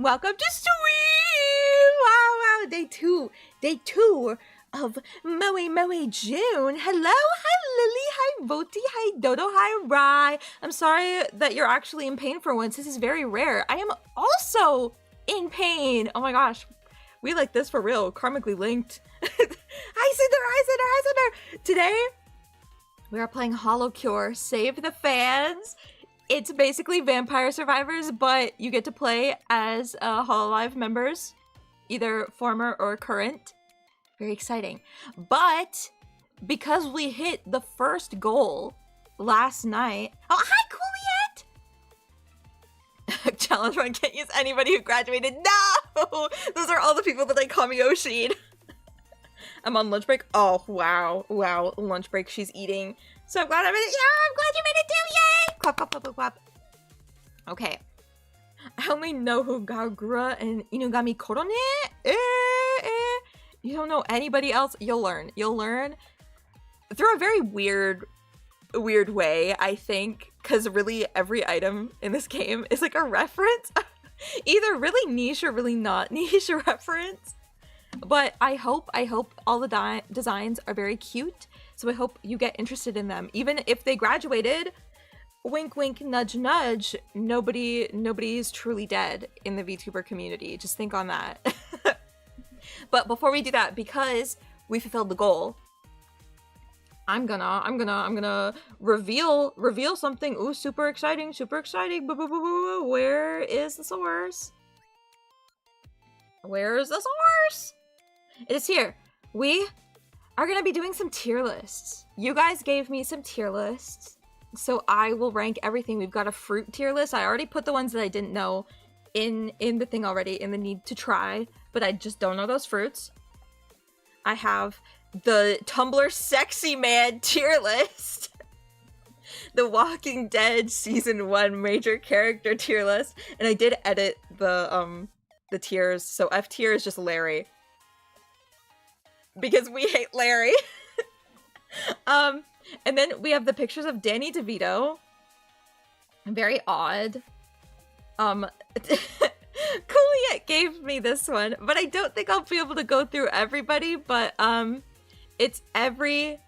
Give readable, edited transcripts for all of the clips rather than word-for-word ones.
welcome to stream! Wow, day two of Moe June. Hello, hi Lily, hi Voti, hi Dodo, hi Rai. I'm sorry that you're actually in pain for once. This is very rare. I am also in pain. Oh my gosh, we like this for real, karmically linked. Hi Cinder. Today, we are playing HoloCure, Save the Fans. It's basically Vampire Survivors, but you get to play as Hololive members, either former or current. Very exciting. But because we hit the first goal last night... Oh, hi, Cooliette! Challenge one, can't use anybody who graduated. No! Those are all the people that call me Oshin. I'm on lunch break. Oh, wow. Wow, lunch break. She's eating. So glad I'm in it. Yeah, I'm glad you made it too. Yay! Clap, clap, clap, clap, clap. Okay. I only know who Gagura and Inugami Korone. You don't know anybody else? You'll learn. You'll learn through a very weird way, I think, because really every item in this game is like a reference. Either really niche or really not niche reference. But I hope all the designs are very cute, so I hope you get interested in them. Even if they graduated, wink wink nudge nudge, nobody's truly dead in the VTuber community. Just think on that. But before we do that, because we fulfilled the goal, I'm gonna reveal something. Ooh, super exciting. Boo, boo, boo, boo. Where is the source? Where is the source? It is here. We are gonna be doing some tier lists. You guys gave me some tier lists, so I will rank everything. We've got a fruit tier list. I already put the ones that I didn't know in the thing already, in the need to try, but I just don't know those fruits. I have the Tumblr Sexy Man tier list. The Walking Dead Season 1 major character tier list. And I did edit the tiers, so F tier is just Larry. Because we hate Larry. And then we have the pictures of Danny DeVito. Very odd. Cooliette gave me this one, but I don't think I'll be able to go through everybody, but it's every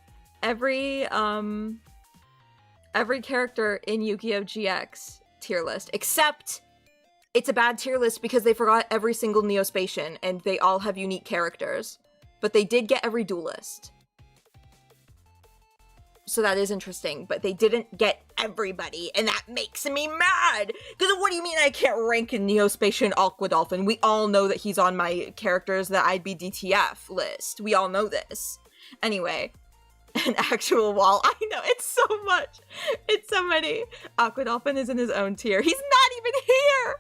character in Yu-Gi-Oh! GX tier list, except it's a bad tier list because they forgot every single Neospatian, and they all have unique characters. But they did get every duelist. So that is interesting, but they didn't get everybody, and that makes me mad! Because what do you mean I can't rank a Neospatian Aqua Dolphin? We all know that he's on my characters that I'd be DTF list. We all know this. Anyway, an actual wall. I know, it's so much. It's so many. Aqua Dolphin is in his own tier. He's not even here!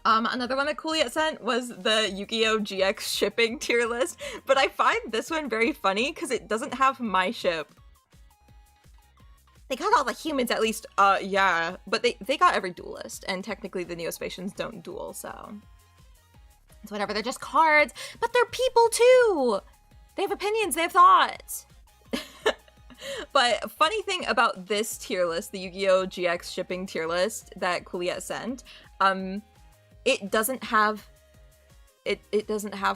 Another one that Cooliette sent was the Yu-Gi-Oh! GX shipping tier list, but I find this one very funny because it doesn't have my ship. They got all the humans at least, yeah, but they got every duelist, and technically the Neospatians don't duel, so it's whatever, they're just cards, but they're people too! They have opinions, they have thoughts! But funny thing about this tier list, the Yu-Gi-Oh! GX shipping tier list that Cooliette sent, it doesn't have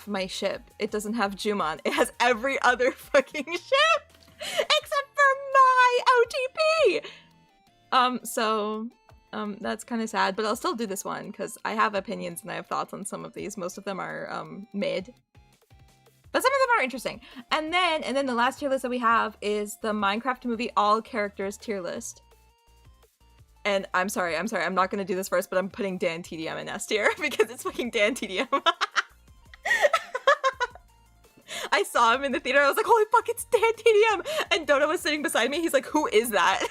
my ship. It doesn't have Jumon. It has every other fucking ship except for my OTP. That's kind of sad, but I'll still do this one because I have opinions and I have thoughts on some of these. Most of them are mid, but some of them are interesting. And then the last tier list that we have is the Minecraft movie all characters tier list. And I'm sorry, I'm not gonna do this first, but I'm putting Dan TDM in S tier because it's fucking Dan TDM. I saw him in the theater, I was like, holy fuck, it's Dan TDM! And Dodo was sitting beside me, he's like, who is that?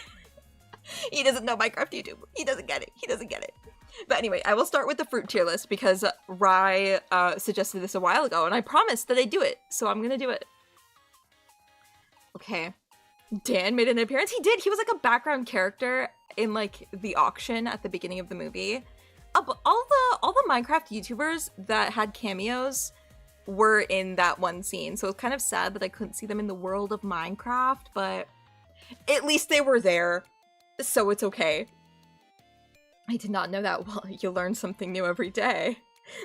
He doesn't know Minecraft YouTube. He doesn't get it. But anyway, I will start with the fruit tier list because Rai suggested this a while ago, and I promised that I'd do it, so I'm gonna do it. Okay. Dan made an appearance. He did. He was like a background character in like the auction at the beginning of the movie. But all the Minecraft YouTubers that had cameos were in that one scene, so it's kind of sad that I couldn't see them in the world of Minecraft, but at least they were there, so it's okay. I did not know that. Well, you learn something new every day.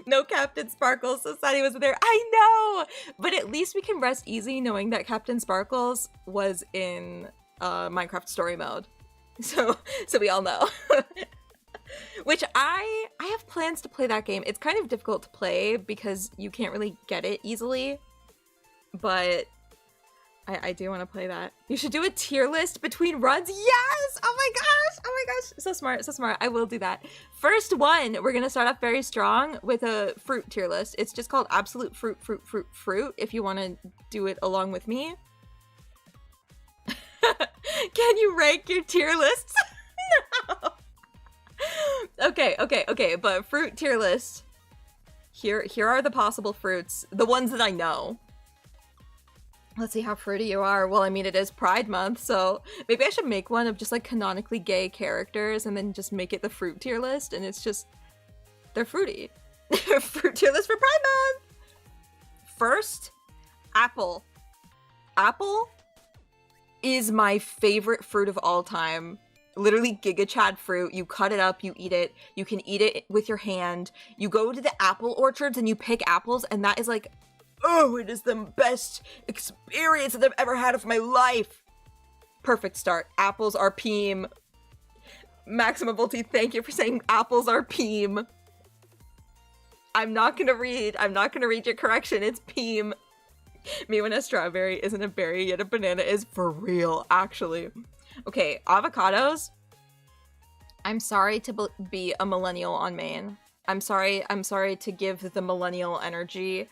No Captain Sparkles, so sad he wasn't there. I know! But at least we can rest easy knowing that Captain Sparkles was in Minecraft story mode. So we all know. Which I have plans to play that game. It's kind of difficult to play because you can't really get it easily. But I do want to play that. You should do a tier list between runs. Yes! Oh my gosh! Oh my gosh! So smart, so smart. I will do that. First one, we're gonna start off very strong with a fruit tier list. It's just called Absolute Fruit, Fruit, Fruit, Fruit, if you want to do it along with me. Can you rank your tier lists? No! Okay, but fruit tier list. Here are the possible fruits. The ones that I know. Let's see how fruity you are. Well, I mean, it is Pride Month, so maybe I should make one of just like canonically gay characters and then just make it the fruit tier list, and it's just, they're fruity. Fruit tier list for Pride Month! First, apple. Apple is my favorite fruit of all time. Literally Giga Chad fruit. You cut it up, you eat it. You can eat it with your hand. You go to the apple orchards and you pick apples, and that is like, oh, it is the best experience that I've ever had of my life. Perfect start. Apples are peem. Maxima Volti, thank you for saying apples are peem. I'm not gonna read your correction. It's peem. Me when a strawberry isn't a berry, yet a banana is, for real, actually. Okay, avocados. I'm sorry to be a millennial on Maine. I'm sorry to give the millennial energy.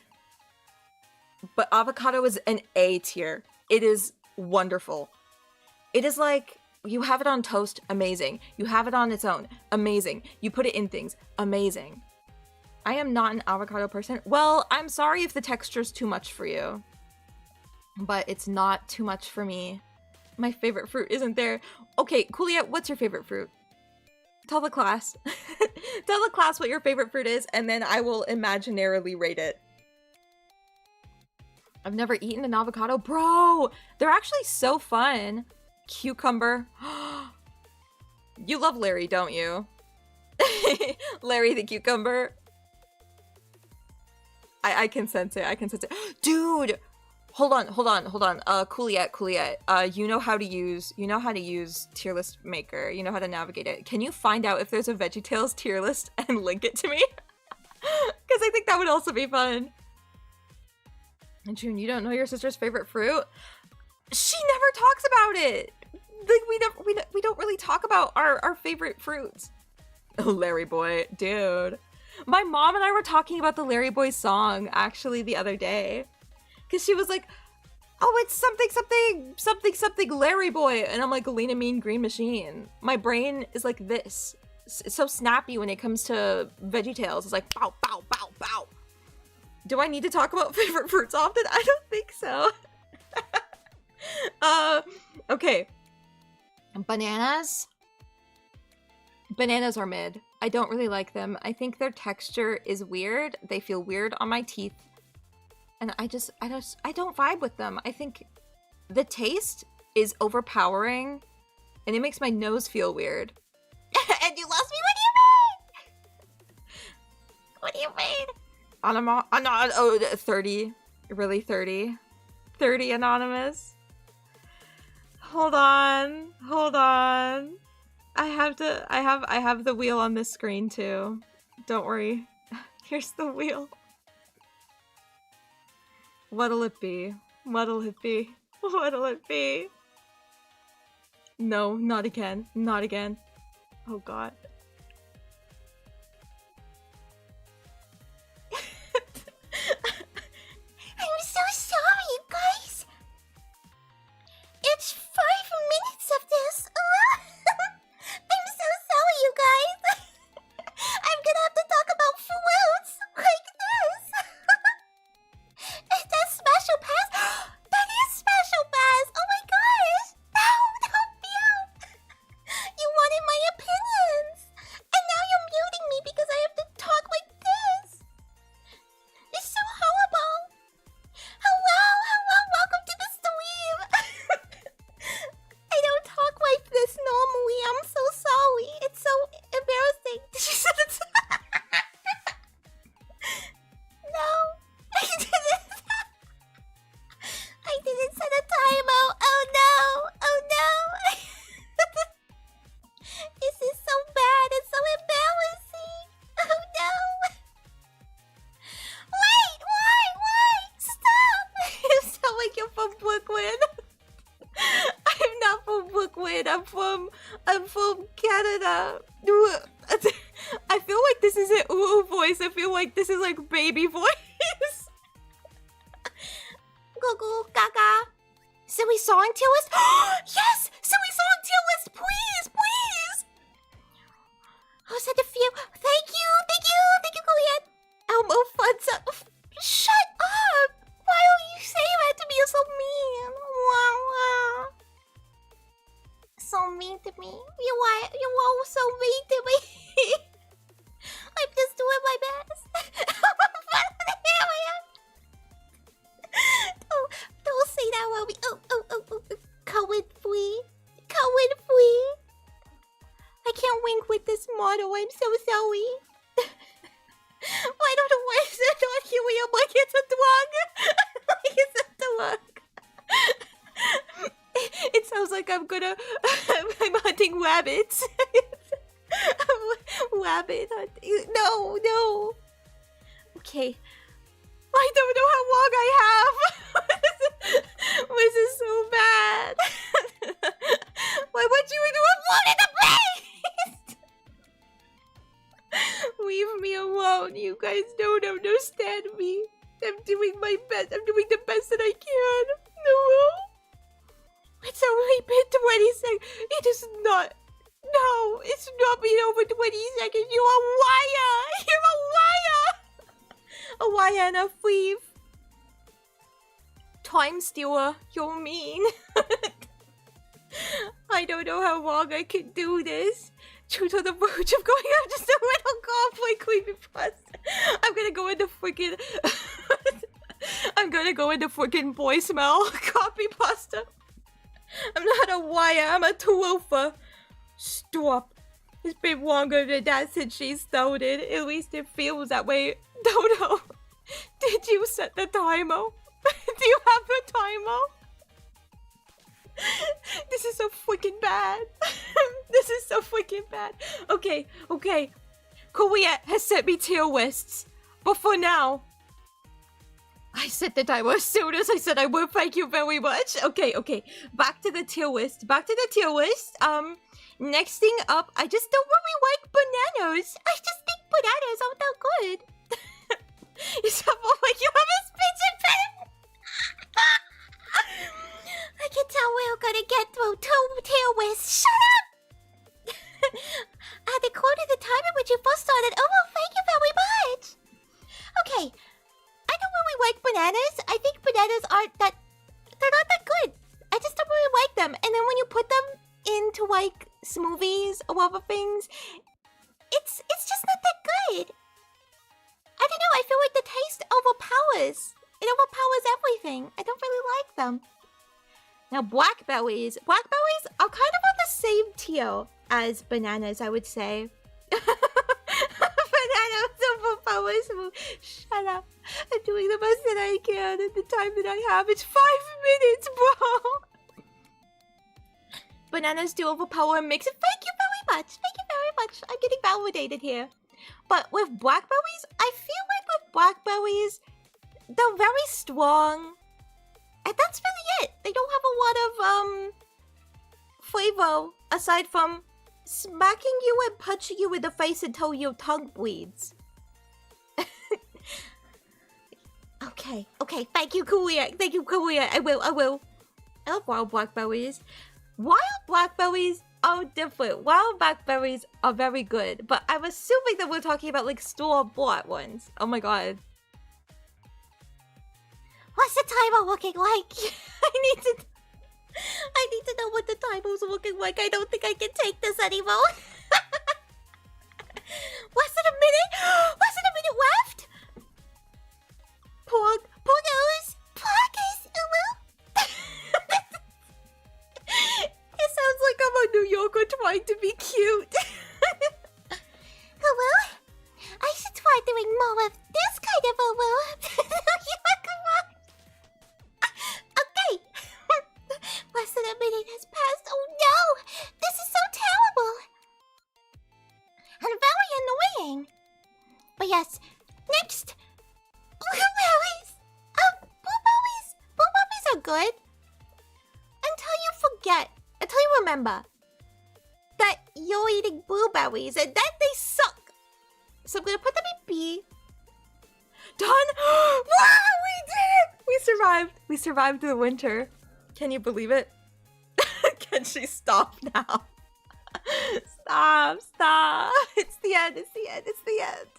But avocado is an A tier. It is wonderful. It is like, you have it on toast, amazing. You have it on its own, amazing. You put it in things, amazing. I am not an avocado person. Well, I'm sorry if the texture's too much for you. But it's not too much for me. My favorite fruit isn't there. Okay, Cooliette, what's your favorite fruit? Tell the class. Tell the class what your favorite fruit is, and then I will imaginarily rate it. I've never eaten an avocado. Bro, they're actually so fun. Cucumber. You love Larry, don't you? Larry the cucumber. I can sense it. I can sense it. Dude, hold on. Cooliette. You know how to use tier list maker. You know how to navigate it. Can you find out if there's a VeggieTales tier list and link it to me? Because I think that would also be fun. And June, you don't know your sister's favorite fruit? She never talks about it. Like we don't really talk about our favorite fruits. Oh, Larry Boy, dude. My mom and I were talking about the Larry Boy song actually the other day, because she was like, "Oh, it's something Larry Boy," and I'm like, "Lena Mean Green Machine." My brain is like this. It's so snappy when it comes to VeggieTales. It's like bow, bow, bow, bow. Do I need to talk about favorite fruits often? I don't think so. Okay. Bananas. Bananas are mid. I don't really like them. I think their texture is weird. They feel weird on my teeth. And I don't vibe with them. I think the taste is overpowering and it makes my nose feel weird. And you lost me? What do you mean? Oh, 30. Really 30? 30 anonymous? Hold on. I have the wheel on this screen too. Don't worry. Here's the wheel. What'll it be? What'll it be? What'll it be? No, not again. Not again. Oh god. I'm so sorry, you guys. It's 5 minutes of this. I'm so sorry, you guys. I'm gonna have to talk about fruits like this. That's special pass. That is special pass. Oh my gosh. No, help me out. You wanted my opinions. I'm from Canada. I feel like this isn't ooh voice. I feel like this is like baby voice. Goo goo gaga. Silly song tier list. Yes! Silly song tier list, please, please. Oh, send a few. Thank you, Juliet. Elmo Funza. Shut up! Why don't you say that to me? You're so mean. So mean to me. You are all so mean to me. I'm just doing my best. Don't say that while we. Coward free. I can't wink with this model. I'm so sorry. I don't know why is it not here. I'm like it's a dog. Like it's a dog. It sounds like I'm hunting rabbits. Rabbit hunting. No. Okay. I don't know how long I have. This is so bad. Why would you do a float in the place? Leave me alone. You guys don't understand me. I'm doing my best. I'm doing the best that I can. No. It's only been 20 seconds. It is not. No, it's not been over 20 seconds. You're a wire. You're a wire. A wire and a thief. Time stealer. You're mean. I don't know how long I can do this. Truth on the verge of going out just a little cosplay creepypasta. I'm gonna go into freaking. I'm gonna go into freaking voicemail copypasta. I'm not a wire. I'm a tuofa. Stop. It's been longer than that since she started. At least it feels that way. Dodo, did you set the timer? Do you have the timer? This is so freaking bad. This is so freaking bad. Okay. Korea has sent me tier lists. But for now, I set the timer as soon as I said I would. Thank you very much. Okay. Back to the tier list. Next thing up, I just don't really like bananas. I just think bananas aren't that good. You sound like you have a speech impediment. I can tell we're gonna get through 2 tier lists. Shut up! I decoded the timer when you first started. Oh, thank you very much. Okay, I don't really like bananas. I think bananas they're not that good. I just don't really like them. And then when you put them into like smoothies or other things, it's just not that good. I don't know, I feel like the taste overpowers. It overpowers everything. I don't really like them. Now, blackberries. Blackberries are kind of on the same tier as bananas, I would say. Bananas overpowers. Shut up. I'm doing the best that I can at the time that I have. It's 5 minutes, bro. Bananas do overpower and mix it. Thank you very much. I'm getting validated here. But with blackberries, I feel like with blackberries, they're very strong. And that's really it. They don't have a lot of flavor aside from smacking you and punching you in the face until your tongue bleeds. Okay. Thank you, Korea. I will. I love wild blackberries. Wild blackberries are different. Wild blackberries are very good, but I'm assuming that we're talking about like store-bought ones. Oh my god. What's the timer looking like? I need to know what the timer's looking like. I don't think I can take this anymore. Less than a minute left? Poggers? It sounds like I'm a New Yorker trying to be cute. Hello? I should try doing more of this kind of a will. Okay. Less than a minute has passed. Oh no! This is so terrible. And very annoying. But yes, next. Blueberries. Blueberries are good. Until you forget. Until you remember. you're eating blueberries, and then they suck. So I'm gonna put them in B. Done! Wow, we did it! We survived. We survived the winter. Can you believe it? Can she stop now? Stop. It's the end. It's the end.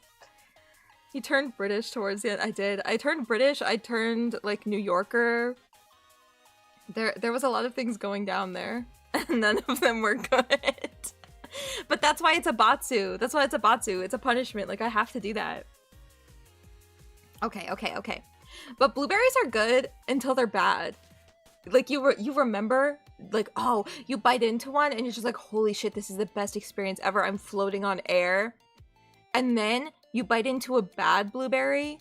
You turned British towards the end. I did. I turned British. I turned like New Yorker. There was a lot of things going down there. And none of them were good. But that's why it's a batsu. It's a punishment. Like, I have to do that. Okay. But blueberries are good until they're bad. Like, you remember, like, oh, you bite into one and you're just like, holy shit, this is the best experience ever. I'm floating on air. And then you bite into a bad blueberry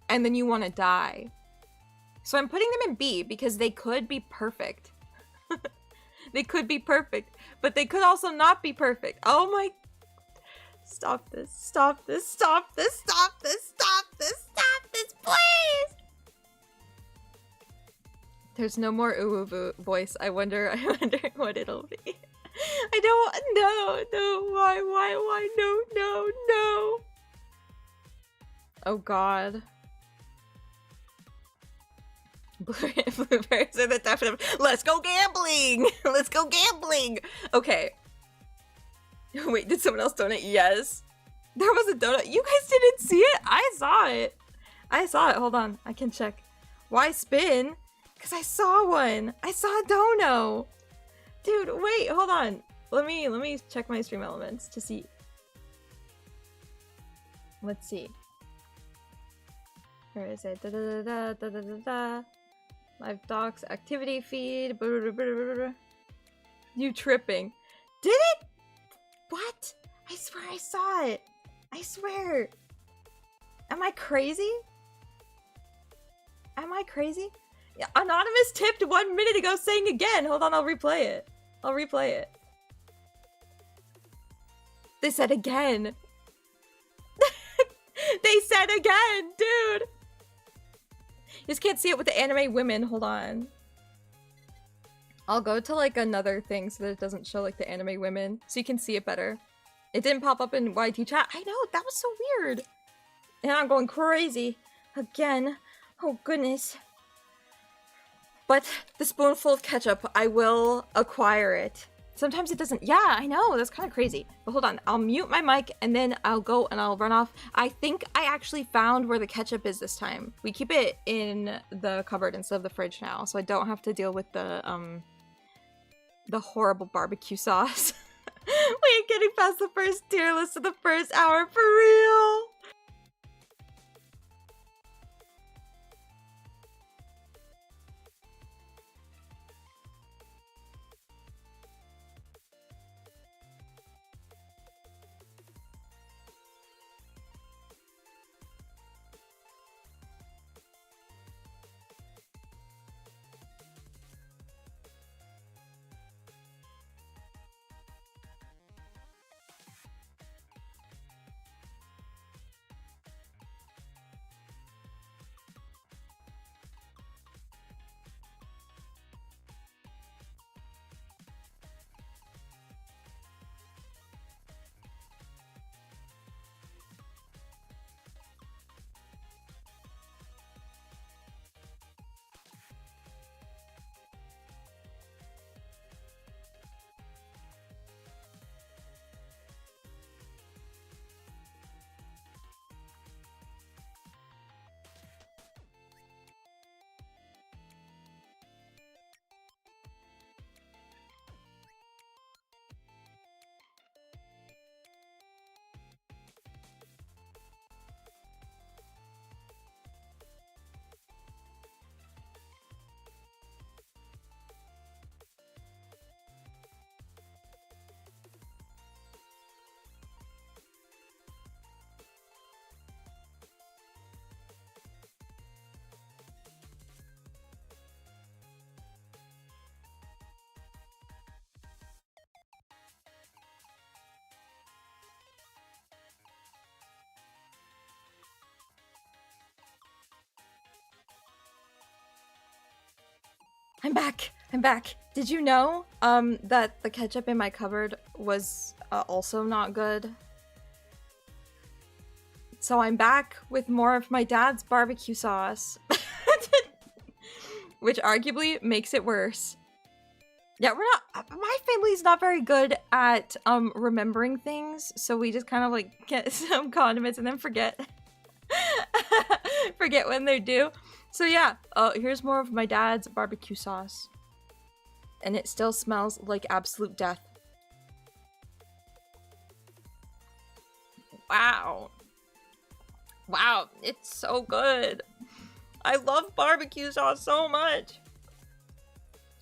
and then you want to die. So I'm putting them in B because they could be perfect. They could be perfect, but they could also not be perfect. Oh my... Stop this, please! There's no more ooh voice. I wonder what it'll be. I don't... No, why, no. Oh god. Blueberries are the definite. Let's go gambling! Okay. Wait, did someone else donate? Yes. There was a donut. You guys didn't see it? I saw it. Hold on. I can check. Why spin? Because I saw one. I saw a dono. Dude, wait, hold on. Let me check my stream elements to see. Let's see. Where is it? Live docs, activity feed. You tripping. Did it? What? I swear I saw it. I swear. Am I crazy? Yeah, Anonymous tipped 1 minute ago saying again. Hold on, I'll replay it. They said again. They said again, dude. You just can't see it with the anime women. Hold on. I'll go to like another thing so that it doesn't show like the anime women so you can see it better. It didn't pop up in YT chat. I know, that was so weird. And I'm going crazy again. Oh goodness. But the spoonful of ketchup, I will acquire it. Sometimes it doesn't. Yeah, I know. That's kind of crazy. But hold on. I'll mute my mic and then I'll go and I'll run off. I think I actually found where the ketchup is this time. We keep it in the cupboard instead of the fridge now, so I don't have to deal with the horrible barbecue sauce. We ain't getting past the first tier list of the first hour for real. I'm back. I'm back. Did you know that the ketchup in my cupboard was also not good? So I'm back with more of my dad's barbecue sauce. Which arguably makes it worse. Yeah, my family's not very good at remembering things, so we just kind of like get some condiments and then forget. Forget when they're due. So yeah, here's more of my dad's barbecue sauce. And it still smells like absolute death. Wow. Wow, it's so good. I love barbecue sauce so much.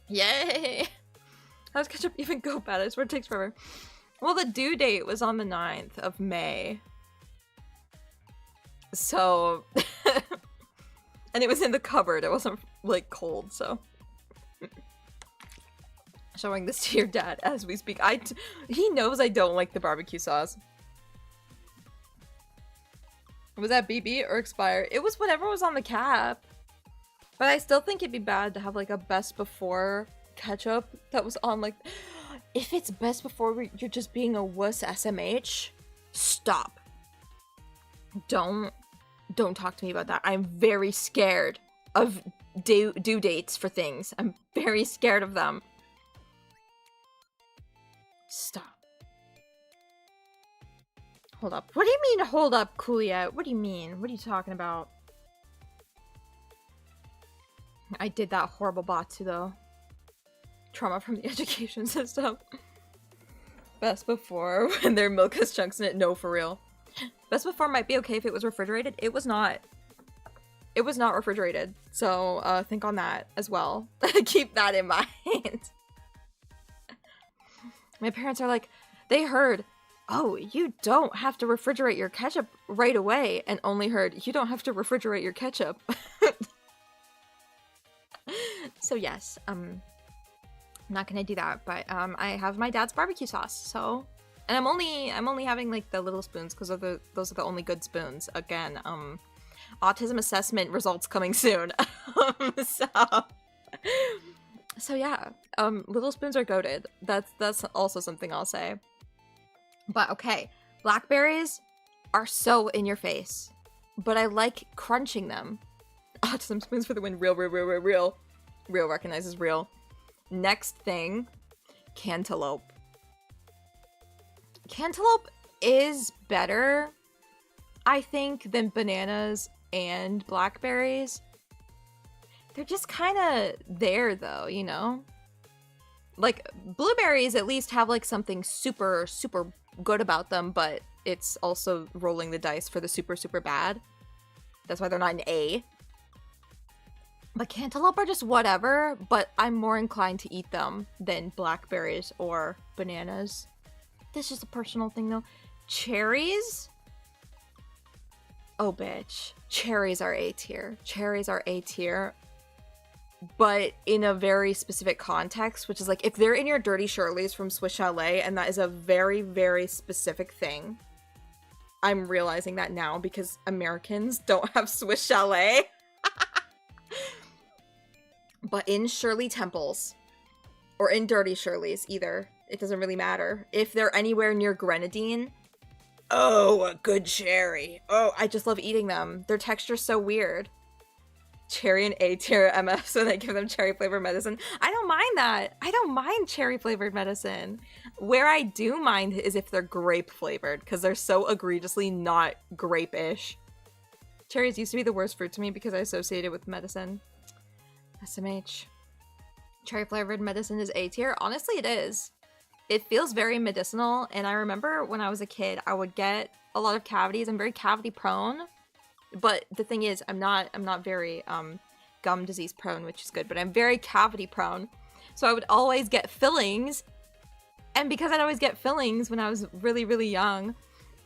Yay. How does ketchup even go bad? I swear it takes forever. Well, the due date was on the 9th of May. So, and it was in the cupboard. It wasn't like cold, so. Showing this to your dad as we speak. He knows I don't like the barbecue sauce. Was that BB or expired? It was whatever was on the cap. But I still think it'd be bad to have like a best before ketchup that was on like... If it's best before you're just being a wuss SMH, stop. Don't talk to me about that. I'm very scared of due dates for things. I'm very scared of them. Stop. Hold up. What do you mean, hold up, Coolio? What do you mean? What are you talking about? I did that horrible Batsu, though. Trauma from the education system. Best before, when their milk has chunks in it. No, for real. Best before might be okay if it was refrigerated. It was not. It was not refrigerated. So, think on that as well. Keep that in mind. My parents are like, they heard, oh, you don't have to refrigerate your ketchup right away, and only heard, you don't have to refrigerate your ketchup. So yes, I'm not gonna do that, but I have my dad's barbecue sauce, so, and I'm only having like the little spoons because those are the only good spoons. Again, autism assessment results coming soon. So yeah, little spoons are goated. That's also something I'll say. But okay, blackberries are so in your face, but I like crunching them. Autism spoons for the win. Real. Real recognizes real. Next thing, cantaloupe. Cantaloupe is better, I think, than bananas and blackberries. They're just kind of there, though, you know? Like, blueberries at least have, like, something super, super good about them, but it's also rolling the dice for the super, super bad. That's why they're not an A. But cantaloupe are just whatever, but I'm more inclined to eat them than blackberries or bananas. This is a personal thing, though. Cherries? Oh, bitch. Cherries are A tier. Cherries are A tier. But in a very specific context, which is like, if they're in your Dirty Shirley's from Swiss Chalet, and that is a very, very specific thing. I'm realizing that now because Americans don't have Swiss Chalet. But in Shirley Temples, or in Dirty Shirley's, either, it doesn't really matter. If they're anywhere near grenadine, oh, a good cherry. Oh, I just love eating them. Their texture's so weird. Cherry and A tier MF, so they give them cherry flavored medicine. I don't mind that. I don't mind cherry flavored medicine. Where I do mind is if they're grape flavored, because they're so egregiously not grape-ish. Cherries used to be the worst fruit to me because I associate it with medicine. SMH. Cherry flavored medicine is A tier. Honestly, it is. It feels very medicinal, and I remember when I was a kid, I would get a lot of cavities. I'm very cavity prone, but the thing is, I'm not very gum disease prone, which is good, but I'm very cavity prone. So I would always get fillings, and because I'd always get fillings when I was really, really young,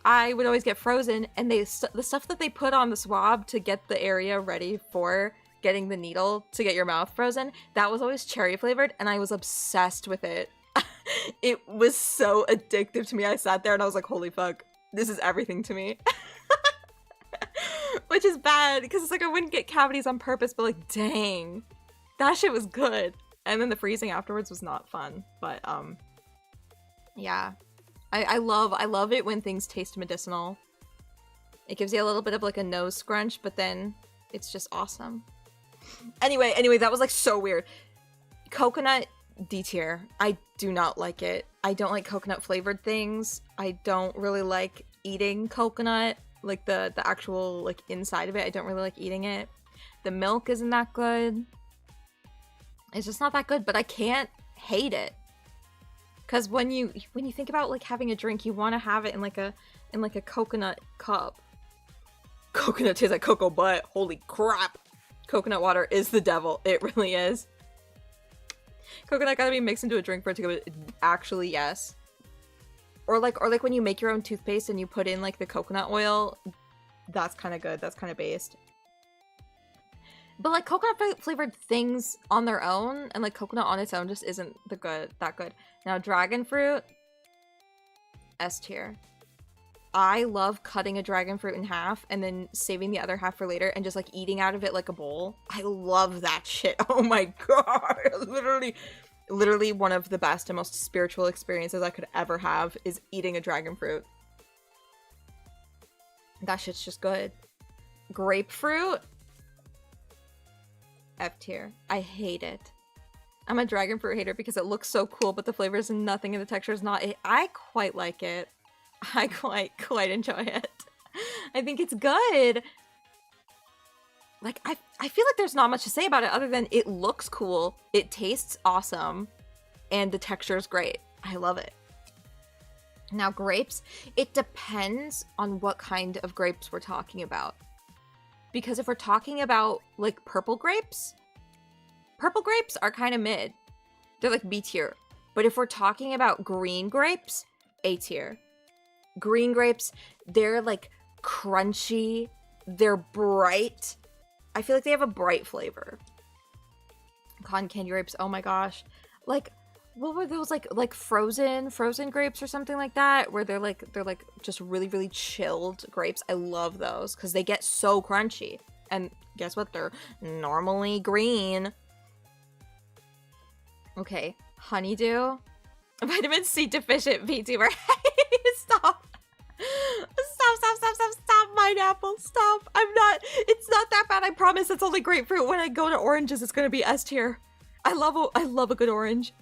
I would always get frozen, and the stuff that they put on the swab to get the area ready for getting the needle to get your mouth frozen, that was always cherry flavored, and I was obsessed with it. It was so addictive to me. I sat there and I was like, holy fuck, this is everything to me. Which is bad, because it's like I wouldn't get cavities on purpose, but like, dang, that shit was good. And then the freezing afterwards was not fun. But, yeah. I love it when things taste medicinal. It gives you a little bit of like a nose scrunch, but then it's just awesome. Anyway, that was like so weird. Coconut D tier. I do not like it. I don't like coconut flavored things. I don't really like eating coconut, like the actual like inside of it. I don't really like eating it. The milk isn't that good. It's just not that good, but I can't hate it. Cause when you think about like having a drink, you want to have it in like a coconut cup. Coconut tastes like cocoa butt. Holy crap. Coconut water is the devil. It really is. Coconut gotta be mixed into a drink for it to go. Actually, yes. Or like when you make your own toothpaste and you put in like the coconut oil. That's kind of good. That's kind of based. But like coconut flavored things on their own and like coconut on its own just isn't that good. Now dragon fruit, S tier. I love cutting a dragon fruit in half and then saving the other half for later and just like eating out of it like a bowl. I love that shit. Oh my god. Literally one of the best and most spiritual experiences I could ever have is eating a dragon fruit. That shit's just good. Grapefruit, F tier. I hate it. I'm a dragon fruit hater because it looks so cool, but the flavor is nothing and the texture is not. I quite like it. I quite enjoy it. I think it's good. Like, I feel like there's not much to say about it other than it looks cool, it tastes awesome, and the texture is great. I love it. Now, grapes, it depends on what kind of grapes we're talking about. Because if we're talking about, like, purple grapes are kind of mid. They're, like, B tier. But if we're talking about green grapes, A tier. Green grapes, they're, like, crunchy. They're bright. I feel like they have a bright flavor. Cotton candy grapes, oh my gosh. Like, what were those, like frozen grapes or something like that? Where they're like just really, really chilled grapes. I love those because they get so crunchy. And guess what? They're normally green. Okay, honeydew. Vitamin C deficient VTuber. Stop. Stop, pineapple, stop. It's not that bad, I promise. It's only grapefruit. When I go to oranges, it's gonna be S tier. I love a good orange.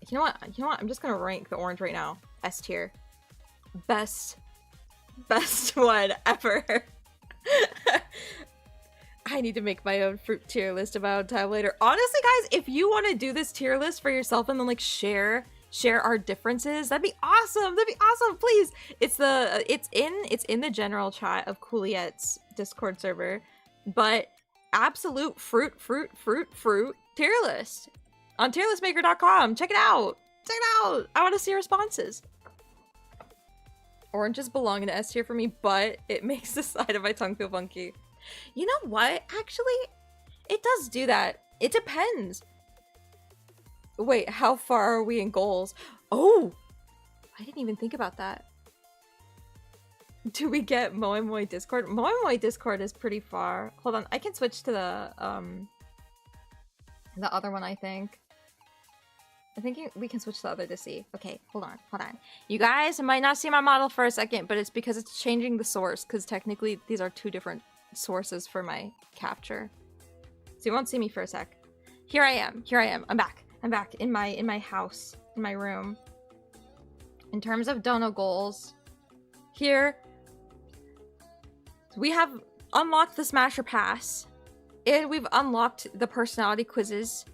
You know what? I'm just gonna rank the orange right now. S tier. Best one ever. I need to make my own fruit tier list of my own time later. Honestly, guys, if you want to do this tier list for yourself and then like share our differences, that'd be awesome. Please. It's in the general chat of Cooliette's Discord server. But absolute fruit tier list on tierlistmaker.com. Check it out. I want to see responses. Oranges belong in S tier for me, but it makes the side of my tongue feel funky. You know what? Actually, it does do that. It depends. Wait, how far are we in goals? Oh! I didn't even think about that. Do we get Moe Moe Discord? Moe Moe Discord is pretty far. Hold on, I can switch to the other one, I think. I think we can switch to the other to see. Okay, hold on. You guys might not see my model for a second, but it's because it's changing the source, because technically these are two different sources for my capture. So you won't see me for a sec. Here I am. I'm back in my house, in my room. In terms of dono goals, here we have unlocked the Smasher Pass, and we've unlocked the personality quizzes.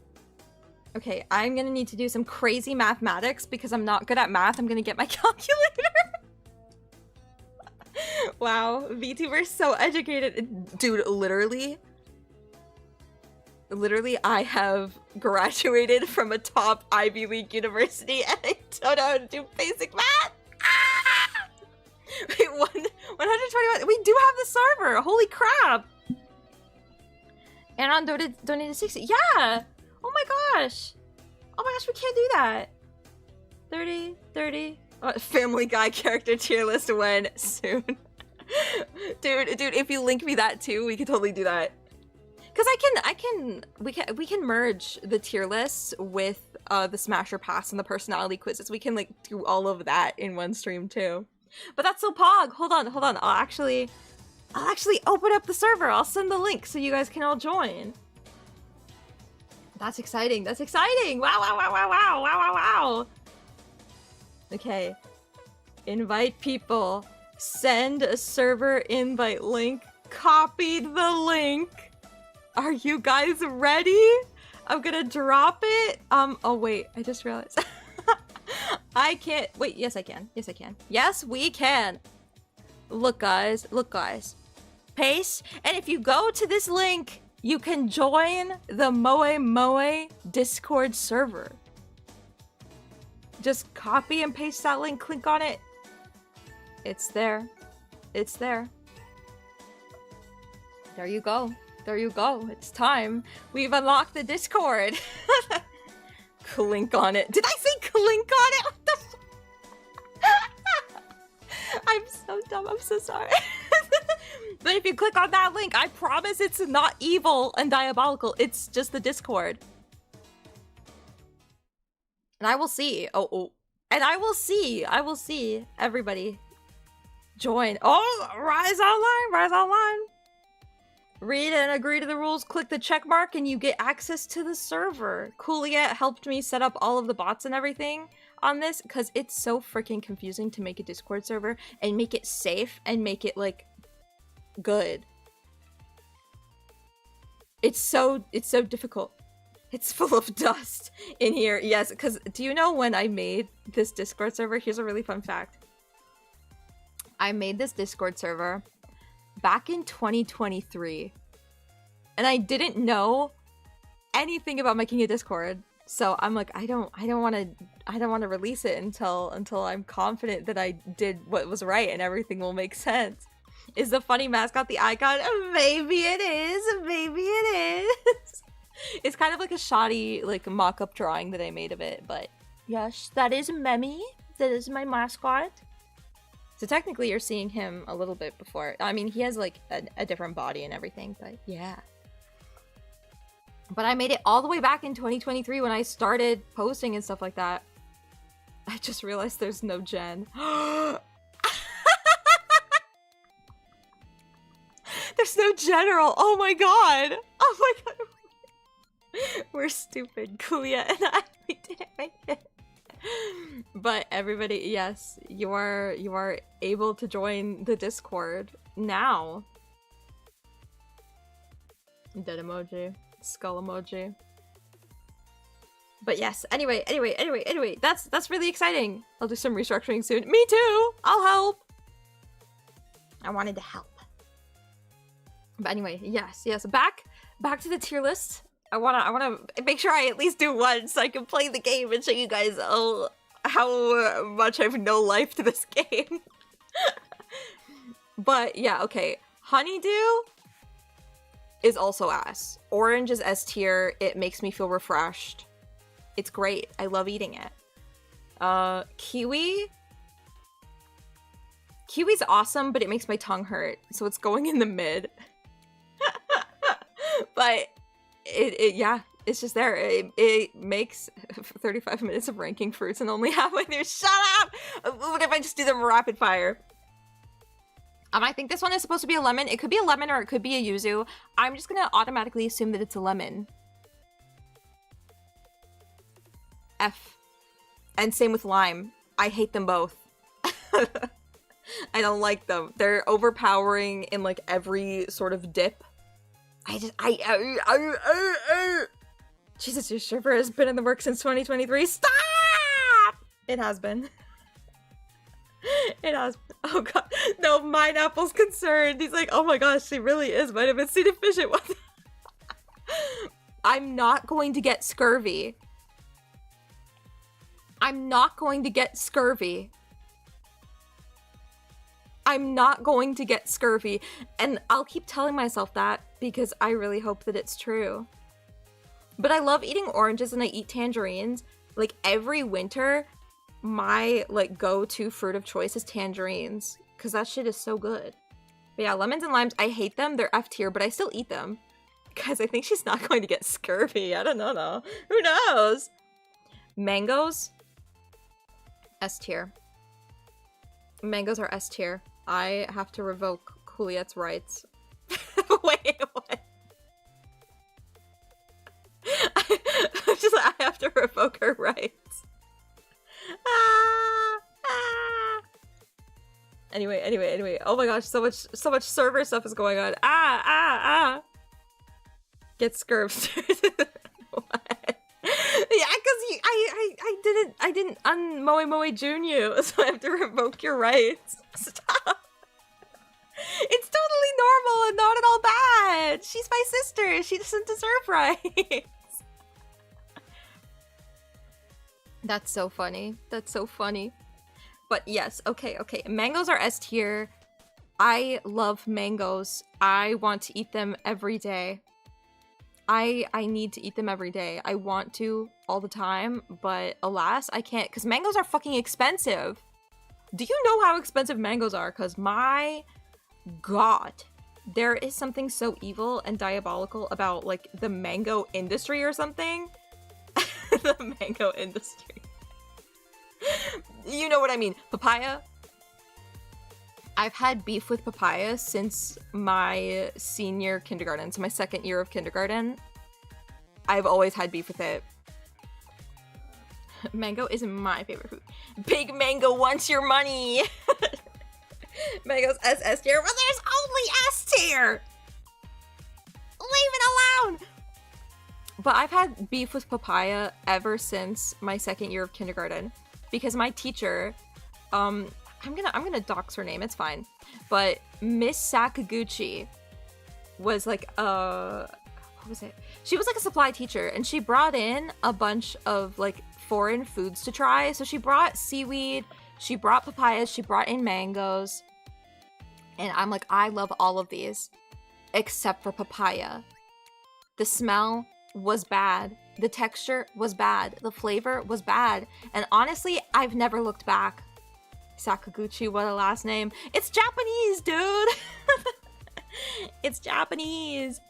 Okay, I'm gonna need to do some crazy mathematics because I'm not good at math. I'm gonna get my calculator. Wow, VTuber's so educated. Dude, literally, I have graduated from a top Ivy League university and I don't know how to do basic math. Ah! Wait, 121. We do have the server. Holy crap. And on donated 60. Yeah. Oh my gosh, we can't do that. 30. Family Guy character tier list when soon. Dude, if you link me that too, we could totally do that. Because we can merge the tier lists with the Smasher Pass and the personality quizzes. We can like do all of that in one stream too. But that's so pog. Hold on. I'll actually open up the server. I'll send the link so you guys can all join. That's exciting. Wow. Okay. Invite people. Send a server invite link. Copied the link. Are you guys ready? I'm gonna drop it. Oh wait, I just realized. I can't, wait, yes I can. Yes, we can. Look guys. Paste, and if you go to this link, you can join the Moe Discord server. Just copy and paste that link, click on it. It's there. There you go. It's time. We've unlocked the Discord. Clink on it. Did I say clink on it? What the I'm so dumb. I'm so sorry. But if you click on that link, I promise it's not evil and diabolical. It's just the Discord. And I will see. And I will see everybody join. Oh, Rise Online. Read and agree to the rules, click the check mark, and you get access to the server. Cooliet helped me set up all of the bots and everything on this, because it's so freaking confusing to make a Discord server and make it safe and make it, like, good. It's so difficult. It's full of dust in here. Yes, because do you know when I made this Discord server? Here's a really fun fact. I made this Discord server back in 2023, and I didn't know anything about making a Discord. So I'm like, I don't want to release it until I'm confident that I did what was right and everything will make sense. Is the funny mascot the icon? Maybe it is. It's kind of like a shoddy like mock-up drawing that I made of it, but yes, that is Memi. That is my mascot. So technically you're seeing him a little bit before. I mean, he has like a different body and everything, but yeah. But I made it all the way back in 2023 when I started posting and stuff like that. I just realized there's no gen. There's no general. Oh my god. We're stupid. Kuya and I, we didn't make it. But everybody, yes, you are able to join the Discord now. Dead emoji, skull emoji. But yes, anyway, that's really exciting. I'll do some restructuring soon. Me too. I'll help. I wanted to help. But anyway, yes, back to the tier list. I wanna make sure I at least do one so I can play the game and show you guys how much I've no life to this game. But yeah, okay. Honeydew is also S. Orange is S tier. It makes me feel refreshed. It's great. I love eating it. Kiwi's awesome, but it makes my tongue hurt, so it's going in the mid. But yeah, it's just there. It makes 35 minutes of ranking fruits and only halfway through. Shut up! What if I just do them rapid fire? I think this one is supposed to be a lemon. It could be a lemon or it could be a yuzu. I'm just gonna automatically assume that it's a lemon. F. And same with lime. I hate them both. I don't like them. They're overpowering in like every sort of dip. Jesus, your server has been in the works since 2023. Stop! It has been. It has been. Oh god. No, Mineapple's concerned. He's like, oh my gosh, she really is vitamin C deficient. What? I'm not going to get scurvy. I'm not going to get scurvy. I'm not going to get scurvy. And I'll keep telling myself that because I really hope that it's true. But I love eating oranges and I eat tangerines. Like every winter, my like go-to fruit of choice is tangerines because that shit is so good. But yeah, lemons and limes, I hate them. They're F tier, but I still eat them. Guys, I think she's not going to get scurvy. I don't know, though. Who knows? Mangoes? S tier. Mangoes are S tier. I have to revoke Juliet's rights. Wait, what? I have to revoke her rights. Anyway. Oh my gosh, so much server stuff is going on. Get scurved. What? Yeah, because I didn't un-moe Jun you, so I have to revoke your rights. Stop. It's totally normal and not at all bad. She's my sister. She doesn't deserve rights. That's so funny. That's so funny. But yes, okay. Mangoes are S tier. I love mangoes. I want to eat them every day. I need to eat them every day. I want to all the time, but alas, I can't because mangoes are fucking expensive. Do you know how expensive mangoes are? Because my god, there is something so evil and diabolical about like the mango industry or something. The mango industry. You know what I mean. Papaya. I've had beef with papaya since my senior kindergarten, so my second year of kindergarten. I've always had beef with it. Mango is my favorite fruit. Big Mango wants your money. Mango's S tier. Well, there's only S tier. Leave it alone. But I've had beef with papaya ever since my second year of kindergarten because my teacher, I'm gonna dox her name, it's fine. But Miss Sakaguchi was like what was it? She was like a supply teacher and she brought in a bunch of like foreign foods to try. So she brought seaweed, she brought papayas, she brought in mangoes. And I'm like, I love all of these except for papaya. The smell was bad. The texture was bad. The flavor was bad. And honestly, I've never looked back. Sakaguchi, what a last name. It's Japanese, dude! It's Japanese.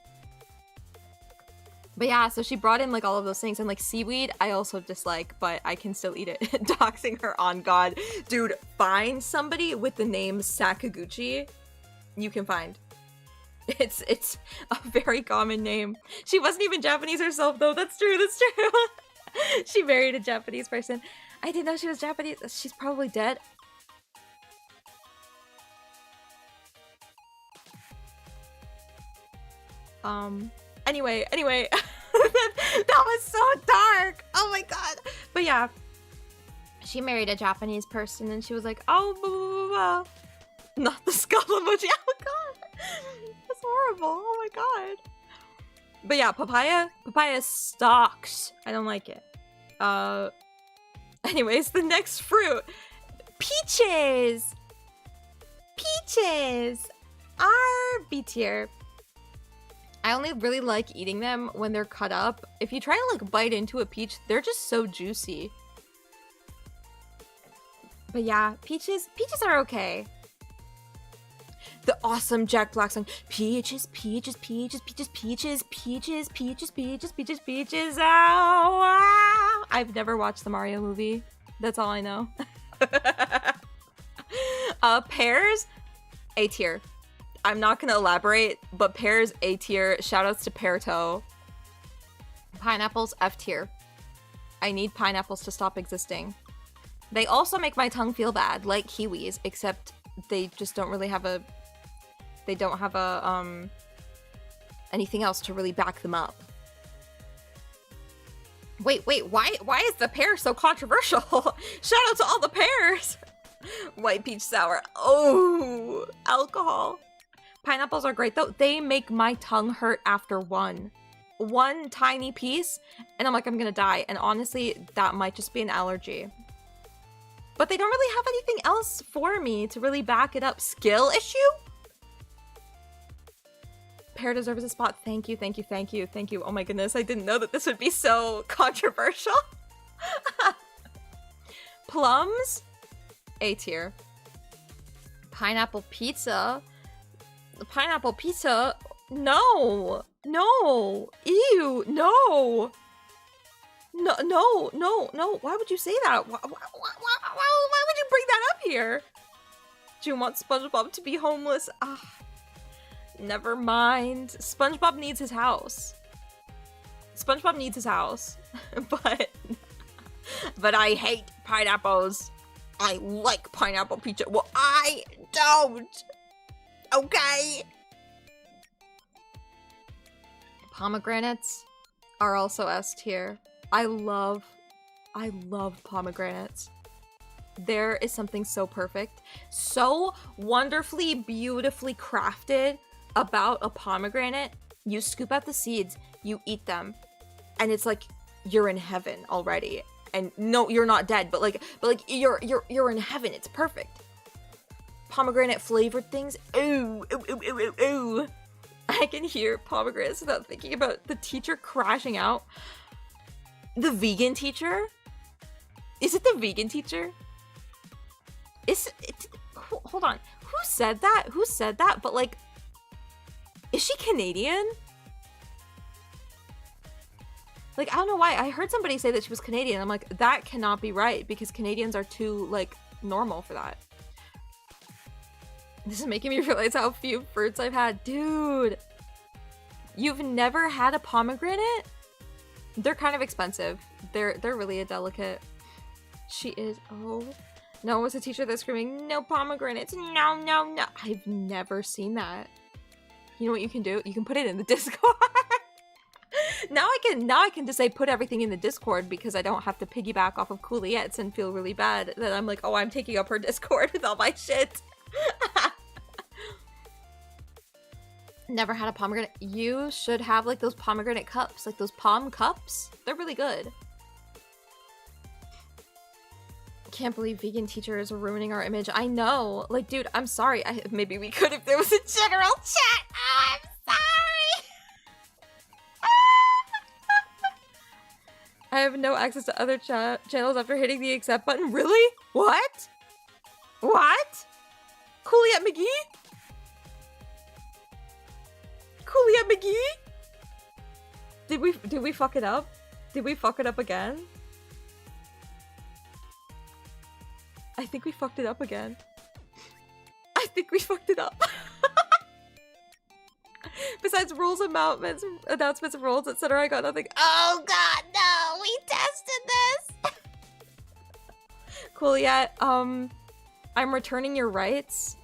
But yeah, so she brought in like all of those things and like seaweed, I also dislike, but I can still eat it. Doxing her on God. Dude, find somebody with the name Sakaguchi. You can find. It's a very common name. She wasn't even Japanese herself though. That's true. She married a Japanese person. I didn't know she was Japanese. She's probably dead. Anyway. that was so dark. Oh my god. But yeah. She married a Japanese person and she was like, oh, blah, blah, blah, blah. Not the skull emoji. Oh god. That's horrible. Oh my god. But yeah, papaya stalks. I don't like it. Anyways, the next fruit. Peaches are B tier. I only really like eating them when they're cut up. If you try to like bite into a peach, they're just so juicy. But yeah, peaches are okay. The awesome Jack Black song. Peaches. Ow. I've never watched the Mario movie. That's all I know. Pears, A tier. I'm not gonna elaborate, but pears, A tier. Shoutouts to Pearto. Pineapples, F tier. I need pineapples to stop existing. They also make my tongue feel bad, like kiwis, except they just don't really have a... They don't have a, anything else to really back them up. Wait, why is the pear so controversial? Shout out to all the pears! White peach sour. Oh, alcohol. Pineapples are great though. They make my tongue hurt after one tiny piece, and I'm like, I'm gonna die. And honestly, that might just be an allergy. But they don't really have anything else for me to really back it up. Skill issue? Pear deserves a spot. Thank you. Oh my goodness, I didn't know that this would be so controversial. Plums? A tier. Pineapple pizza? No! No! Ew! No! No, no, no, no. Why would you say that? Why would you bring that up here? Do you want SpongeBob to be homeless? Ah, never mind. SpongeBob needs his house. SpongeBob needs his house. But I hate pineapples. I like pineapple pizza. Well, I don't. Okay. Pomegranates are also S tier. I love pomegranates. There is something so perfect, so wonderfully, beautifully crafted about a pomegranate. You scoop out the seeds, you eat them, and it's like you're in heaven already. And no, you're not dead, but like you're in heaven. It's perfect. Pomegranate flavored things. Ooh, ooh, ooh, ooh, ooh, ooh. I can hear pomegranates without thinking about the teacher crashing out. The vegan teacher? Is it the vegan teacher? Hold on. Who said that? Who said that? But like, is she Canadian? Like, I don't know why. I heard somebody say that she was Canadian. I'm like, that cannot be right because Canadians are too, like, normal for that. This is making me realize how few fruits I've had. Dude, you've never had a pomegranate? They're kind of expensive. They're really a delicate. She is, oh. No, it was a teacher that's screaming, no pomegranates, no, no, no. I've never seen that. You know what you can do? You can put it in the Discord. Now I can just say put everything in the Discord because I don't have to piggyback off of Cooliettes and feel really bad that I'm like, oh, I'm taking up her Discord with all my shit. Never had a pomegranate. You should have like those pomegranate cups, like those palm cups. They're really good. Can't believe vegan teachers are ruining our image. I know. Like, dude, I'm sorry. Maybe we could if there was a general chat. Oh, I'm sorry. I have no access to other channels after hitting the accept button. Really? What? What? Cooliette McGee? Cooliette McGee? Did we fuck it up? Did we fuck it up again? I think we fucked it up again. I think we fucked it up. Besides rules, announcements, rules, etc., I got nothing. Oh god, no! We tested this! Cooliette, I'm returning your rights.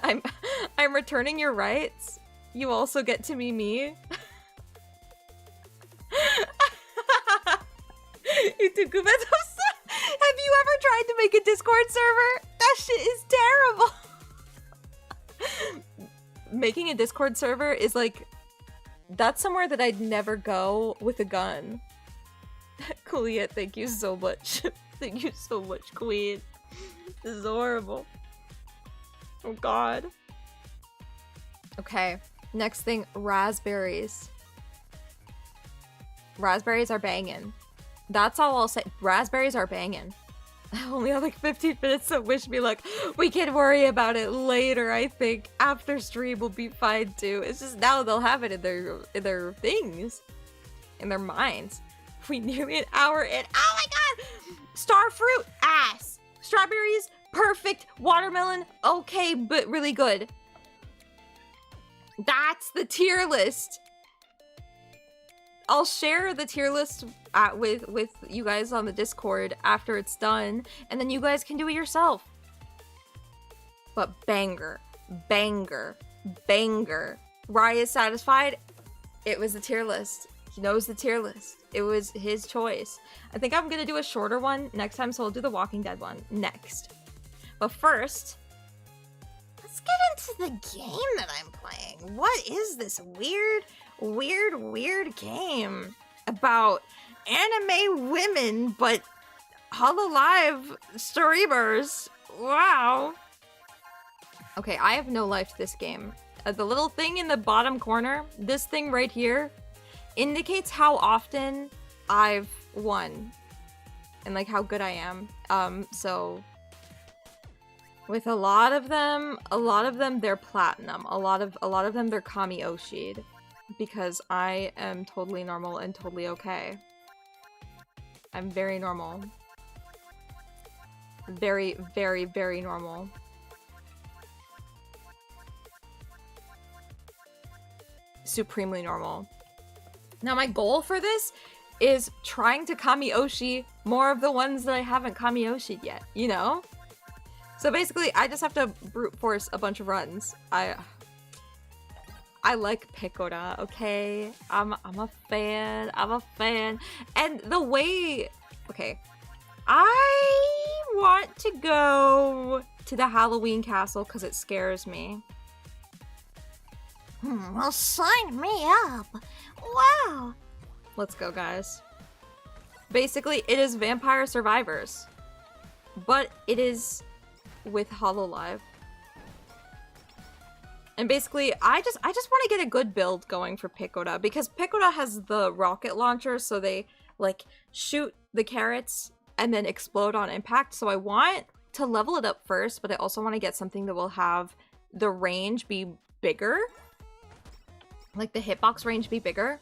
I'm returning your rights. You also get to be me. YouTube comments. Have you ever tried to make a Discord server? That shit is terrible. Making a Discord server is like, that's somewhere that I'd never go with a gun. Cooliette, thank you so much. Thank you so much, Queen. This is horrible. Oh god. Okay, next thing, raspberries. Raspberries are banging. That's all I'll say. Raspberries are banging. I only have like 15 minutes, so wish me luck. We can worry about it later, I think. After stream will be fine too. It's just now they'll have it in their things. In their minds. We nearly an hour in. Oh my god! Star fruit, ass. Strawberries, perfect. Watermelon, okay, but really good. That's the tier list. I'll share the tier list with you guys on the Discord after it's done, and then you guys can do it yourself. But banger, banger, banger. Rye is satisfied. It was the tier list. He knows the tier list. It was his choice. I think I'm gonna do a shorter one next time, so I'll do the Walking Dead one next. But first, let's get into the game that I'm playing. What is this weird game about anime women, but HoloLive streamers? Wow. Okay, I have no life to this game. The little thing in the bottom corner, this thing right here, indicates how often I've won and like how good I am. So with a lot of them they're platinum. A lot of them they're Kami Oshi'd. because I am totally normal and totally okay. I'm very normal. Very, very, very normal. Supremely normal. Now my goal for this is trying to Kami-Oshi more of the ones that I haven't Kami-Oshi'd yet, you know? So basically, I just have to brute force a bunch of runs. I like Picora, okay? I'm a fan. I'm a fan. And the way... Okay. I want to go to the Halloween castle because it scares me. Well, sign me up. Wow. Let's go, guys. Basically, it is Vampire Survivors. But it is with HoloLive. And basically, I just want to get a good build going for Picora, because Picora has the rocket launcher, so they, like, shoot the carrots and then explode on impact. So I want to level it up first, but I also want to get something that will have the range be bigger. Like, the hitbox range be bigger.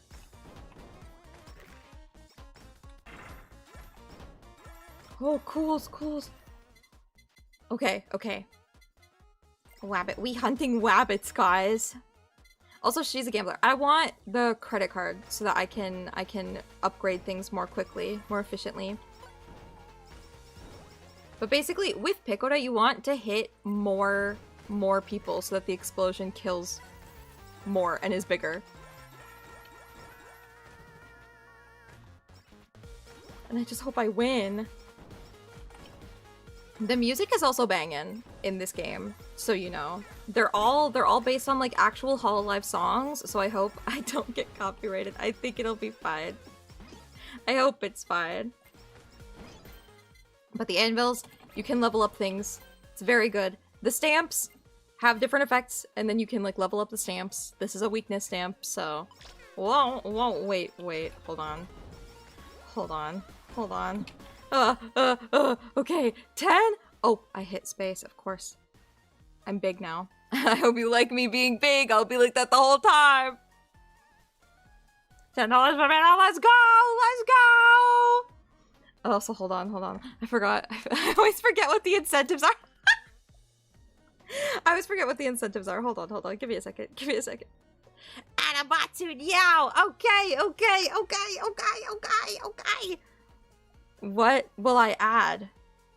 Oh, cools. Okay. Wabbit. We hunting wabbits, guys. Also, she's a gambler. I want the credit card so that I can upgrade things more quickly, more efficiently. But basically, with Picora, you want to hit more people so that the explosion kills more and is bigger. And I just hope I win. The music is also banging in this game, so you know. They're all based on like actual HoloLive songs, so I hope I don't get copyrighted. I think it'll be fine. I hope it's fine. But the anvils, you can level up things. It's very good. The stamps have different effects, and then you can like level up the stamps. This is a weakness stamp, so... Whoa, wait, hold on. Okay, 10? Oh, I hit space, of course. I'm big now. I hope you like me being big. I'll be like that the whole time. $10 per minute, let's go! Also, hold on. I forgot. I always forget what the incentives are. Hold on. Give me a second. Anabatsu Yao! Okay. What will I add?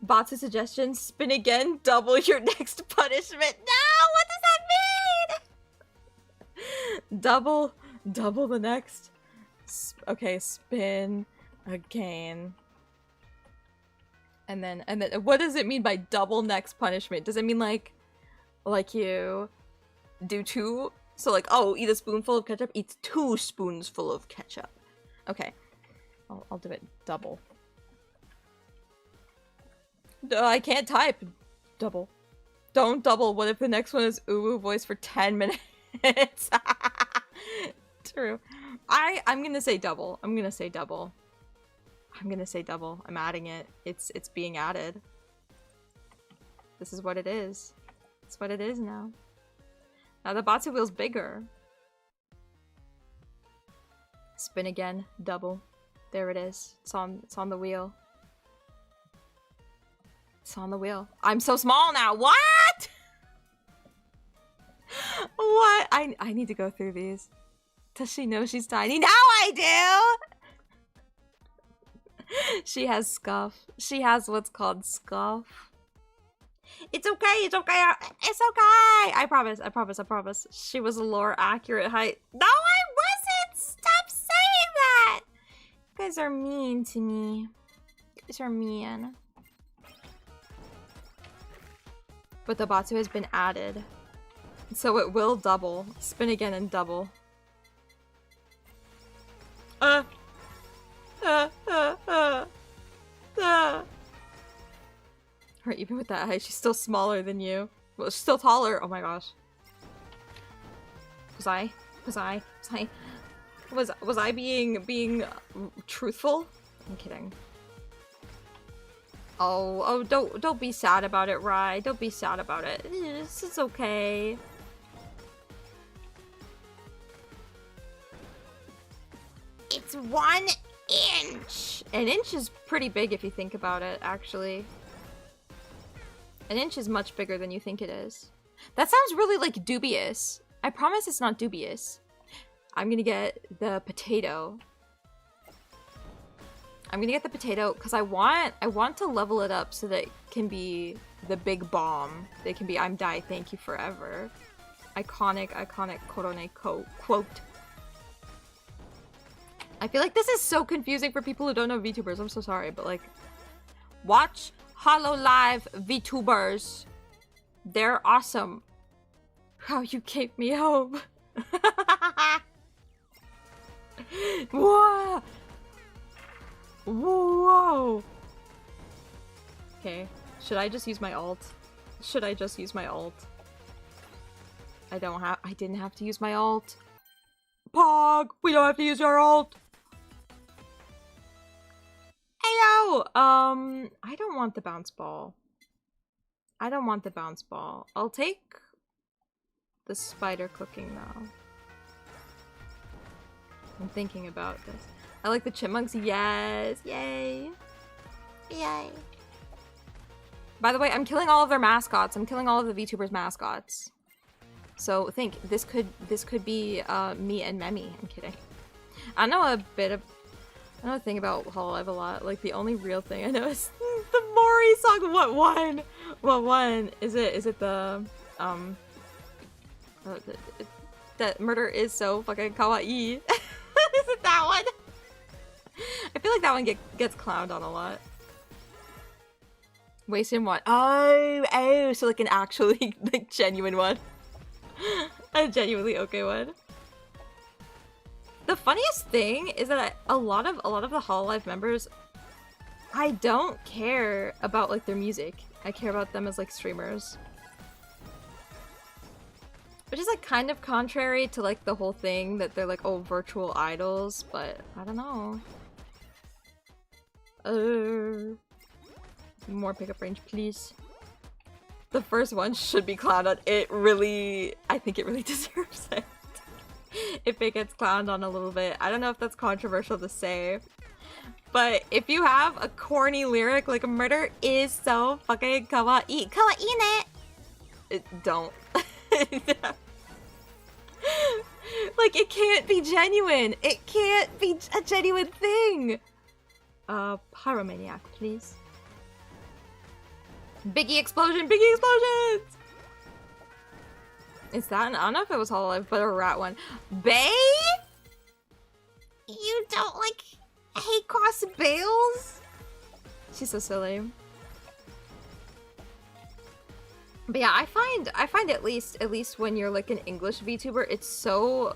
Batsu suggestion, spin again, double your next punishment. No! What does that mean? Double the next. Okay, spin again. And then what does it mean by double next punishment? Does it mean like you do two? So like, oh, eat a spoonful of ketchup, eat 2 spoonsful of ketchup. Okay. I'll do it double. I can't type. Double. Don't double. What if the next one is uwu voice for 10 minutes? True. I'm gonna say double. I'm adding it. It's being added. This is what it is. It's what it is now. Now the Batsu wheel's bigger. Spin again. Double. There it is. It's on the wheel. It's on the wheel. I'm so small now. What? What? I need to go through these. Does she know she's tiny? Now I do! She has scuff. She has what's called scuff. It's okay. I promise. She was a lore accurate height. No, I wasn't! Stop saying that! You guys are mean to me. You guys are mean. But the Batsu has been added. So it will double. Spin again and double. Or even with that height, she's still smaller than you. Well, she's still taller. Oh my gosh. Was I being truthful? I'm kidding. Oh, don't be sad about it, Rai. Don't be sad about it. It's okay. It's 1 inch. An inch is pretty big if you think about it, actually. An inch is much bigger than you think it is. That sounds really, like, dubious. I promise it's not dubious. I'm gonna get the potato. I'm gonna get the potato because I want to level it up so that it can be the big bomb. They can be I'm die, thank you forever. Iconic Korone quote. I feel like this is so confusing for people who don't know VTubers. I'm so sorry, but like, watch HoloLive VTubers. They're awesome. How you gave me hope. Whoa! Whoa! Okay, should I just use my ult? Should I just use my ult? I didn't have to use my ult. Pog! We don't have to use your ult! Ayo! I don't want the bounce ball. I don't want the bounce ball. I'll take the spider cooking now. I'm thinking about this. I like the chipmunks. Yes! Yay! Yay. By the way, I'm killing all of their mascots. I'm killing all of the VTubers' mascots. So think this could be me and Memi. I'm kidding. I know a thing about HoloLive a lot. Like the only real thing I know is the Mori song. What one? What one? Is it the that murder is so fucking kawaii? Is it that one? I feel like that one gets clowned on a lot. Wasting one. Oh, so like an actually like genuine one. A genuinely okay one. The funniest thing is that a lot of the HoloLive members, I don't care about like their music. I care about them as like streamers. Which is like kind of contrary to like the whole thing that they're like, oh, virtual idols, but I don't know. More pickup range, please. The first one should be clowned on. I think it really deserves it. If it gets clowned on a little bit. I don't know if that's controversial to say. But if you have a corny lyric like murder is so fucking kawaii. Kawaii ne. Don't. Like, it can't be genuine. It can't be a genuine thing. Pyromaniac, please. Biggie explosion! Biggie explosions! Is that? I don't know if it was HoloLive, but a rat one. Bay? You don't like hate cross bales? She's so silly. But yeah, I find at least when you're like an English VTuber, it's so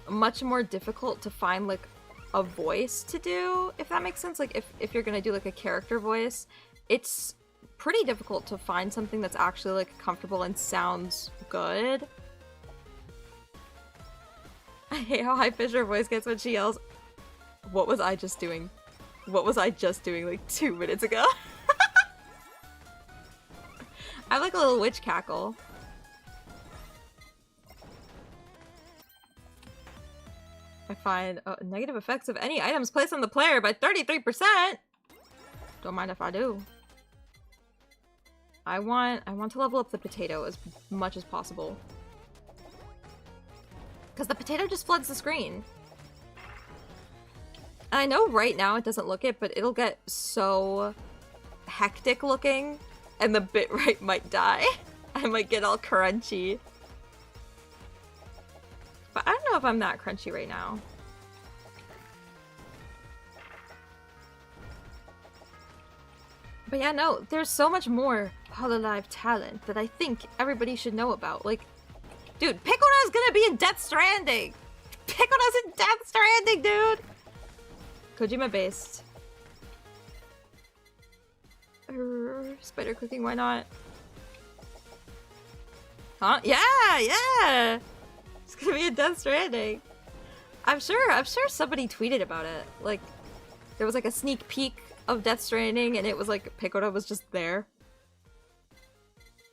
much more difficult to find like a voice to do, if that makes sense. Like if you're gonna do like a character voice, it's pretty difficult to find something that's actually like comfortable and sounds good. I hate how high pitched her voice gets when she yells. What was I just doing? What was I just doing like 2 minutes ago? I like a little witch cackle. I find negative effects of any items placed on the player by 33%. Don't mind if I do. I want to level up the potato as much as possible. Because the potato just floods the screen. And I know right now it doesn't look it, but it'll get so hectic looking and the bitrate might die. I might get all crunchy. But I don't know if I'm that crunchy right now. But yeah, no, there's so much more HoloLive talent that I think everybody should know about. Like, dude, Picona's gonna be in Death Stranding! Picona's in Death Stranding, dude! Kojima based. Spider cooking, why not? Huh? Yeah! It's gonna be in Death Stranding. I'm sure somebody tweeted about it. Like, there was like a sneak peek of Death Stranding, and it was like Picota was just there.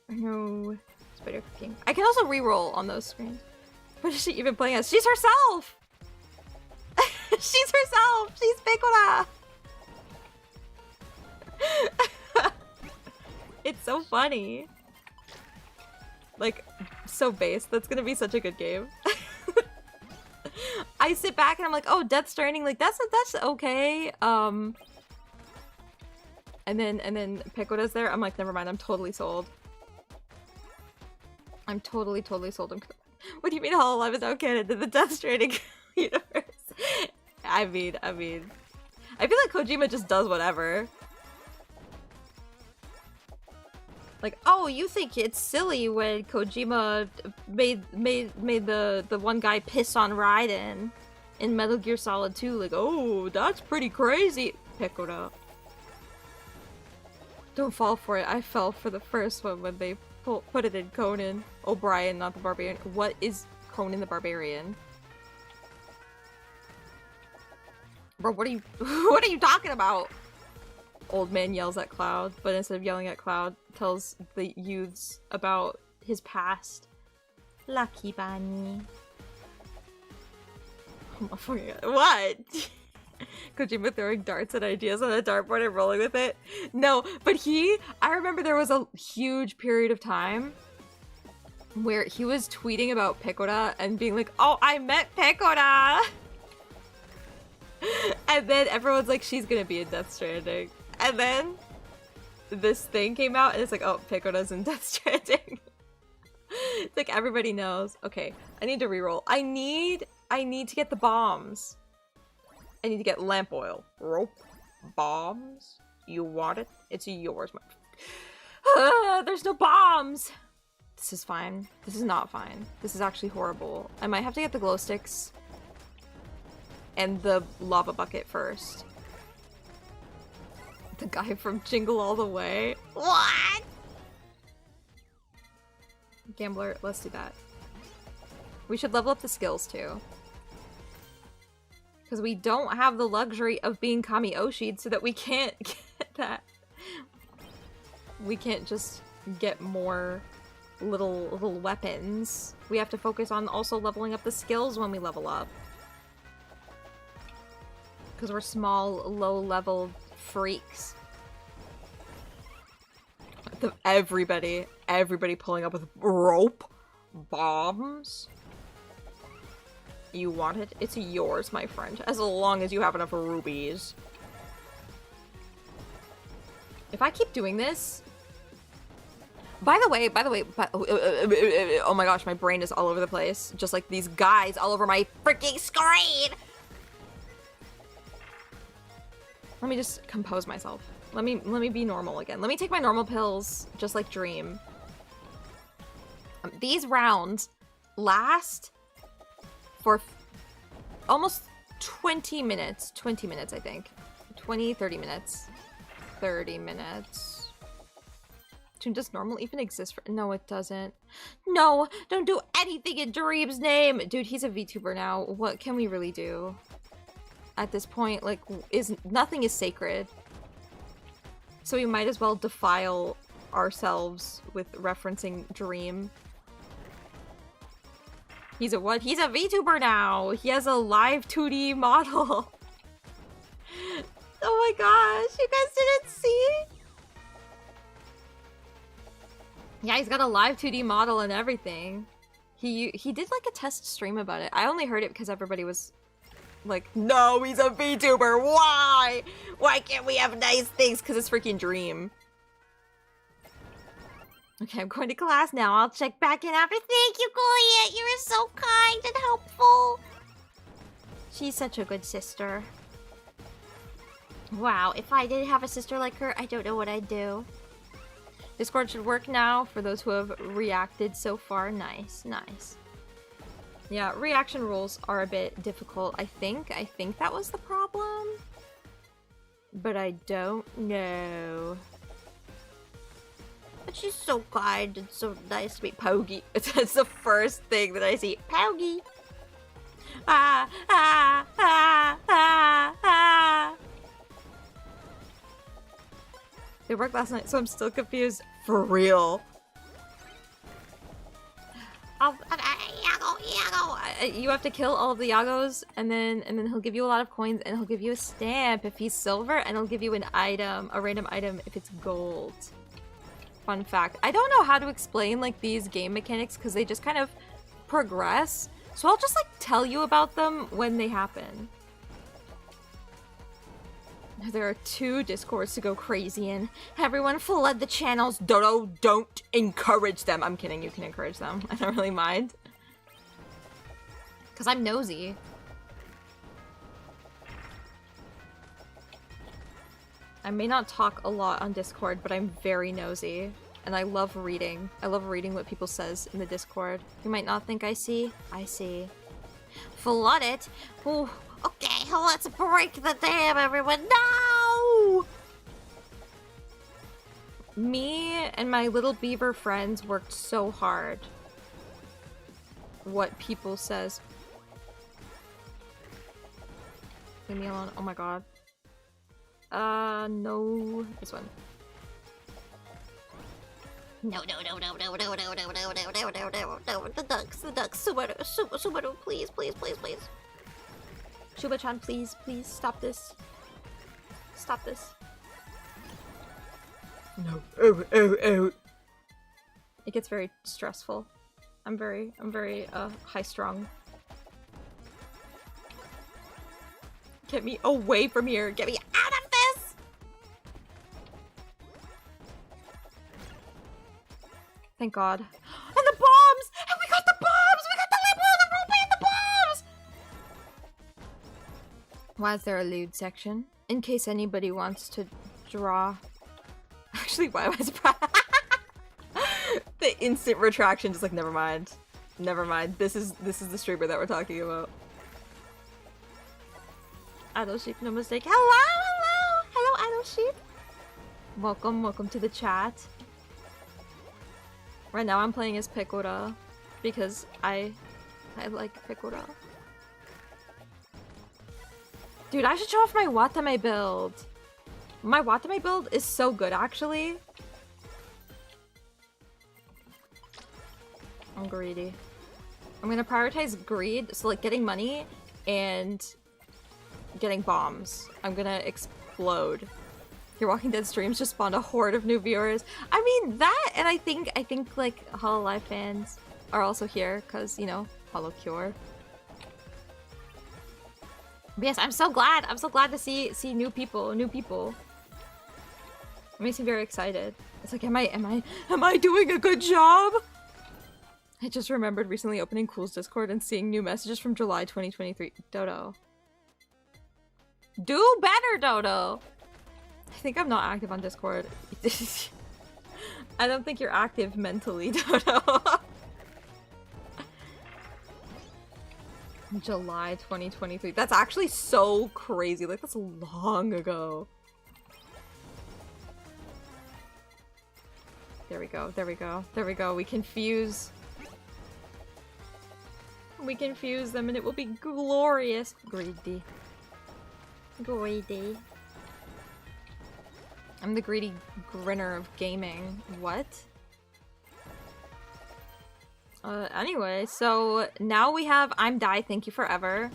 I know. Spider cooking. I can also reroll on those screens. What is she even playing as? She's herself! She's herself! She's Picora! It's so funny. Like, so base. That's gonna be such a good game. I sit back and I'm like, oh, Death Stranding, like that's okay. And then Picora's there. I'm like, never mind. I'm totally sold. I'm totally sold. What do you mean Hololive is now canon to the Death Stranding universe? I mean, I feel like Kojima just does whatever. Like, oh, you think it's silly when Kojima made the one guy piss on Raiden in Metal Gear Solid 2? Like, oh, that's pretty crazy. Picora. Don't fall for it. I fell for the first one when they put it in Conan O'Brien, not the Barbarian. What is Conan the Barbarian? Bro, what are you talking about? Old man yells at Cloud, but instead of yelling at Cloud, tells the youths about his past. Lucky Bunny. Oh my fucking god. What? Kojima throwing darts at ideas on a dartboard and rolling with it? No, but I remember there was a huge period of time where he was tweeting about Picora and being like, oh, I met Picora! And then everyone's like, she's gonna be in Death Stranding. And then this thing came out and it's like, oh, Picora's in Death Stranding. It's like everybody knows. Okay, I need to reroll. I need to get the bombs. I need to get lamp oil. Rope. Bombs. You want it? It's yours. There's no bombs! This is fine. This is not fine. This is actually horrible. I might have to get the glow sticks and the lava bucket first. The guy from Jingle All the Way. What? Gambler, let's do that. We should level up the skills too. Because we don't have the luxury of being Kami Oshi'd, so that we can't get that. We can't just get more little weapons. We have to focus on also leveling up the skills when we level up. Because we're small, low-level freaks. Everybody pulling up with rope bombs. You want it? It's yours, my friend. As long as you have enough rubies. If I keep doing this... By the way, oh my gosh, my brain is all over the place. Just like these guys all over my freaking screen! Let me just compose myself. Let me be normal again. Let me take my normal pills, just like Dream. These rounds last for almost 20 minutes. 20 minutes, I think. 30 minutes. 30 minutes. Does normal even exist for— no, it doesn't. No, don't do anything in Dream's name! Dude, he's a VTuber now. What can we really do? At this point, like, nothing is sacred. So we might as well defile ourselves with referencing Dream. He's a what? He's a VTuber now! He has a live 2D model! Oh my gosh, you guys didn't see? Yeah, he's got a live 2D model and everything. He did like a test stream about it. I only heard it because everybody was like, no, he's a VTuber, why? Why can't we have nice things? Because it's freaking Dream. Okay, I'm going to class now. I'll check back in after. Thank you, Goliath. You were so kind and helpful. She's such a good sister. Wow, if I didn't have a sister like her, I don't know what I'd do. Discord should work now for those who have reacted so far. Nice, nice. Yeah, reaction rules are a bit difficult, I think. I think that was the problem. But I don't know. But she's so kind and so nice to me. Pogi. That's the first thing that I see. Pogi. They worked last night, so I'm still confused. For real. you have to kill all of the Yagos, and then he'll give you a lot of coins, and he'll give you a stamp if he's silver, and he'll give you an item, a random item if it's gold. Fun fact. I don't know how to explain like these game mechanics because they just kind of progress. So I'll just like tell you about them when they happen. There are 2 Discords to go crazy in. Everyone flood the channels. Dodo, don't encourage them. I'm kidding, you can encourage them. I don't really mind. Because I'm nosy. I may not talk a lot on Discord, but I'm very nosy. And I love reading. I love reading what people says in the Discord. You might not think I see. I see. Flood it. Ooh. Okay, let's break the dam, everyone. No! Me and my little beaver friends worked so hard. What people says. Leave me alone. Oh my god. No. This one. No. The ducks. Subaru, please. Shuba-chan, please, stop this. Stop this. No. Oh. It gets very stressful. I'm very high-strung. Get me away from here. Get me out of this! Thank God. And the bombs! And we got the bombs! We got the limo, the rope, and the bombs! Why is there a lewd section? In case anybody wants to draw. Actually, why was the instant retraction just like, never mind. Never mind. This is the streamer that we're talking about. Idol Sheep, no mistake. Hello, Idol Sheep. Welcome to the chat. Right now I'm playing as Pekora because I like Pekora. Dude, I should show off my Watame build. My Watame build is so good, actually. I'm greedy. I'm gonna prioritize greed, so like getting money and getting bombs. I'm gonna explode. Your Walking Dead streams just spawned a horde of new viewers. I mean that, and I think like HoloLive fans are also here because, you know, HoloCure. But yes, I'm so glad to see new people. It makes me very excited. It's like, am I doing a good job? I just remembered recently opening Cool's Discord and seeing new messages from July 2023. Dodo. Do better, Dodo! I think I'm not active on Discord. I don't think you're active mentally, Dodo. July 2023. That's actually so crazy. Like, that's long ago. There we go. We confuse them and it will be glorious. Greedy. I'm the greedy grinner of gaming. What? Anyway, so now we have I'm Die, Thank You Forever,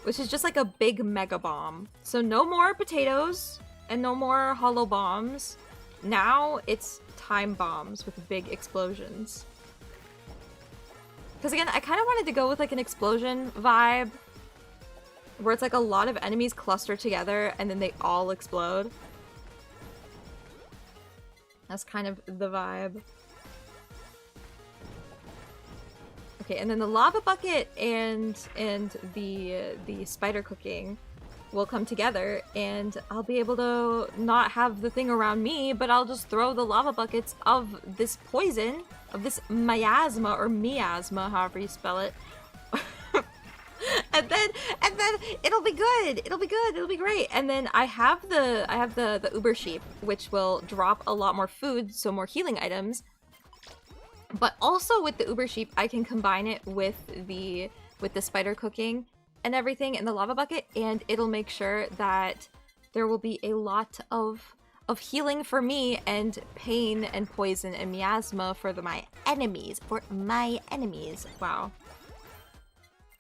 which is just like a big mega bomb. So no more potatoes and no more hollow bombs. Now it's time bombs with big explosions. Because again, I kind of wanted to go with like an explosion vibe, where it's like a lot of enemies cluster together and then they all explode. That's kind of the vibe. Okay, and then the lava bucket and the spider cooking will come together, and I'll be able to not have the thing around me, but I'll just throw the lava buckets of this poison, of this miasma or miasma, however you spell it. and then it'll be good. It'll be great. And then I have the Uber sheep, which will drop a lot more food, so more healing items. But also with the Uber sheep, I can combine it with the spider cooking and everything in the lava bucket, and it'll make sure that there will be a lot of healing for me and pain and poison and miasma for my enemies. Wow.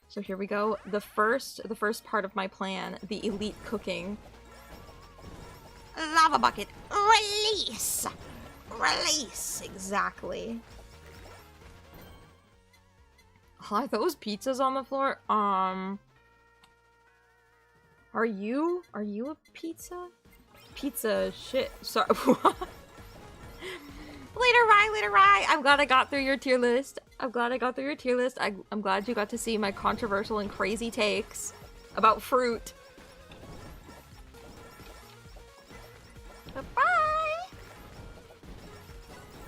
So here we go. The first part of my plan, the elite cooking. Lava bucket. Release. Release. Exactly. Are those pizzas on the floor? Are you a pizza? Pizza shit. Sorry. Later, Rye. I'm glad I got through your tier list. I'm glad you got to see my controversial and crazy takes about fruit. Bye-bye!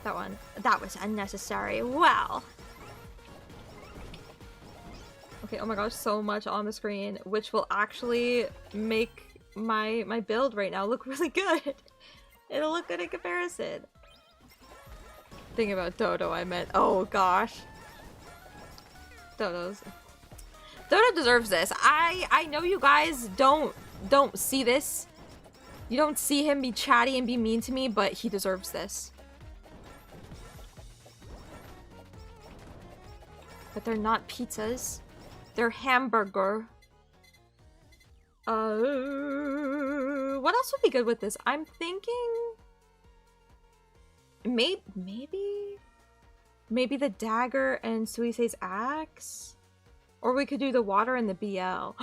That was unnecessary. Well. Okay, oh my gosh, so much on the screen, which will actually make my build right now look really good. It'll look good in comparison. Thinking about Dodo, I meant. Oh gosh. Dodo deserves this. I know you guys don't see this. You don't see him be chatty and be mean to me, but he deserves this. But they're not pizzas. They're hamburger. What else would be good with this? I'm thinking maybe the dagger and Suise's axe? Or we could do the water and the BL.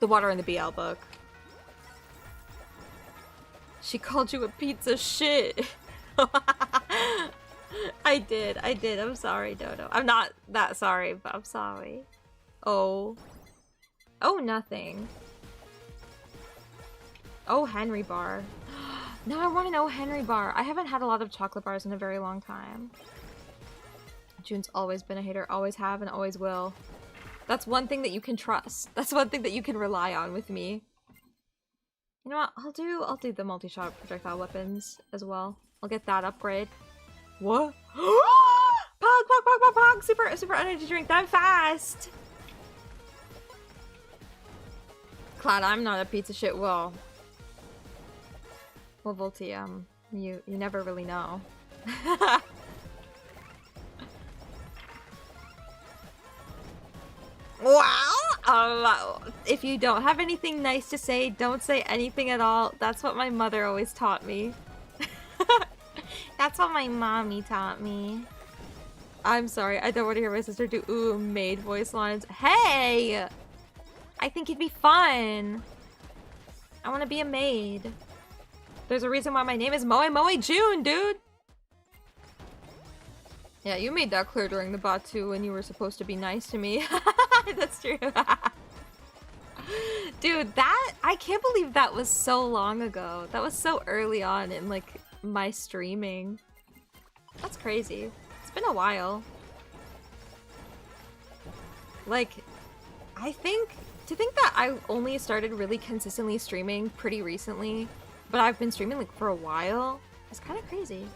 The water and the BL book. She called you a pizza shit. I did. I'm sorry, Dodo. I'm not that sorry, but I'm sorry. Oh, nothing. Oh, Henry bar. Now I want to know Henry bar. I haven't had a lot of chocolate bars in a very long time. June's always been a hater, always have and always will. That's one thing that you can trust. That's one thing that you can rely on with me. You know what? I'll do the multi-shot projectile weapons as well. I'll get that upgrade. What? Pog! Super energy drink. I'm fast. Cloud, I'm not a pizza shit. Well, Volty, you never really know. Wow! If you don't have anything nice to say, don't say anything at all. That's what my mother always taught me. That's what my mommy taught me. I'm sorry, I don't want to hear my sister do maid voice lines. Hey! I think it'd be fun. I want to be a maid. There's a reason why my name is Moe June, dude! Yeah, you made that clear during the bot too when you were supposed to be nice to me. That's true. Dude, I can't believe that was so long ago. That was so early on in like my streaming. That's crazy. It's been a while. Like, to think that I only started really consistently streaming pretty recently, but I've been streaming like for a while, it's kind of crazy.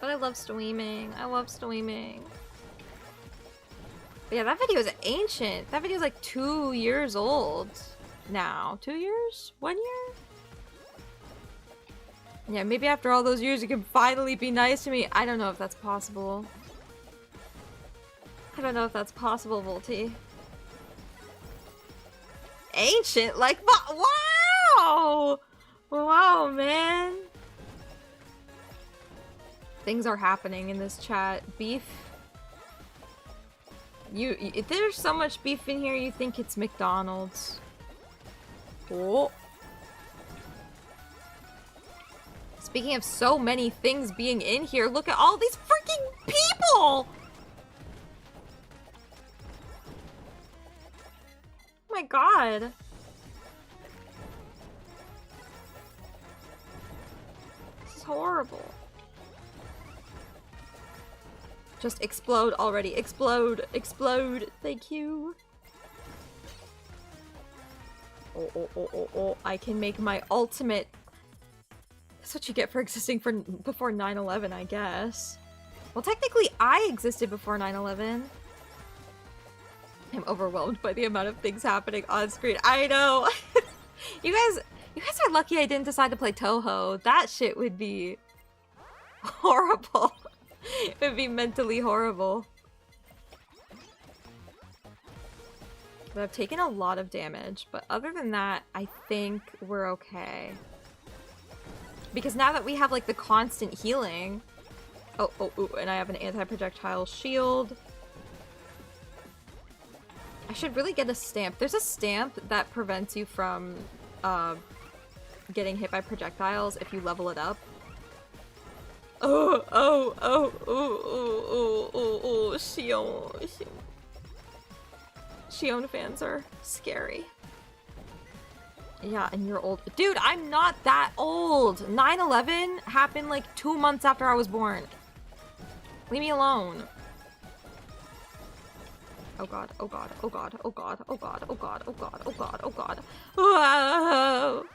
But I love streaming. But yeah, that video is ancient. That video is like 2 years old now. 2 years? 1 year? Yeah, maybe after all those years you can finally be nice to me. I don't know if that's possible. I don't know if that's possible, Volty. Ancient? Like, wow! Wow, man. Things are happening in this chat. Beef. If there's so much beef in here, you think it's McDonald's. Oh. Speaking of so many things being in here, look at all these freaking people! Oh my god. This is horrible. Just explode already. Explode. Explode. Thank you. Oh. I can make my ultimate. That's what you get for existing before 9/11, I guess. Well, technically, I existed before 9/11. I'm overwhelmed by the amount of things happening on screen. I know. You guys are lucky I didn't decide to play Toho. That shit would be horrible. It would be mentally horrible. But I've taken a lot of damage, but other than that, I think we're okay. Because now that we have like the constant healing... Oh, and I have an anti-projectile shield. I should really get a stamp. There's a stamp that prevents you from getting hit by projectiles if you level it up. Shion fans are scary. Yeah, and you're old. Dude, I'm not that old. 9/11 happened like 2 months after I was born. Leave me alone. Oh god, oh god, oh god, oh god, oh god, oh god, oh god, oh god, oh god. Whoa!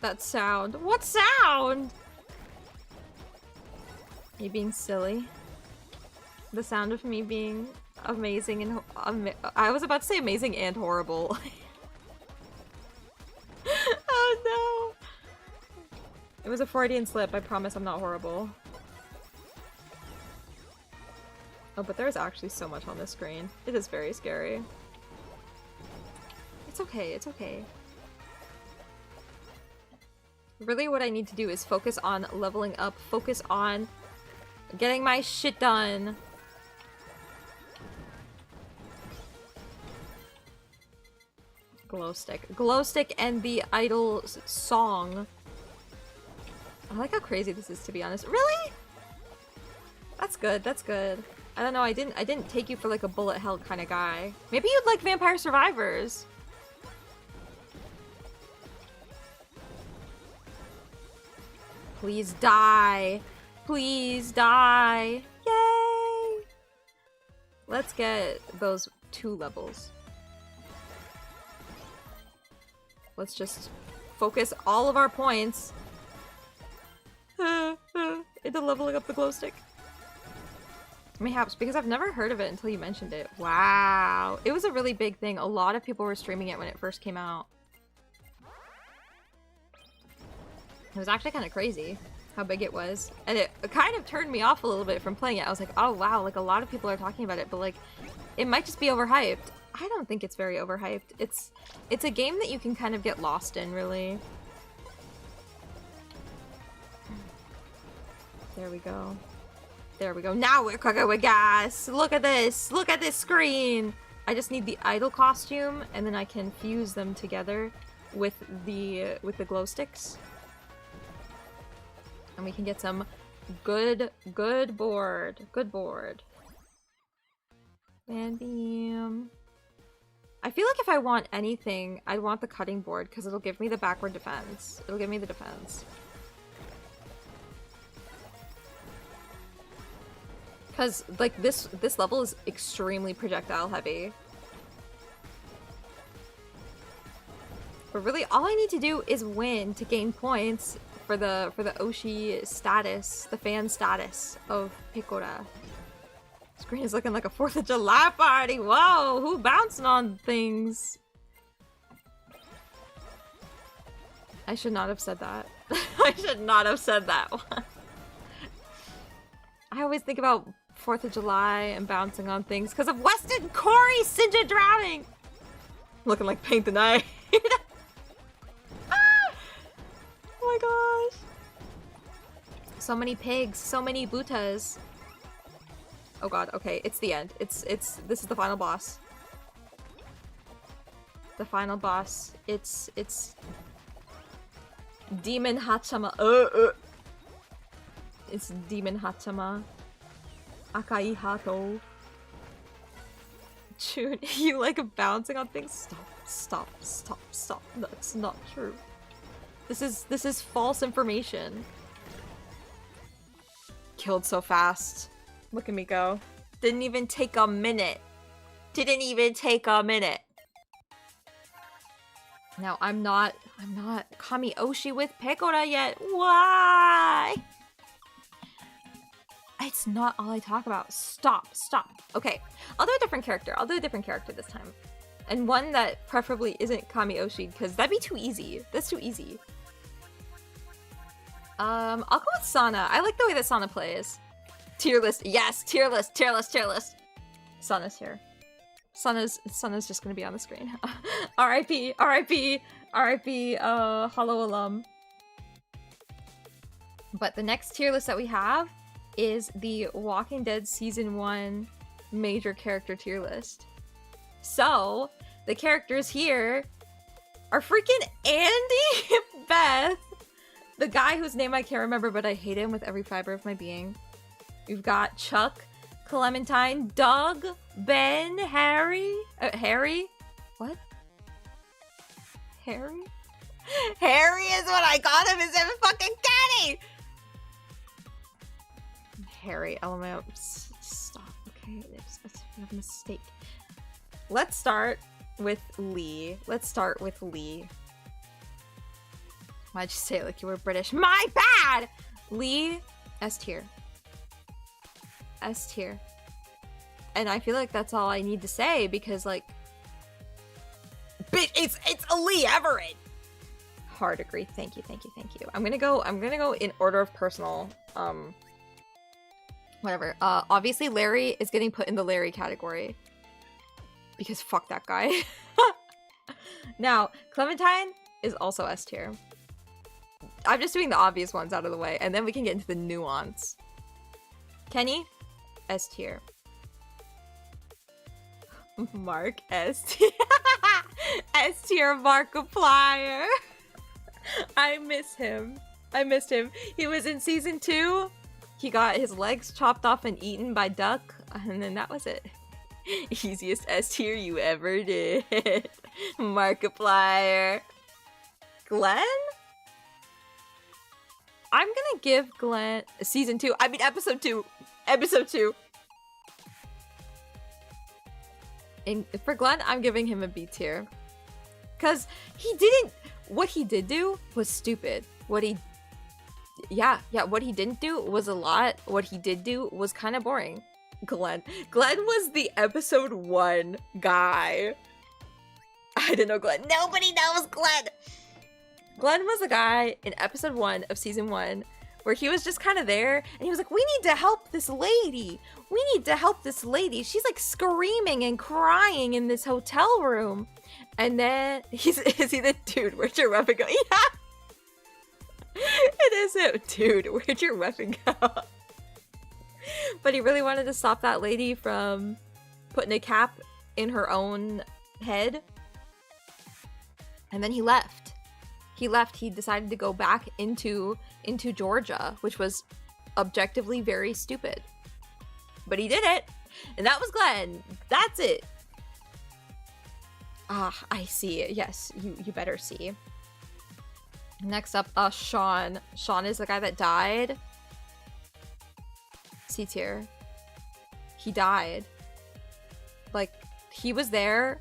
That sound. What sound? Me being silly. The sound of me being amazing and I was about to say amazing and horrible. Oh no! It was a Freudian slip. I promise I'm not horrible. Oh, but there's actually so much on this screen. It is very scary. It's okay, it's okay. Really what I need to do is focus on leveling up, focus on getting my shit done. Glow stick. Glow stick and the idol song. I like how crazy this is, to be honest. Really? That's good, that's good. I don't know, I didn't take you for like a bullet hell kind of guy. Maybe you'd like Vampire Survivors. Please die. Please die. Yay! Let's get those 2 levels. Let's just focus all of our points into leveling up the glow stick. Mayhaps, because I've never heard of it until you mentioned it. Wow. It was a really big thing. A lot of people were streaming it when it first came out. It was actually kind of crazy how big it was. And it kind of turned me off a little bit from playing it. I was like, oh wow, like a lot of people are talking about it, but like, it might just be overhyped. I don't think it's very overhyped. It's a game that you can kind of get lost in, really. There we go. There we go. Now we're cooking with gas. Look at this. Look at this screen. I just need the idol costume, and then I can fuse them together with the glow sticks, and we can get some good board. Good board. And beam. I feel like if I want anything, I'd want the cutting board because it'll give me the backward defense. It'll give me the defense. Because, like, this level is extremely projectile heavy. But really, all I need to do is win to gain points for the Oshi status, the fan status of Pecora. Screen is looking like a 4th of July party! Whoa! Who bouncing on things? I should not have said that. I should not have said that one. I always think about 4th of July and bouncing on things because of Weston Corey Sinja drowning! Looking like Paint the Night. Ah! Oh my gosh. So many pigs, so many butas. Oh god, okay, it's the end. This is the final boss. The final boss. It's Demon Hachama. It's Demon Hachama. Akai Hato. June, you like bouncing on things? Stop. That's not true. This is false information. Killed so fast. Look at me go. Didn't even take a minute. Didn't even take a minute. Now I'm not Kami Oshi with Pecora yet. Why? It's not all I talk about. Stop. Okay, I'll do a different character. I'll do a different character this time. And one that preferably isn't Kami Oshi, because that'd be too easy. That's too easy. I'll go with Sana. I like the way that Sana plays. Tier list. Yes, tier list. Sana's here. Sana's just gonna be on the screen. R.I.P. R.I.P. R.I.P. Holo alum. But the next tier list that we have is the Walking Dead Season 1 major character tier list. So, the characters here are freaking Andy, Beth, the guy whose name I can't remember, but I hate him with every fiber of my being. We've got Chuck, Clementine, Doug, Ben, Harry? Harry? What? Harry? Harry is what I called him instead of fucking Kenny! Harry, LMAO. Stop, okay? It's a mistake. Let's start with Lee. Why'd you say it like you were British? My bad! Lee, S tier. S tier. And I feel like that's all I need to say because, like, bitch, it's a Lee Everett. Hard agree. Thank you. I'm gonna go in order of personal, whatever. Obviously Larry is getting put in the Larry category because fuck that guy. Now, Clementine is also S tier. I'm just doing the obvious ones out of the way, and then we can get into the nuance. Kenny, S tier. Mark, S tier. S tier Markiplier. I miss him. He was in season 2. He got his legs chopped off and eaten by Duck, and then that was it. Easiest S tier you ever did. Markiplier. Glenn? I'm gonna give Glenn episode 2. And for Glenn, I'm giving him a B tier. Cause what he did do was stupid. What he didn't do was a lot. What he did do was kind of boring. Glenn was the episode 1 guy. I didn't know Glenn. Nobody knows Glenn. Glenn was the guy in episode 1 of season 1 where he was just kind of there and he was like, we need to help this lady. She's like screaming and crying in this hotel room. And then is he the dude, where'd your weapon go? Yeah. It is him. Dude, where'd your weapon go? But he really wanted to stop that lady from putting a cap in her own head. And then he left. He decided to go back into Georgia, which was objectively very stupid. But he did it. And that was Glenn. That's it. Ah, I see. Yes, you better see. Next up, Sean. Sean is the guy that died. C tier. He died. Like, he was there.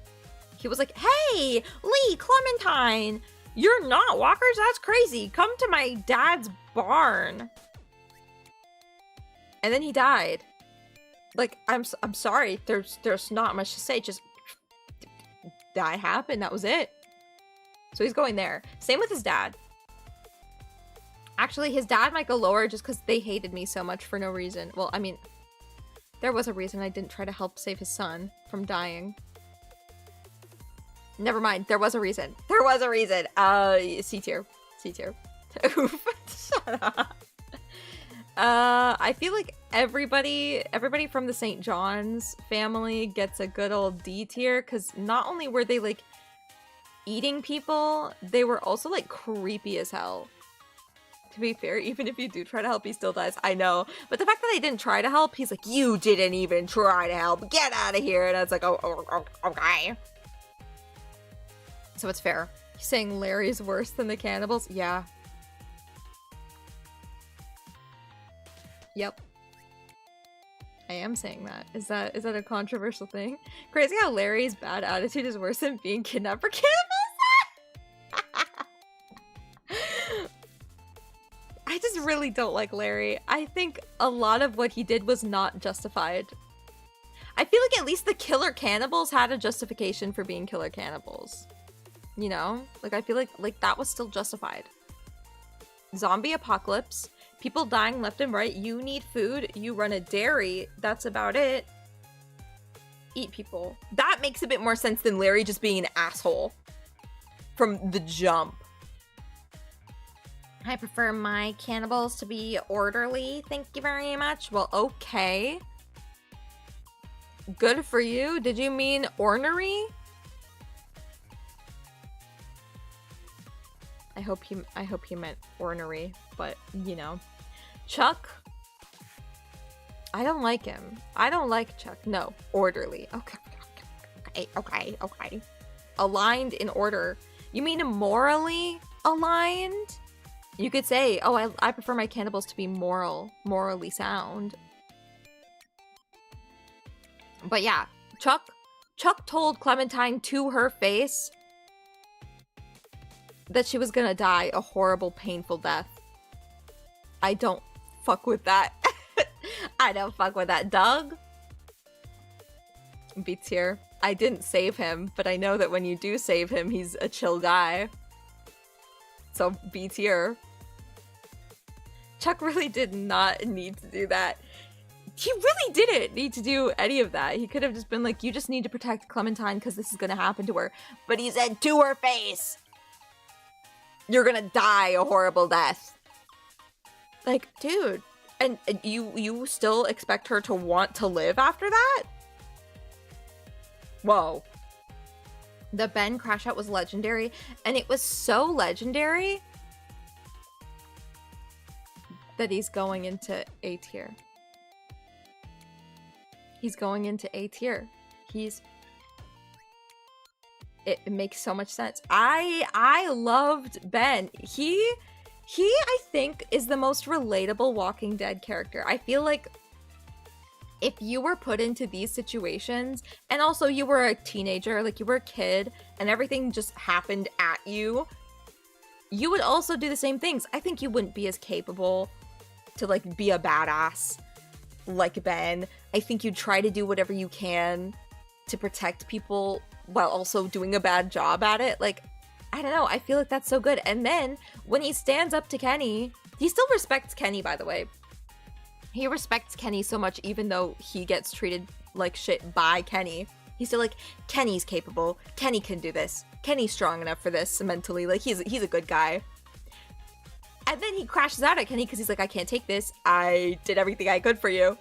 He was like, hey, Lee, Clementine, you're not walkers? That's crazy. Come to my dad's barn. And then he died. Like, I'm sorry. There's not much to say. Just that happened. That was it. So he's going there. Same with his dad. Actually, his dad might go lower just because they hated me so much for no reason. Well, I mean, there was a reason I didn't try to help save his son from dying. Never mind. There was a reason. C tier. Oof. Shut up. I feel like everybody from the St. John's family gets a good old D tier because not only were they like eating people, they were also like creepy as hell. To be fair, even if you do try to help, he still dies. I know. But the fact that they didn't try to help, he's like, you didn't even try to help. Get out of here. And I was like, oh, okay. So it's fair. He's saying Larry's worse than the cannibals? Yeah. Yep. I am saying that. Is that a controversial thing? Crazy how Larry's bad attitude is worse than being kidnapped for cannibals? I just really don't like Larry. I think a lot of what he did was not justified. I feel like at least the killer cannibals had a justification for being killer cannibals. You know? Like, I feel like that was still justified. Zombie apocalypse. People dying left and right. You need food. You run a dairy. That's about it. eat people. That makes a bit more sense than Larry just being an asshole from the jump. I prefer my cannibals to be orderly, thank you very much. Well, okay. Good for you. Did you mean ornery? I hope he meant ornery, but you know. Chuck. I don't like him. I don't like Chuck. No, orderly. Okay. Aligned in order. You mean morally aligned? You could say, oh, I prefer my cannibals to be morally sound. But yeah, Chuck told Clementine to her face that she was gonna die a horrible, painful death. I don't fuck with that. I don't fuck with that. Doug? B tier. I didn't save him, but I know that when you do save him, he's a chill guy. So B tier. Chuck really did not need to do that. He really didn't need to do any of that. He could have just been like, you just need to protect Clementine because this is gonna happen to her. But he said to her face, you're gonna die a horrible death. Like, dude, and you still expect her to want to live after that? Whoa. The Ben crash out was legendary, and it was so legendary that he's going into A tier. He's going into A tier. It makes so much sense. I loved Ben. He I think is the most relatable Walking Dead character. I feel like if you were put into these situations, and also you were a teenager, like you were a kid, and everything just happened at you, you would also do the same things. I think you wouldn't be as capable to like be a badass like Ben. I think you'd try to do whatever you can to protect people while also doing a bad job at it. Like, I don't know, I feel like that's so good. And then when he stands up to Kenny, he still respects Kenny, by the way. He respects Kenny so much, even though he gets treated like shit by Kenny. He's still like, Kenny's capable. Kenny can do this. Kenny's strong enough for this mentally. Like, he's a good guy. And then he crashes out at Kenny because he's like, I can't take this. I did everything I could for you.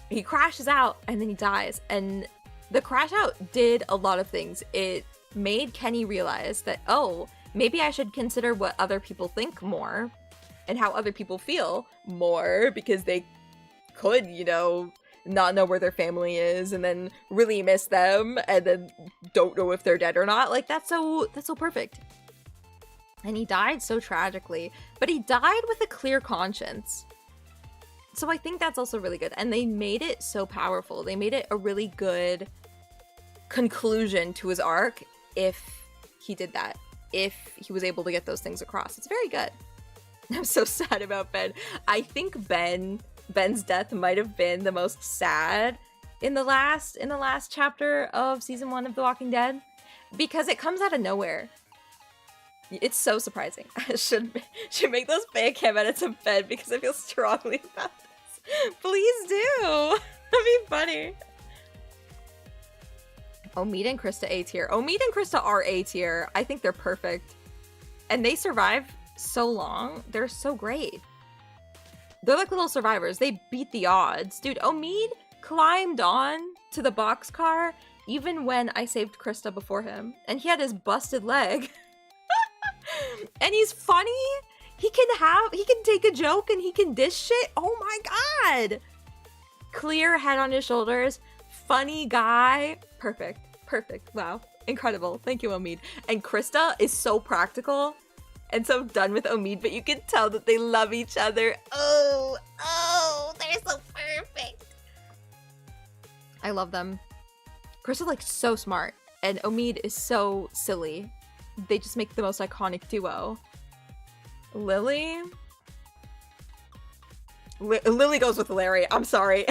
He crashes out and then he dies. And the crash out did a lot of things. It made Kenny realize that, oh, maybe I should consider what other people think more and how other people feel more, because they could, you know, not know where their family is and then really miss them and then don't know if they're dead or not. Like, that's so perfect. And he died so tragically, but he died with a clear conscience. So I think that's also really good. And they made it so powerful. They made it a really good conclusion to his arc if he did that. If he was able to get those things across. It's very good. I'm so sad about Ben. I think Ben's death might have been the most sad in the last chapter of season 1 of The Walking Dead, because it comes out of nowhere. It's so surprising. I should make those Bandcamp edits of Ben because I feel strongly about this. Please do. That'd be funny. Omid and Krista A tier. Omid and Krista are A tier. I think they're perfect. And they survive so long. They're so great. They're like little survivors. They beat the odds. Dude, Omid climbed on to the boxcar even when I saved Krista before him. And he had his busted leg. And he's funny. He can take a joke and he can dish shit. Oh my god. Clear head on his shoulders. Funny guy. Perfect. Wow. Incredible. Thank you, Omid. And Krista is so practical and so done with Omid, but you can tell that they love each other. Oh, they're so perfect. I love them. Krista's like so smart and Omid is so silly. They just make the most iconic duo. Lily? Lily goes with Larry. I'm sorry.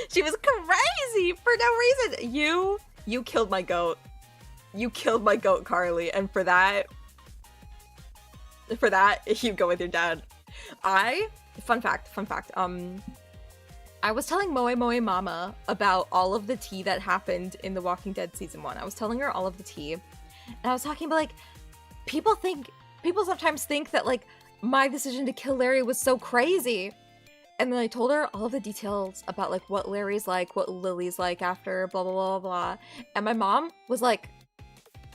She was crazy for no reason. You killed my goat. You killed my goat, Carly. And for that, you go with your dad. Fun fact. I was telling Moe Moe Mama about all of the tea that happened in The Walking Dead season 1. I was telling her all of the tea. And I was talking about, like, people sometimes think that, like, my decision to kill Larry was so crazy. And then I told her all of the details about, like, what Larry's like, what Lily's like after, blah, blah, blah, blah. And my mom was like,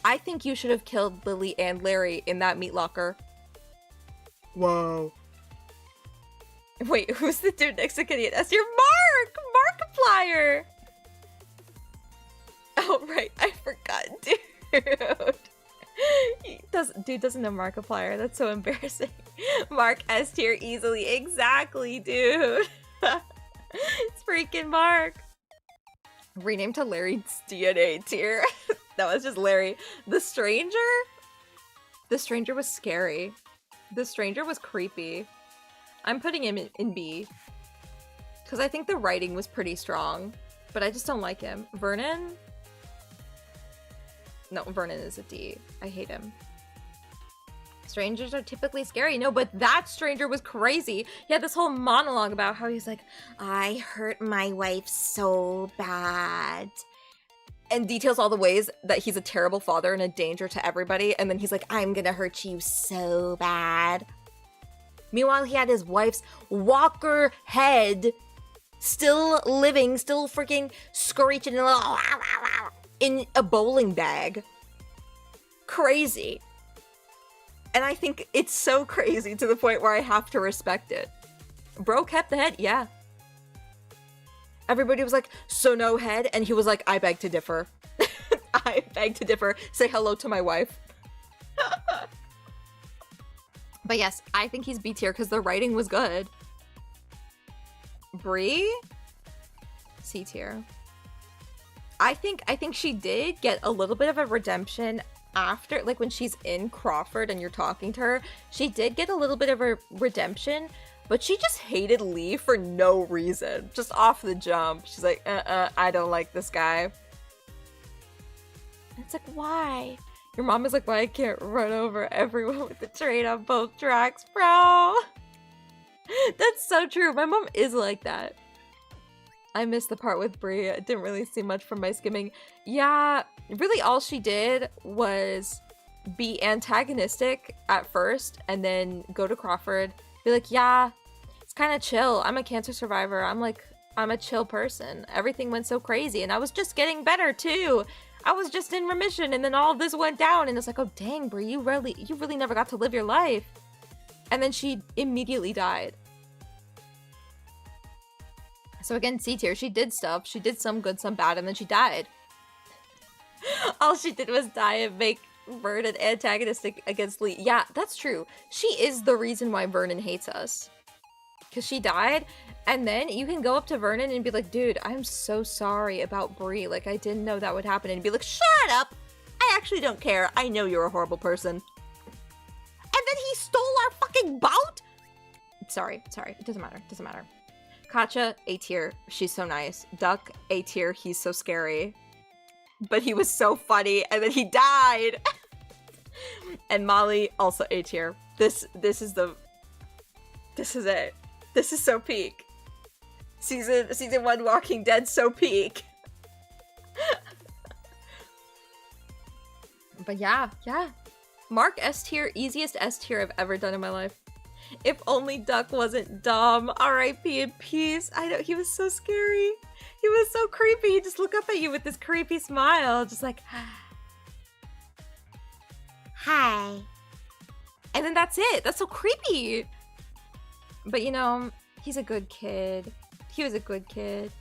I think you should have killed Lily and Larry in that meat locker. Whoa. Wait, who's the dude next to Kitty? That's your Markiplier! Oh, right, I forgot, dude. Dude doesn't know Markiplier. That's so embarrassing. Mark S tier easily. Exactly, dude. It's freaking Mark. Renamed to Larry's DNA tier. That was just Larry. The stranger was scary. The stranger was creepy. I'm putting him in B. Because I think the writing was pretty strong. But I just don't like him. Vernon? No, Vernon is a D. I hate him. Strangers are typically scary. No, but that stranger was crazy. He had this whole monologue about how he's like, I hurt my wife so bad. And details all the ways that he's a terrible father and a danger to everybody. And then he's like, I'm gonna hurt you so bad. Meanwhile, he had his wife's walker head still living, still freaking screeching in a bowling bag. Crazy. And I think it's so crazy to the point where I have to respect it. Bro kept the head, yeah. Everybody was like, so no head? And he was like, I beg to differ. I beg to differ. Say hello to my wife. But yes, I think he's B tier because the writing was good. Bree? C tier. I think she did get a little bit of a redemption after, like when she's in Crawford and you're talking to her, she did get a little bit of a redemption, but she just hated Lee for no reason. Just off the jump. She's like, I don't like this guy. It's like, why? Your mom is like, why I can't run over everyone with the train on both tracks, bro? That's so true. My mom is like that. I missed the part with Brie. I didn't really see much from my skimming. Yeah, really all she did was be antagonistic at first and then go to Crawford, be like, yeah, it's kind of chill. I'm a cancer survivor. I'm a chill person. Everything went so crazy and I was just getting better too. I was just in remission and then all of this went down and it's like, oh dang, Brie, you really never got to live your life. And then she immediately died. So again, C tier, she did stuff. She did some good, some bad, and then she died. All she did was die and make Vernon antagonistic against Lee. Yeah, that's true. She is the reason why Vernon hates us. Because she died, and then you can go up to Vernon and be like, dude, I'm so sorry about Bree. Like, I didn't know that would happen. And be like, shut up! I actually don't care. I know you're a horrible person. And then he stole our fucking boat? Sorry. It doesn't matter. Katja, A tier. She's so nice. Duck, A tier. He's so scary. But he was so funny, and then he died! And Molly, also A tier. This is it. This is so peak. Season 1 Walking Dead, so peak. But yeah. Mark S tier, easiest S tier I've ever done in my life. If only Duck wasn't dumb. R.I.P. in peace. I know, he was so scary. He was so creepy. He'd just look up at you with this creepy smile. Just like, hi. And then that's it. That's so creepy. But you know, he's a good kid. He was a good kid.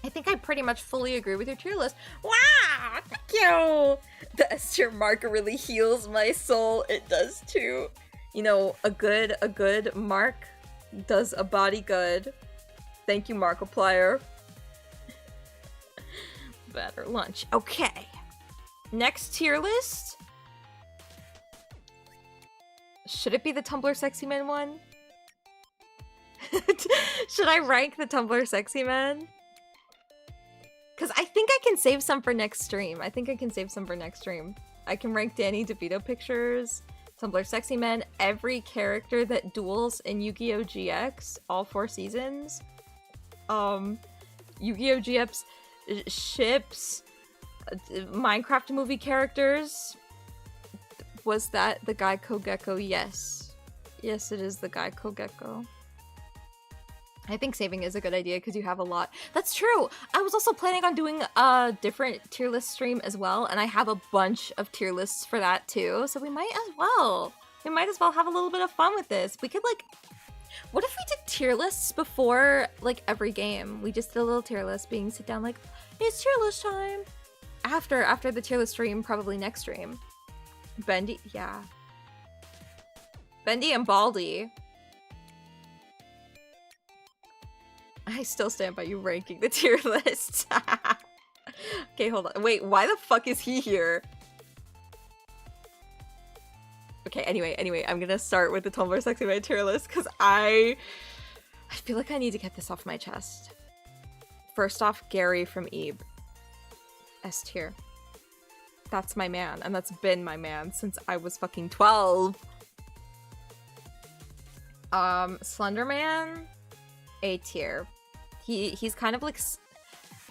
I think I pretty much fully agree with your tier list. Wow, thank you. The S tier marker really heals my soul. It does too. You know, a good mark does a body good. Thank you, Markiplier. Better lunch. Okay. Next tier list. Should it be the Tumblr Sexy Men one? Should I rank the Tumblr Sexy Men? Because I think I can save some for next stream. I can rank Danny DeVito pictures, Tumblr Sexy Men, every character that duels in Yu-Gi-Oh! GX, all 4 seasons. Yu-Gi-Oh! GX ships, Minecraft movie characters. Was that the Geico Gecko? Yes. Yes, it is the Geico Gecko. I think saving is a good idea because you have a lot. That's true! I was also planning on doing a different tier list stream as well, and I have a bunch of tier lists for that too, so we might as well. We might as well have a little bit of fun with this. We could, like... What if we did tier lists before, like, every game? We just did a little tier list, being sit down like, it's tier list time! After the tier list stream, probably next stream. Bendy, yeah. Bendy and Baldy. I still stand by you ranking the tier list. Okay, hold on. Wait, why the fuck is he here? Okay, anyway, I'm gonna start with the Tumblr Sexy Man tier list because I feel like I need to get this off my chest. First off, Gary from Ebe. S tier. That's my man, and that's been my man since I was fucking 12. Slenderman, A tier. He's kind of like,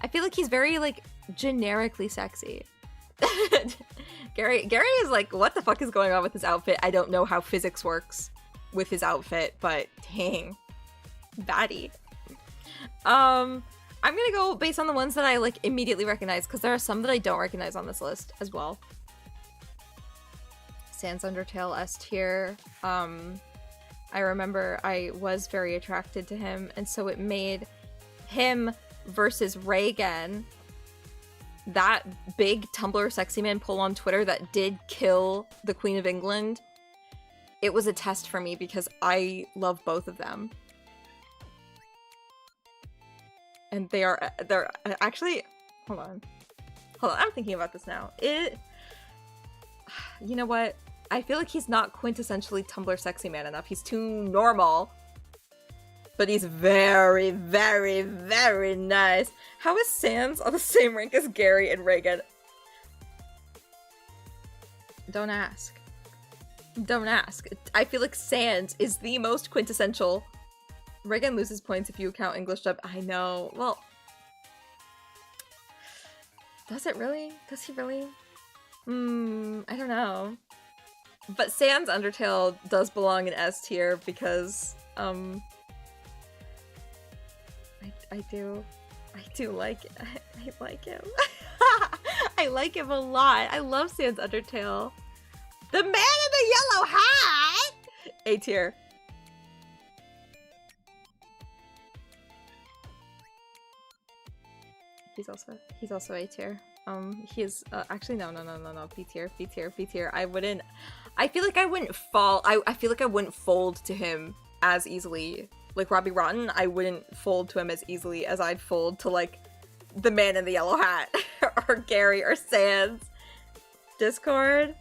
I feel like he's very like generically sexy. Gary is like, what the fuck is going on with his outfit? I don't know how physics works with his outfit, but dang, baddie. I'm gonna go based on the ones that I like immediately recognize because there are some that I don't recognize on this list as well. Sans Undertale, S tier. I remember I was very attracted to him, and so it made him versus Reagan, that big Tumblr Sexy Man poll on Twitter that did kill the Queen of England. It was a test for me because I love both of them. And they're actually, hold on, I'm thinking about this now. You know what? I feel like he's not quintessentially Tumblr Sexy Man enough. He's too normal. But he's very, very, very nice. How is Sans on the same rank as Gary and Reagan? Don't ask. Don't ask. I feel like Sans is the most quintessential. Reagan loses points if you count English dub. I know. Well, does it really? Does he really? I don't know. But Sans Undertale does belong in S tier because, I do like it. I like him. I like him a lot. I love Sans Undertale. The man in the yellow hat! A tier. He's also A tier. He is actually no, B tier. I feel like I wouldn't fall. I feel like I wouldn't fold to him as easily. Like Robbie Rotten, I wouldn't fold to him as easily as I'd fold to like the man in the yellow hat or Gary or Sans. Discord.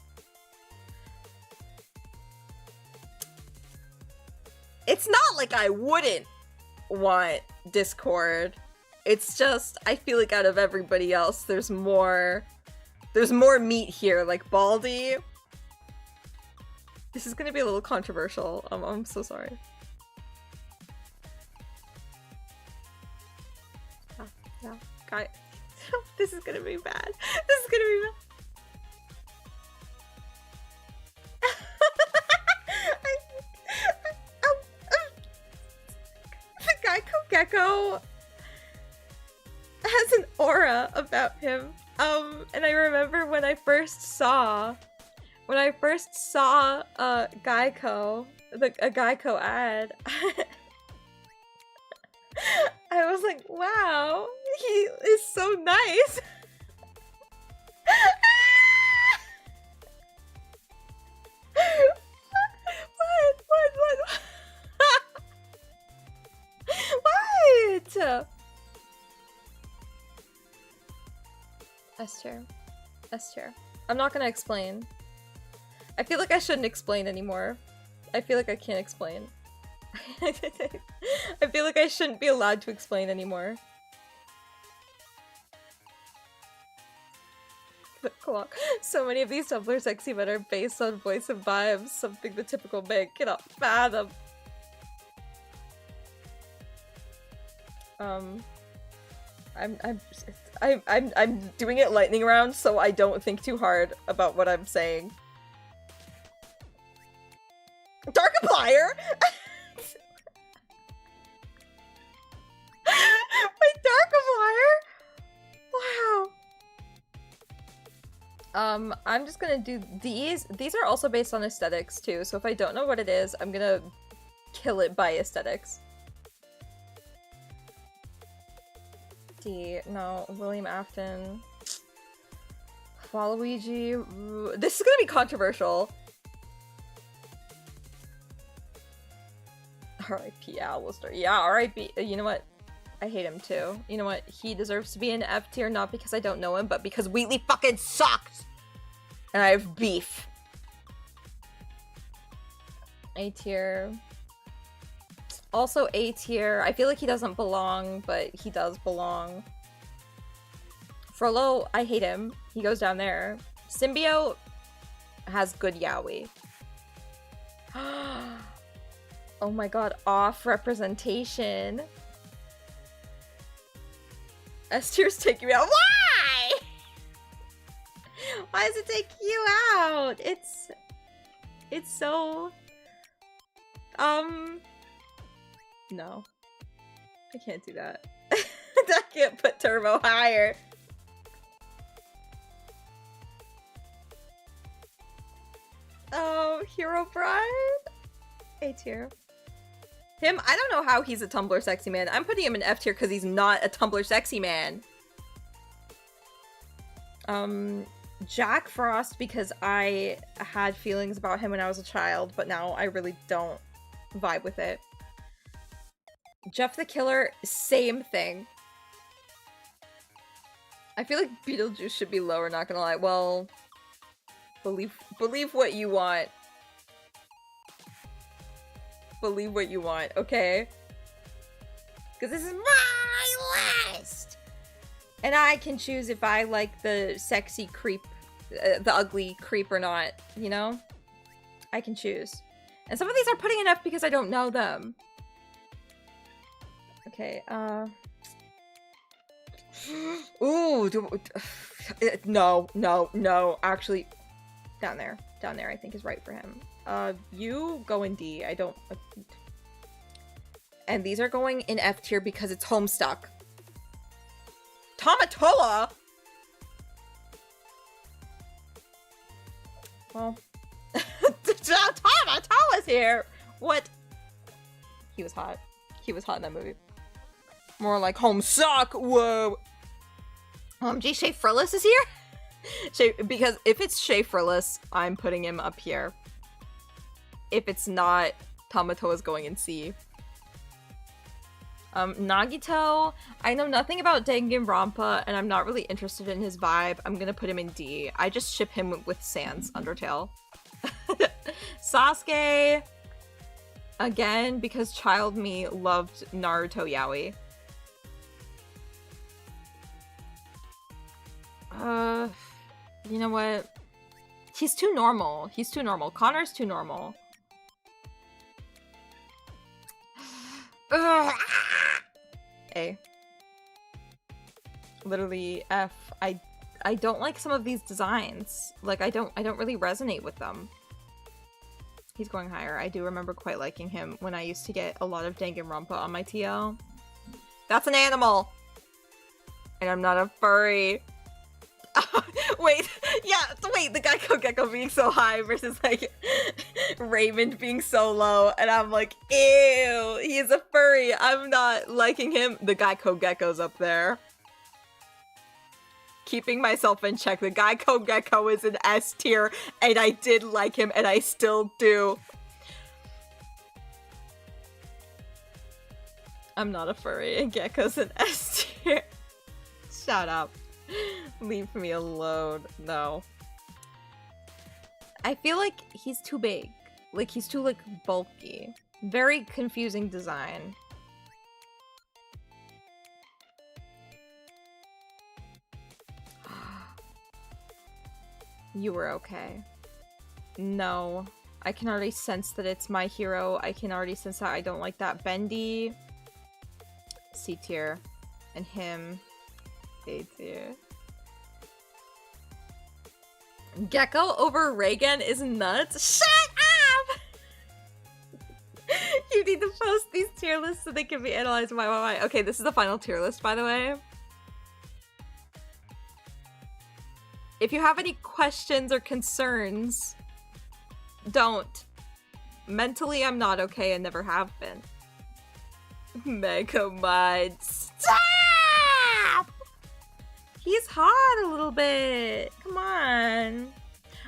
It's not like I wouldn't want Discord. It's just, I feel like out of everybody else, there's more meat here, like Baldy. This is gonna be a little controversial. I'm so sorry. Yeah, guy. This is gonna be bad. This is gonna be bad. The Geico Gecko has an aura about him. And I remember when I first saw Geico, a Geico ad, I was like, wow, he is so nice. What? S tier. I'm not gonna explain. I feel like I shouldn't explain anymore. I feel like I can't explain. I feel like I shouldn't be allowed to explain anymore. So many of these Tumblr sexy men are based on voice and vibes, something the typical man cannot fathom. I'm doing it lightning round so I don't think too hard about what I'm saying. Darkiplier? Wait, Darkiplier? Wow. I'm just gonna do these. These are also based on aesthetics too, so if I don't know what it is, I'm gonna kill it by aesthetics. No, William Afton. Waluigi. This is gonna be controversial. R.I.P. Alistair. Yeah, R.I.P. You know what? I hate him too. You know what? He deserves to be in F tier, not because I don't know him, but because Wheatley fucking sucks! And I have beef. A tier. Also A tier. I feel like he doesn't belong, but he does belong. Frollo, I hate him. He goes down there. Symbiote has good yaoi. Oh my god, off representation. S tier's take you out. Why? Why does it take you out? It's so no. I can't do that. I can't put Turbo higher. Oh, Hero Bride? A tier. Him, I don't know how he's a Tumblr sexy man. I'm putting him in F tier because he's not a Tumblr sexy man. Jack Frost because I had feelings about him when I was a child, but now I really don't vibe with it. Jeff the Killer, same thing. I feel like Beetlejuice should be lower, not gonna lie. Well, believe what you want. Believe what you want, okay? Because this is my list! And I can choose if I like the sexy creep, the ugly creep or not, you know? I can choose. And some of these are putting in F because I don't know them. Okay, ooh, no, actually, down there, I think is right for him. You go in D, I don't, and these are going in F tier because it's Homestuck. Tamatoa? Well, Tamatoa's here! What? He was hot. He was hot in that movie. More like Homestuck, whoa! J. Shea Frillis is here? Because if it's Shea Frillis, I'm putting him up here. If it's not, Tamatoa's going in C. Nagito, I know nothing about Danganronpa, and I'm not really interested in his vibe. I'm gonna put him in D. I just ship him with Sans Undertale. Sasuke, again, because child me loved Naruto yaoi. You know what? He's too normal. He's too normal. Connor's too normal. A. Literally F. I don't like some of these designs. Like I don't really resonate with them. He's going higher. I do remember quite liking him when I used to get a lot of Danganronpa on my TL. That's an animal! And I'm not a furry. Wait, the Geico Gecko being so high versus like Raymond being so low, and I'm like, ew, he's a furry, I'm not liking him. The Geico Gecko's up there. Keeping myself in check, the Geico Gecko is an S tier, and I did like him, and I still do. I'm not a furry, and Gecko's an S tier. Shut up. Leave me alone. No. I feel like he's too big. Like, he's too, like, bulky. Very confusing design. You were okay. No. I can already sense that it's my hero. I can already sense that I don't like that bendy. C tier, and him A tier. Gecko over Reagan is nuts. Shut up! You need to post these tier lists so they can be analyzed. Why? Okay, this is the final tier list, by the way. If you have any questions or concerns, don't. Mentally, I'm not okay and never have been. Mega Mind, stop! He's hot a little bit. Come on.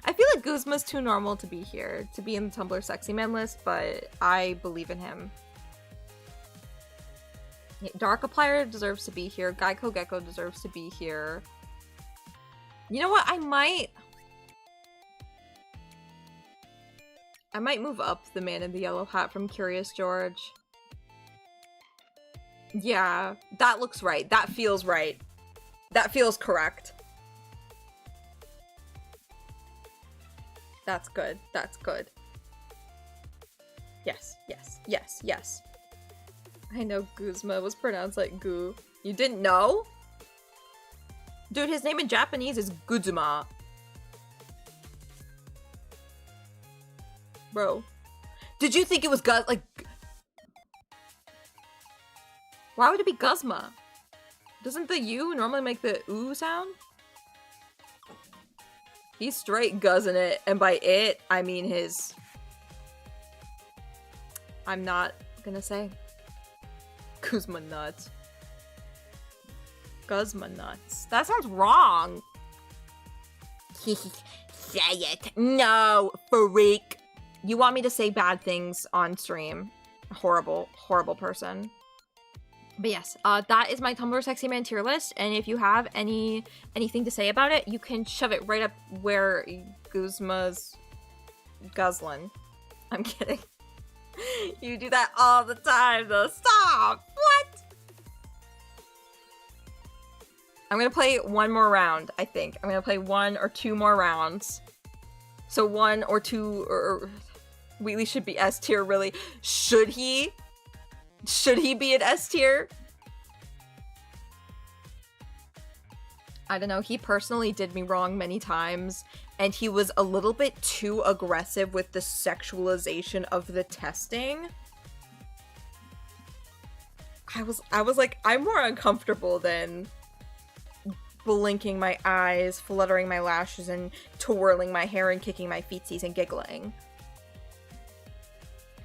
I feel like Guzma's too normal to be here, to be in the Tumblr Sexy Man list, but I believe in him. Dark Applier deserves to be here. Geico Gecko deserves to be here. You know what? I might move up the man in the yellow hat from Curious George. Yeah, that looks right. That feels right. That feels correct. That's good. That's good. Yes, yes, yes, yes. I know Guzma was pronounced like goo. You didn't know? Dude, his name in Japanese is Guzma. Bro. Did you think it was like... Why would it be Guzma? Doesn't the U normally make the oo sound? He's straight guzzing it, and by it, I mean his... I'm not gonna say. Guzma nuts. Guzma nuts. That sounds wrong. Say it. No, freak. You want me to say bad things on stream. Horrible, horrible person. But yes, that is my Tumblr Sexy Man tier list, and if you have anything to say about it, you can shove it right up where Guzma's guzzling. I'm kidding. You do that all the time, though. Stop! What? I'm gonna play one more round, I think. I'm gonna play 1 or 2 more rounds. So 1 or 2, or Wheatley should be S tier, really. Should he? Should he be an S tier? I don't know. He personally did me wrong many times, and he was a little bit too aggressive with the sexualization of the testing. I was like, I'm more uncomfortable than blinking my eyes, fluttering my lashes, and twirling my hair and kicking my feetsies and giggling.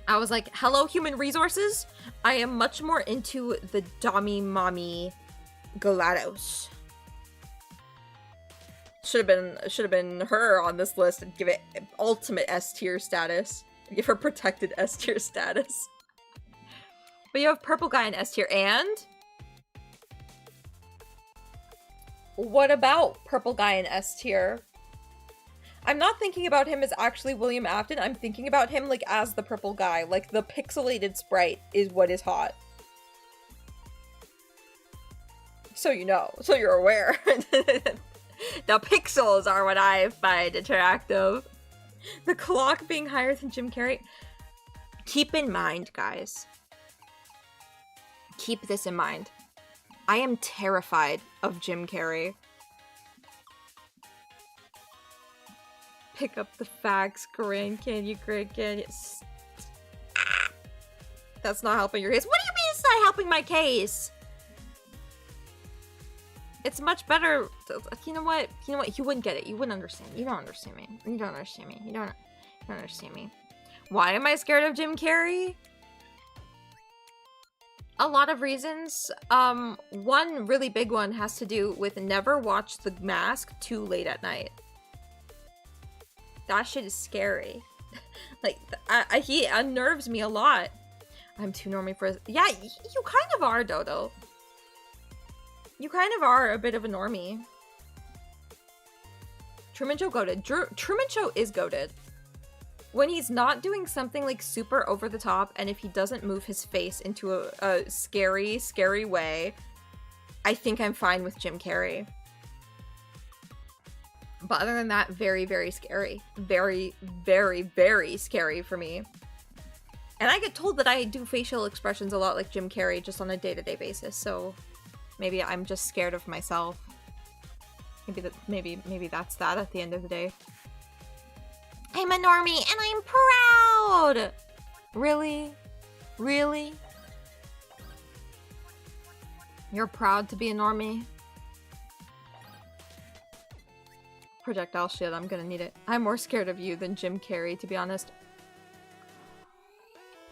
I was like, hello, human resources. I am much more into the Dommy Mommy GLaDOS. Should have been her on this list and give it ultimate S tier status. Give her protected S tier status. But you have Purple Guy in S tier, and what about Purple Guy in S tier? I'm not thinking about him as actually William Afton. I'm thinking about him like as the purple guy. Like the pixelated sprite is what is hot. So you know. So you're aware. The pixels are what I find attractive. The clock being higher than Jim Carrey. Keep in mind, guys. Keep this in mind. I am terrified of Jim Carrey. Pick up the facts, Grand Canyon. That's not helping your case. What do you mean it's not helping my case? It's much better. You know what? You wouldn't get it. You wouldn't understand. You don't understand me. You don't understand me. You don't understand me. Why am I scared of Jim Carrey? A lot of reasons. One really big one has to do with never watch The Mask too late at night. That shit is scary. Like, he unnerves me a lot. I'm too normie for... Yeah, you kind of are, Dodo. You kind of are a bit of a normie. Truman Show goated. Truman Show is goated. When he's not doing something like super over the top, and if he doesn't move his face into a scary, scary way, I think I'm fine with Jim Carrey. But other than that, very, very scary. Very, very, very scary for me. And I get told that I do facial expressions a lot like Jim Carrey, just on a day-to-day basis, so maybe I'm just scared of myself. Maybe that's that at the end of the day. I'm a normie and I'm proud! Really? Really? You're proud to be a normie? Projectile shit, I'm gonna need it. I'm more scared of you than Jim Carrey, to be honest.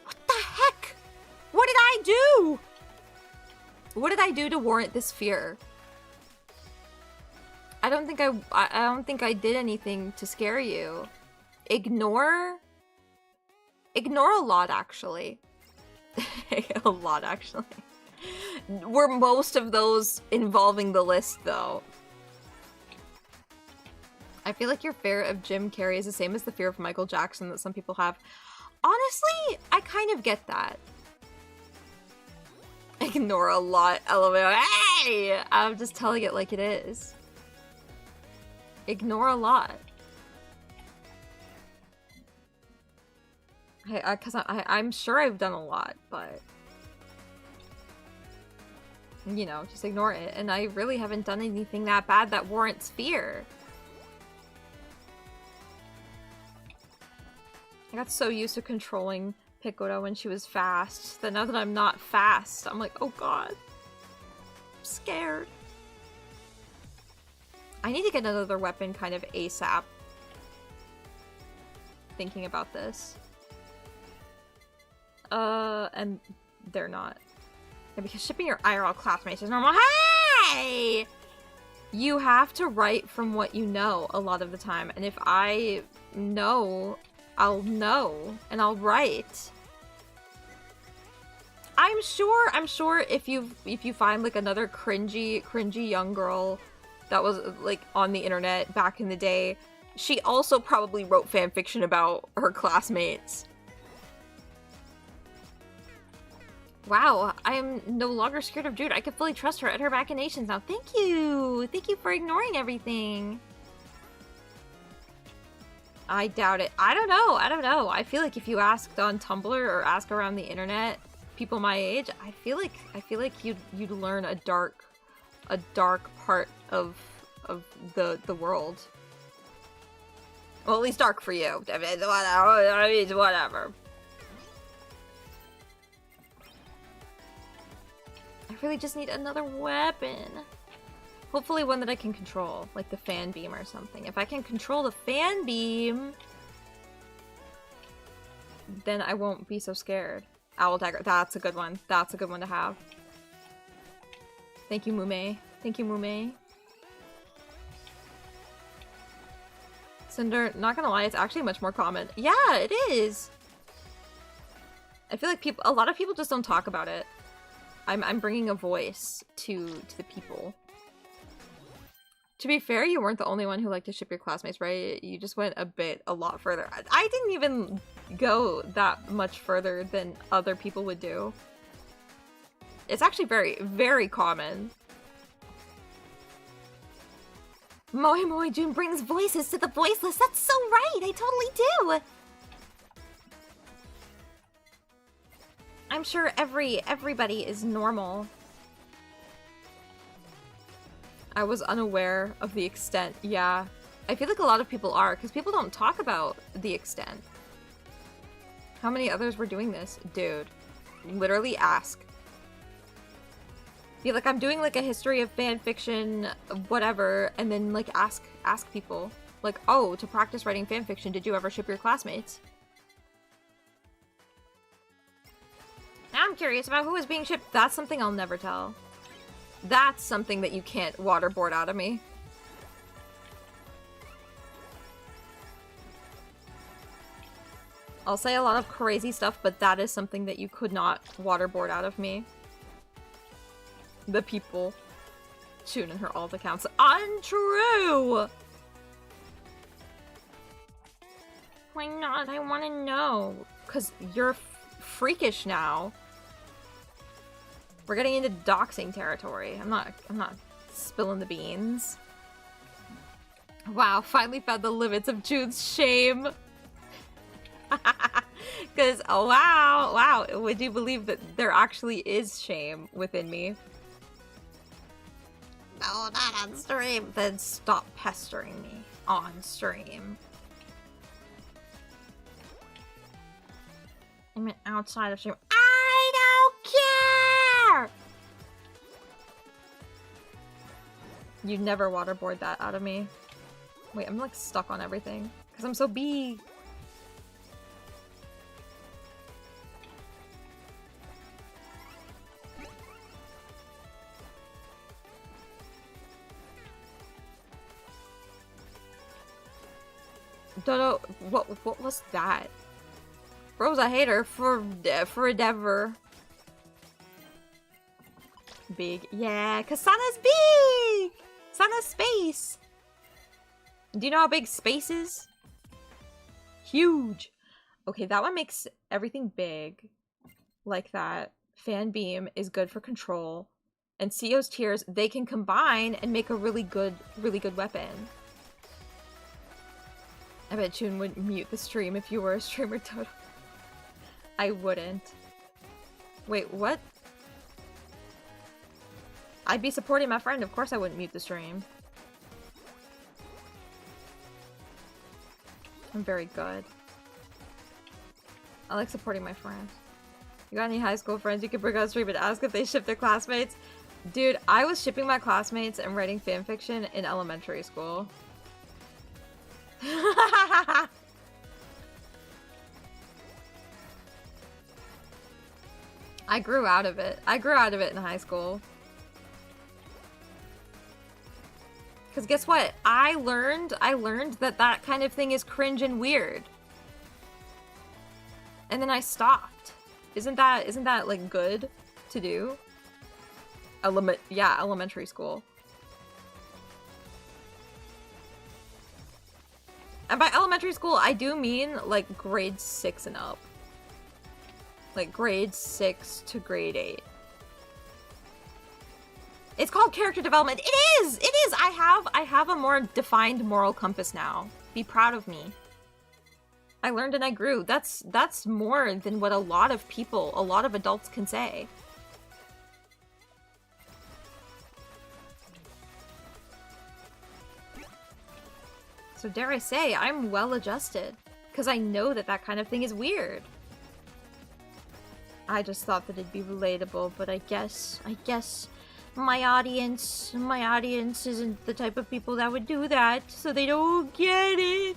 What the heck? What did I do? What did I do to warrant this fear? I don't think I did anything to scare you. Ignore a lot, actually. A lot, actually. Were most of those involving the list, though? I feel like your fear of Jim Carrey is the same as the fear of Michael Jackson that some people have. Honestly, I kind of get that. Ignore a lot, LOL. Hey! I'm just telling it like it is. Ignore a lot. Because I'm sure I've done a lot, but... You know, just ignore it. And I really haven't done anything that bad that warrants fear. I got so used to controlling Piccoda when she was fast that now that I'm not fast, I'm like, oh god. I'm scared. I need to get another weapon kind of ASAP. Thinking about this. And they're not. Yeah, because shipping your IRL classmates is normal. Hey! You have to write from what you know a lot of the time. And if I know, I'll know. And I'll write. I'm sure if you find like another cringy young girl that was like on the internet back in the day, she also probably wrote fanfiction about her classmates. Wow, I am no longer scared of Jude. I can fully trust her at her machinations now. Thank you! Thank you for ignoring everything. I doubt it. I don't know. I feel like if you asked on Tumblr or ask around the internet, people my age, I feel like you'd learn a dark part of the world. Well, at least dark for you. I mean, whatever. I really just need another weapon. Hopefully one that I can control, like the fan beam or something. If I can control the fan beam, then I won't be so scared. Owl dagger, that's a good one. That's a good one to have. Thank you, Mume. Thank you, Mume. Cinder, not gonna lie, it's actually much more common. Yeah, it is! I feel like a lot of people just don't talk about it. I'm bringing a voice to the people. To be fair, you weren't the only one who liked to ship your classmates, right? You just went a lot further. I didn't even go that much further than other people would do. It's actually very, very common. Moe Moe June brings voices to the voiceless. That's so right! I totally do! I'm sure everybody is normal. I was unaware of the extent. Yeah. I feel like a lot of people are, because people don't talk about the extent. How many others were doing this? Dude. Literally ask. Be like, I'm doing like a history of fan fiction, whatever, and then like ask people. Like, oh, to practice writing fan fiction, did you ever ship your classmates? Now I'm curious about who is being shipped. That's something I'll never tell. That's something that you can't waterboard out of me. I'll say a lot of crazy stuff, but that is something that you could not waterboard out of me. The people tuning her alt accounts. Untrue! Why not? I want to know. Because you're freakish now. We're getting into doxing territory. I'm not spilling the beans. Wow, finally found the limits of June's shame. Because, oh wow, would you believe that there actually is shame within me? No, not on stream. Then stop pestering me on stream. I mean, outside of stream. I don't care! You'd never waterboard that out of me. Wait, I'm like stuck on everything. Because I'm so big. Dodo, what was that? Bro's a hater for forever. Big, yeah, cause Sana's big. Sana's space. Do you know how big space is? Huge. Okay, that one makes everything big, like that. Fan beam is good for control, and CO's tears, they can combine and make a really good weapon. I bet June would mute the stream if you were a streamer, Toto. I wouldn't. Wait, what? I'd be supporting my friend. Of course I wouldn't mute the stream. I'm very good. I like supporting my friends. You got any high school friends you could bring on stream and ask if they ship their classmates? Dude, I was shipping my classmates and writing fanfiction in elementary school. I grew out of it. I grew out of it in high school. Because guess what? I learned that that kind of thing is cringe and weird. And then I stopped. Isn't that like good to do? Yeah, elementary school. And by elementary school, I do mean like grade 6 and up. Like grade 6 to grade 8. It's called character development. It is! It is! I have a more defined moral compass now. Be proud of me. I learned and I grew. That's more than what a lot of people, a lot of adults can say. So dare I say, I'm well adjusted. Because I know that that kind of thing is weird. I just thought that it'd be relatable, but I guess my audience isn't the type of people that would do that, so they don't get it.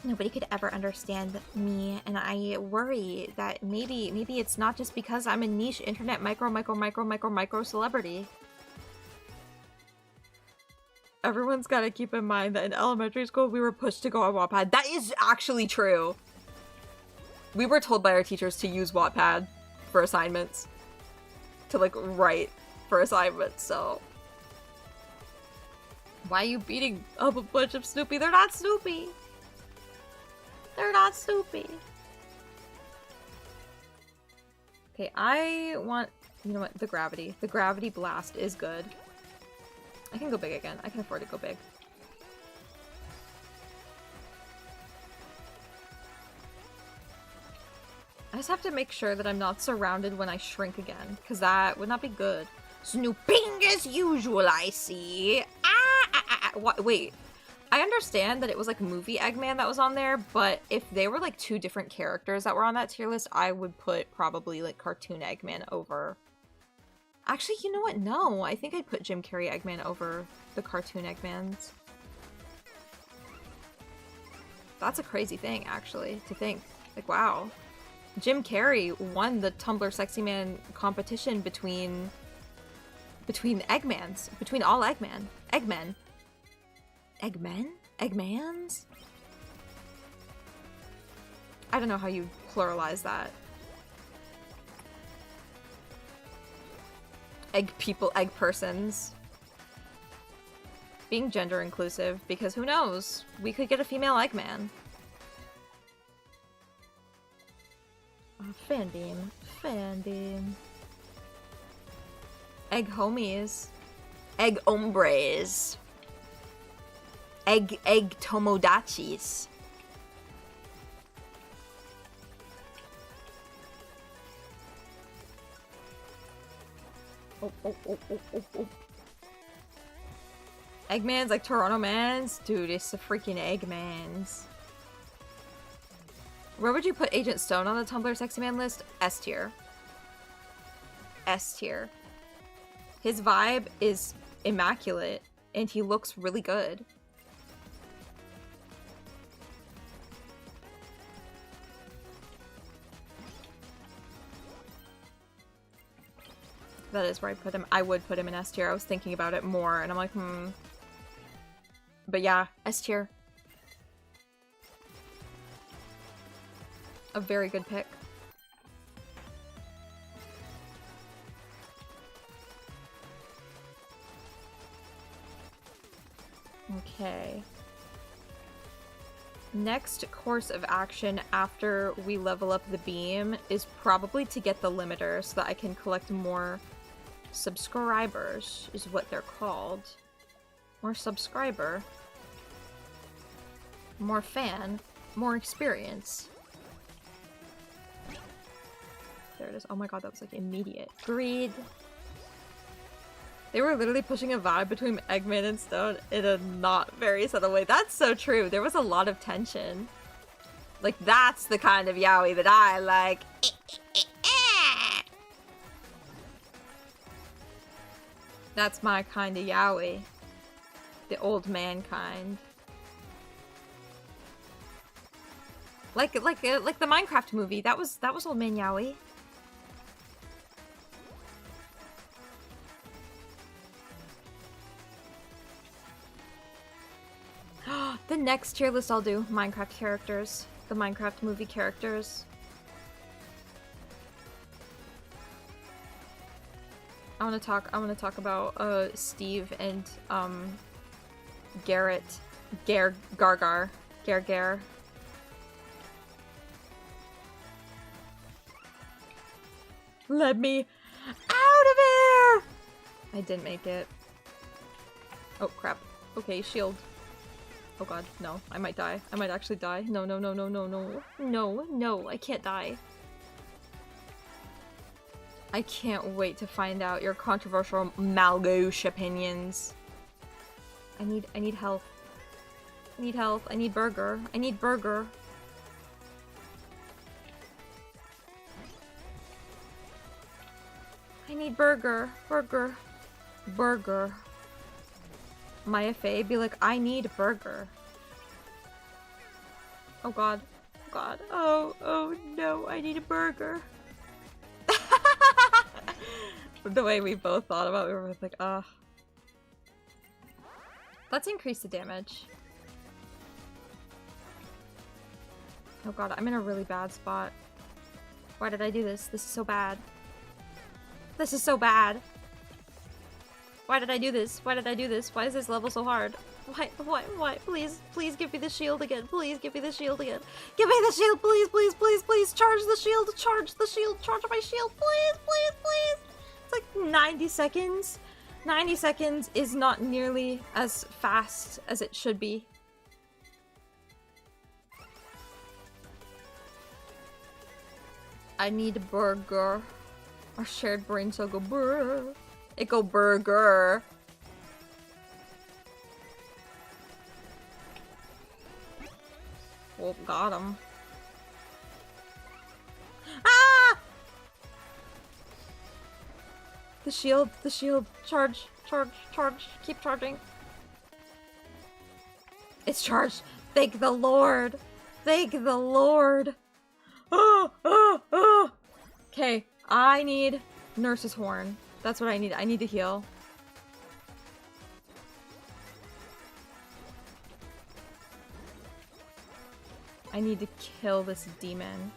Nobody could ever understand me, and I worry that maybe it's not just because I'm a niche internet micro celebrity. Everyone's gotta keep in mind that in elementary school we were pushed to go on Wattpad. That is actually true. We were told by our teachers to use Wattpad for assignments. To like write for assignments, so. Why are you beating up a bunch of Snoopy? They're not Snoopy. They're not Snoopy. Okay, I want, you know what, the gravity. The gravity blast is good. I can go big again. I can afford to go big. I just have to make sure that I'm not surrounded when I shrink again, because that would not be good. Snooping as usual, I see. What? Wait. I understand that it was like movie Eggman that was on there, but if they were like two different characters that were on that tier list, I would put probably like cartoon Eggman over. Actually, you know what? No, I think I'd put Jim Carrey Eggman over the cartoon Eggmans. That's a crazy thing, actually, to think. Like, wow. Jim Carrey won the Tumblr Sexy Man competition between Eggmans. Between all Eggmen. Eggmen? Eggmans? I don't know how you pluralize that. Egg people, egg persons. Being gender inclusive, because who knows? We could get a female Eggman. Oh, fan beam. Fan beam. Egg homies. Egg hombres. Egg tomodachis. Oh, oh, oh, oh, oh, oh. Eggmans like Toronto Mans? Dude, it's the freaking Eggmans. Where would you put Agent Stone on the Tumblr Sexy Man list? S tier. S tier. His vibe is immaculate, and he looks really good. That is where I put him. I would put him in S tier. I was thinking about it more, and I'm like, But yeah, S tier. A very good pick. Okay. Next course of action after we level up the beam is probably to get the limiter so that I can collect more subscribers, is what they're called. More subscriber. More fan. More experience. There it is. Oh my god, that was like immediate. Greed. They were literally pushing a vibe between Eggman and Stone in a not very subtle way. That's so true. There was a lot of tension. Like, that's the kind of yaoi that I like. That's my kind of yaoi. The old man kind. Like the Minecraft movie. That was old man yaoi. The next tier list I'll do, Minecraft characters. The Minecraft movie characters. I wanna talk about Steve and Garrett. Gargar. Gar. Let me out of here! I didn't make it. Oh crap. Okay, shield. Oh god, no. I might die. I might actually die. No, no, no, no, no, no. No, no, I can't die. I can't wait to find out your controversial Malgoosh opinions. I need health. I need health. I need burger. I need burger. I need burger. Burger. Burger. Maya Faye be like, I need burger. Oh god. Oh god. Oh no, I need a burger. The way we both thought about it, we were like, ugh. Let's increase the damage. Oh god, I'm in a really bad spot. Why did I do this? This is so bad. This is so bad. Why did I do this? Why did I do this? Why is this level so hard? Why? Please give me the shield again. Please give me the shield again. Give me the shield, please. Charge the shield, charge my shield, please. It's like 90 seconds. 90 seconds is not nearly as fast as it should be. I need a burger. Our shared brain cell go brr. It go burger. Oh, got him. Ah! The shield, charge, keep charging. It's charged. Thank the Lord. Thank the Lord. Oh. Okay, I need Nurse's Horn. That's what I need. I need to heal. I need to kill this demon.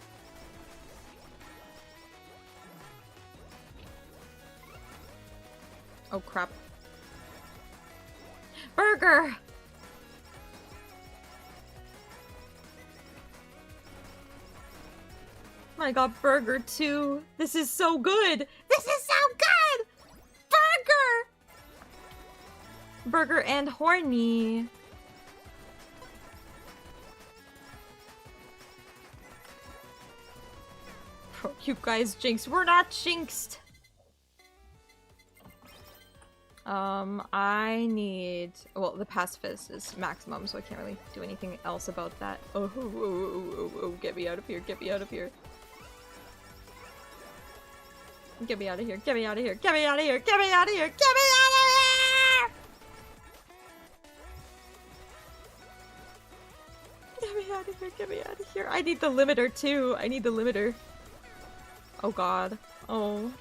Oh crap. Burger! I got burger too. This is so good! This is so good! Burger! Burger and horny. You guys jinxed. We're not jinxed. I need... Well, the pacifist is maximum, so I can't really do anything else about that. Oh, get me out of here, get me out of here. Get me out of here, get me out of here, get me out of here, get me out of here, get me out of here! Get me out of here, get me out of here. I need the limiter too. I need the limiter. Oh god. Oh.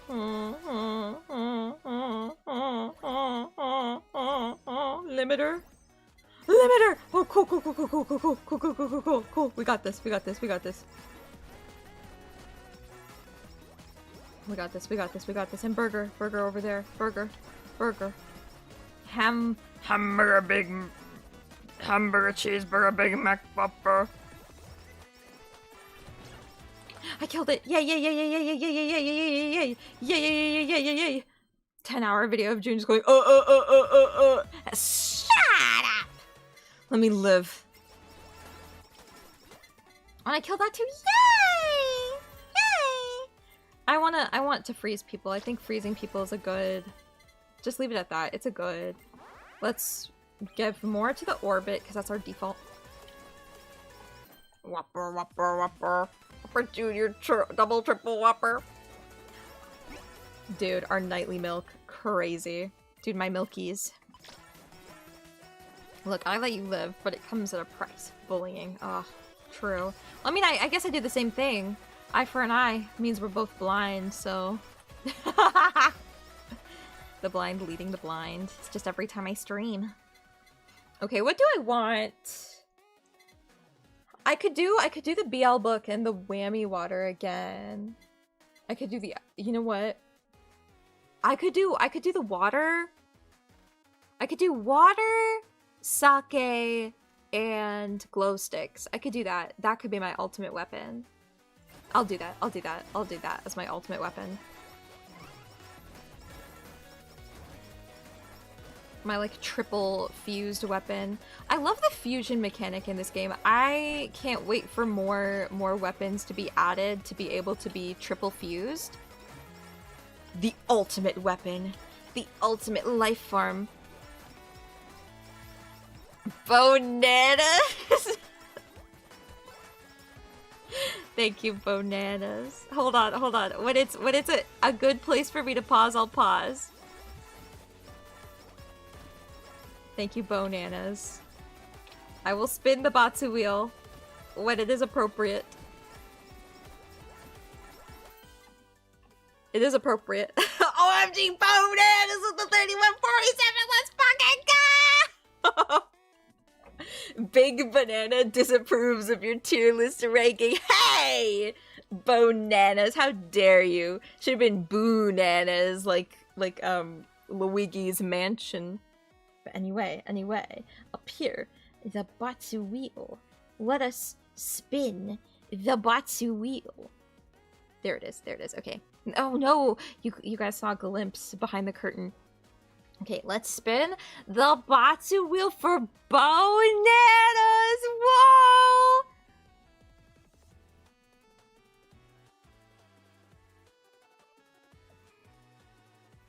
Limiter. Limiter! Oh, cool. We got this, we got this, we got this. We got this, we got this, we got this. And burger over there. Burger. Hamburger, big... Hamburger, cheeseburger, Big Mac, Whopper. I killed it! Yay! 10-hour video of June just going, Shut up! Let me live. And I killed that too. Yay! I want to freeze people. I think freezing people is a good... Just leave it at that. It's a good... Let's give more to the orbit, because that's our default. Whopper. Whopper Junior, double, triple Whopper. Dude, our nightly milk. Crazy. Dude, my milkies. Look, I let you live, but it comes at a price. Bullying. Ugh, true. I mean, I guess I do the same thing. Eye for an eye means we're both blind, so... The blind leading the blind. It's just every time I stream. Okay, what do I want? I could do the BL book and the whammy water again. I could do the, you know what? I could do the water. I could do water, sake, and glow sticks. I could do that. That could be my ultimate weapon. I'll do that. I'll do that as my ultimate weapon. My like triple fused weapon. I love the fusion mechanic in this game. I can't wait for more weapons to be added to be able to be triple fused. The ultimate weapon. The ultimate life form. Bananas! Thank you, bananas. Hold on. When it's a good place for me to pause, I'll pause. Thank you, bananas. I will spin the Batsu wheel when it is appropriate. It is appropriate. OMG, bananas with the 3147, let's fucking go! Big Banana disapproves of your tier list ranking. Hey! Bananas, how dare you? Should have been boo-nanas, like Luigi's mansion. But anyway, up here, the Batsu wheel. Let us spin the Batsu wheel. There it is, okay. Oh no, you guys saw a glimpse behind the curtain. Okay, let's spin the Batsu wheel for bananas! Whoa!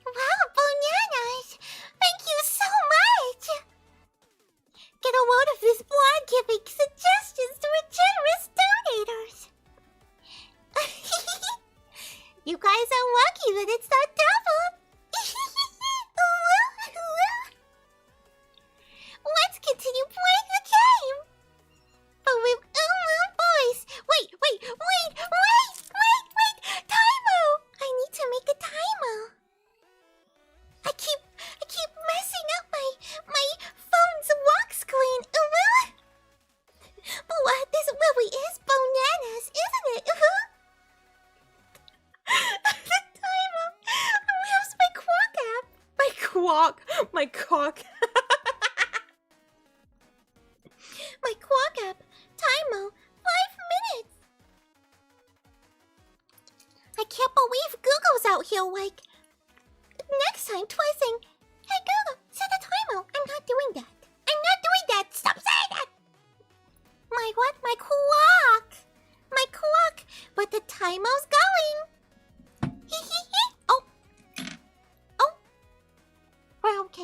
Wow, bananas! Thank you so much! Get a load of this blog giving suggestions to our generous donators! You guys are lucky that it's not double! Let's continue playing the game! But with voice! Wait! Time-o! I need to make a time-o! I keep messing up my phone's lock screen. But this really is bananas, isn't it? The time-o. Where's my Quack app? My Quack. My Quack app. Time-o. 5 minutes. I can't believe Google's out here like... Next time, twice saying, hey Google, set a timer. I'm not doing that. Stop saying that. My what? My clock. But the timer's going. Oh. Well, okay.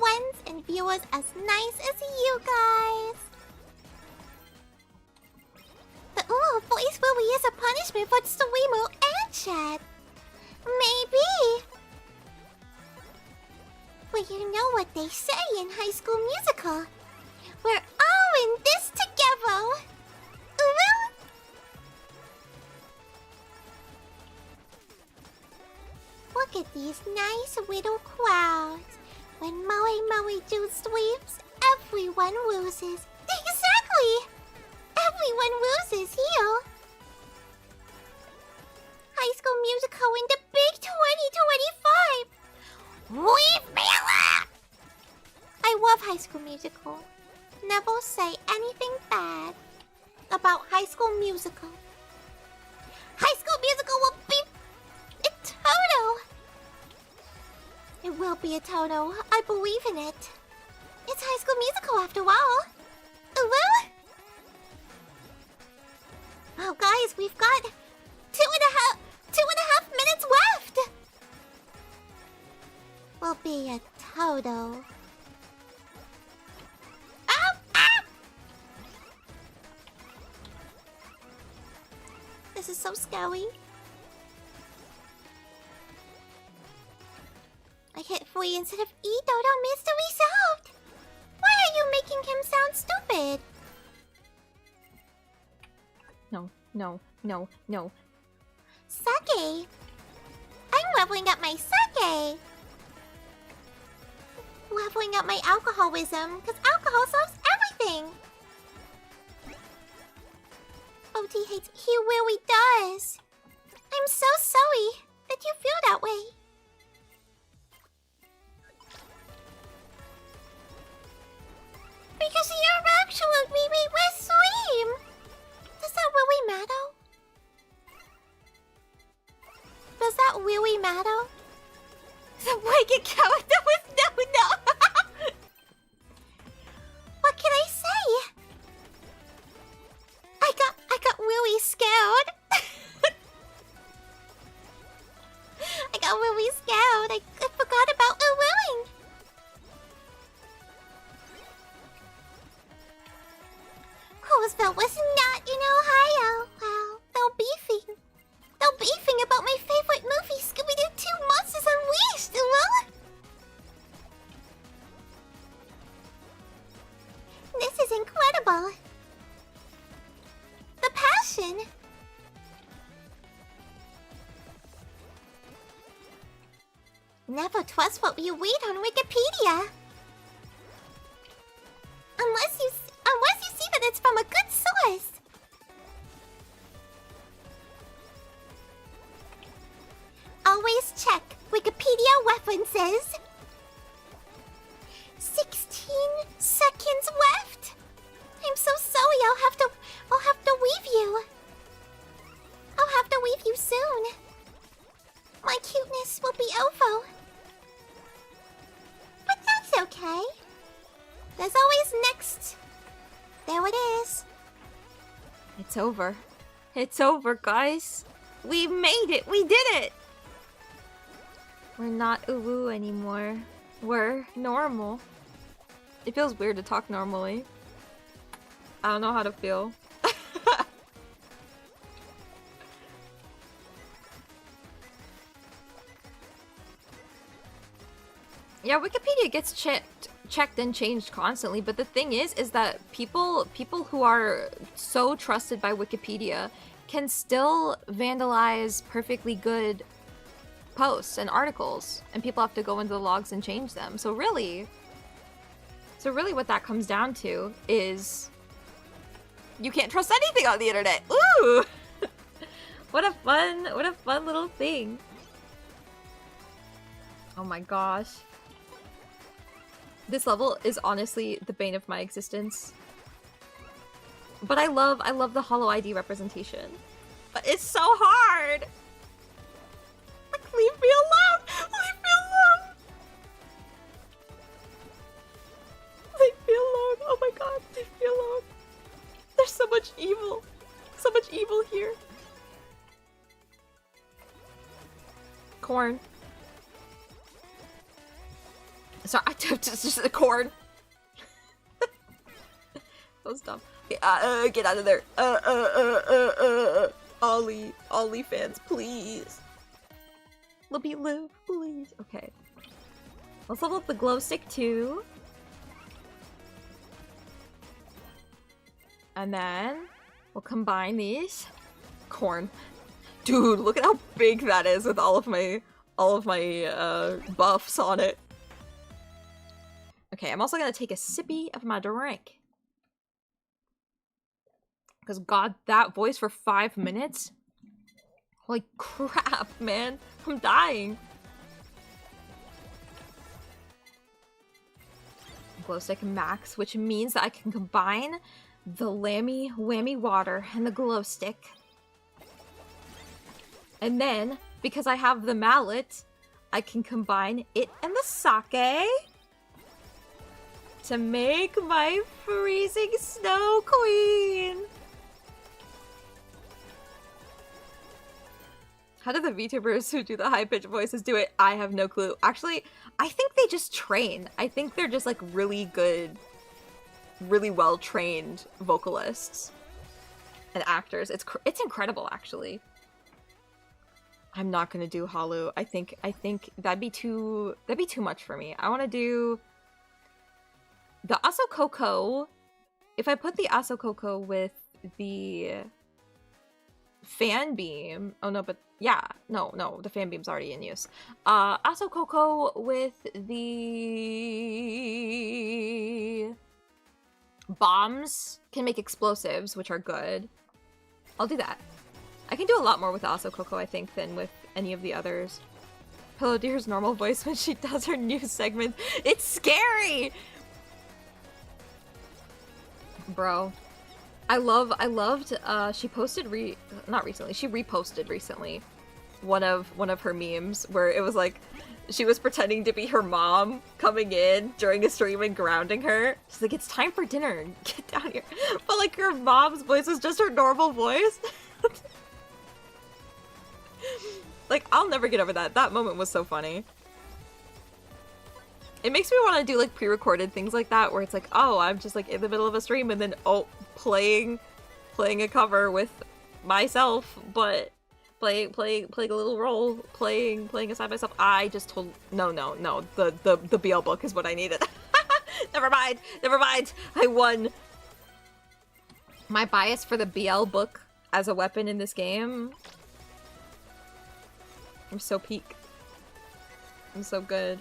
friends and viewers as nice as you guys. The Uwu voice really is a punishment for Suimu and chat. Maybe. Well, you know what they say in High School Musical. We're all in this together. Uwu? Look at these nice little crowds. When Moe Juice sweeps, everyone loses. Exactly! Everyone loses here. High School Musical in the big 2025. Leave me alone! I love High School Musical. Never say anything bad about High School Musical. High School Musical will be a total. It will be a total. I believe in it. It's High School Musical after all. Uwu? Oh, guys, we've got two and a half minutes left. Will be a total. Ow! Ah! This is so scary. I hit 3 instead of E. Dodo missed the result. Why are you making him sound stupid? No. Sake. I'm leveling up my sake. Leveling up my alcoholism, because alcohol solves everything. OT hates. He really does. I'm so sorry that you feel that way. Because you're actually really with Slim. Does that really matter? Does that really matter? The wicked character was no. What can I say? I got really scared. I got really scared. I forgot about Uwuing. Roosevelt was not in Ohio. Well, they're beefing. They're beefing about my favorite movie, Scooby-Doo 2 Monsters Unleashed, well? This is incredible. The passion. Never trust what you read on Wikipedia. Unless you see that it's from a good source. Always check Wikipedia references. 16 seconds left. I'm so sorry. I'll have to leave you. I'll have to leave you soon. My cuteness will be over. But that's okay. There's always next. There it is. It's over. It's over, guys. We made it. We did it. We're not Uwu anymore. We're normal. It feels weird to talk normally. I don't know how to feel. Yeah, Wikipedia gets checked and changed constantly, but the thing is that people who are so trusted by Wikipedia can still vandalize perfectly good posts and articles, and people have to go into the logs and change them. So really what that comes down to is you can't trust anything on the internet. Ooh! What a fun little thing. Oh my gosh. This level is honestly the bane of my existence. But I love the Holo ID representation. But it's so hard! Like, leave me alone! Leave me alone! Leave me alone! Oh my god, leave me alone! There's so much evil! So much evil here! Corn. Sorry, just the corn. That was dumb. Get out of there. Ollie fans, please. Libby live, please. Okay. Let's level up the glow stick too. And then we'll combine these. Corn. Dude, look at how big that is with all of my buffs on it. Okay, I'm also gonna take a sippy of my drink. Because god, that voice for 5 minutes? Holy crap, man. I'm dying. Glow stick max, which means that I can combine the lammy whammy water and the glow stick. And then, because I have the mallet, I can combine it and the sake to make my freezing snow queen. How do the VTubers who do the high-pitched voices do it? I have no clue. Actually, I think they just train. I think they're just like really good, really well-trained vocalists and actors. It's incredible, actually. I'm not gonna do Holu. I think that'd be too much for me. I want to do the Asokoko. If I put the Asokoko with the fan beam, oh no, but yeah, no, the fan beam's already in use. Asokoko with the bombs can make explosives, which are good. I'll do that. I can do a lot more with Asokoko, I think, than with any of the others. Hello Deer's normal voice when she does her new segment. It's scary! Bro. I loved, she posted not recently, she reposted recently one of her memes where it was like, she was pretending to be her mom coming in during a stream and grounding her. She's like, it's time for dinner, get down here. But like her mom's voice was just her normal voice. Like, I'll never get over that. That moment was so funny. It makes me want to do like pre-recorded things like that where it's like, oh, I'm just like in the middle of a stream and then, oh, playing a cover with myself, but playing a little role, playing a side by side. I just told no, the BL book is what I needed. Never mind. I won. My bias for the BL book as a weapon in this game. I'm so peak. I'm so good.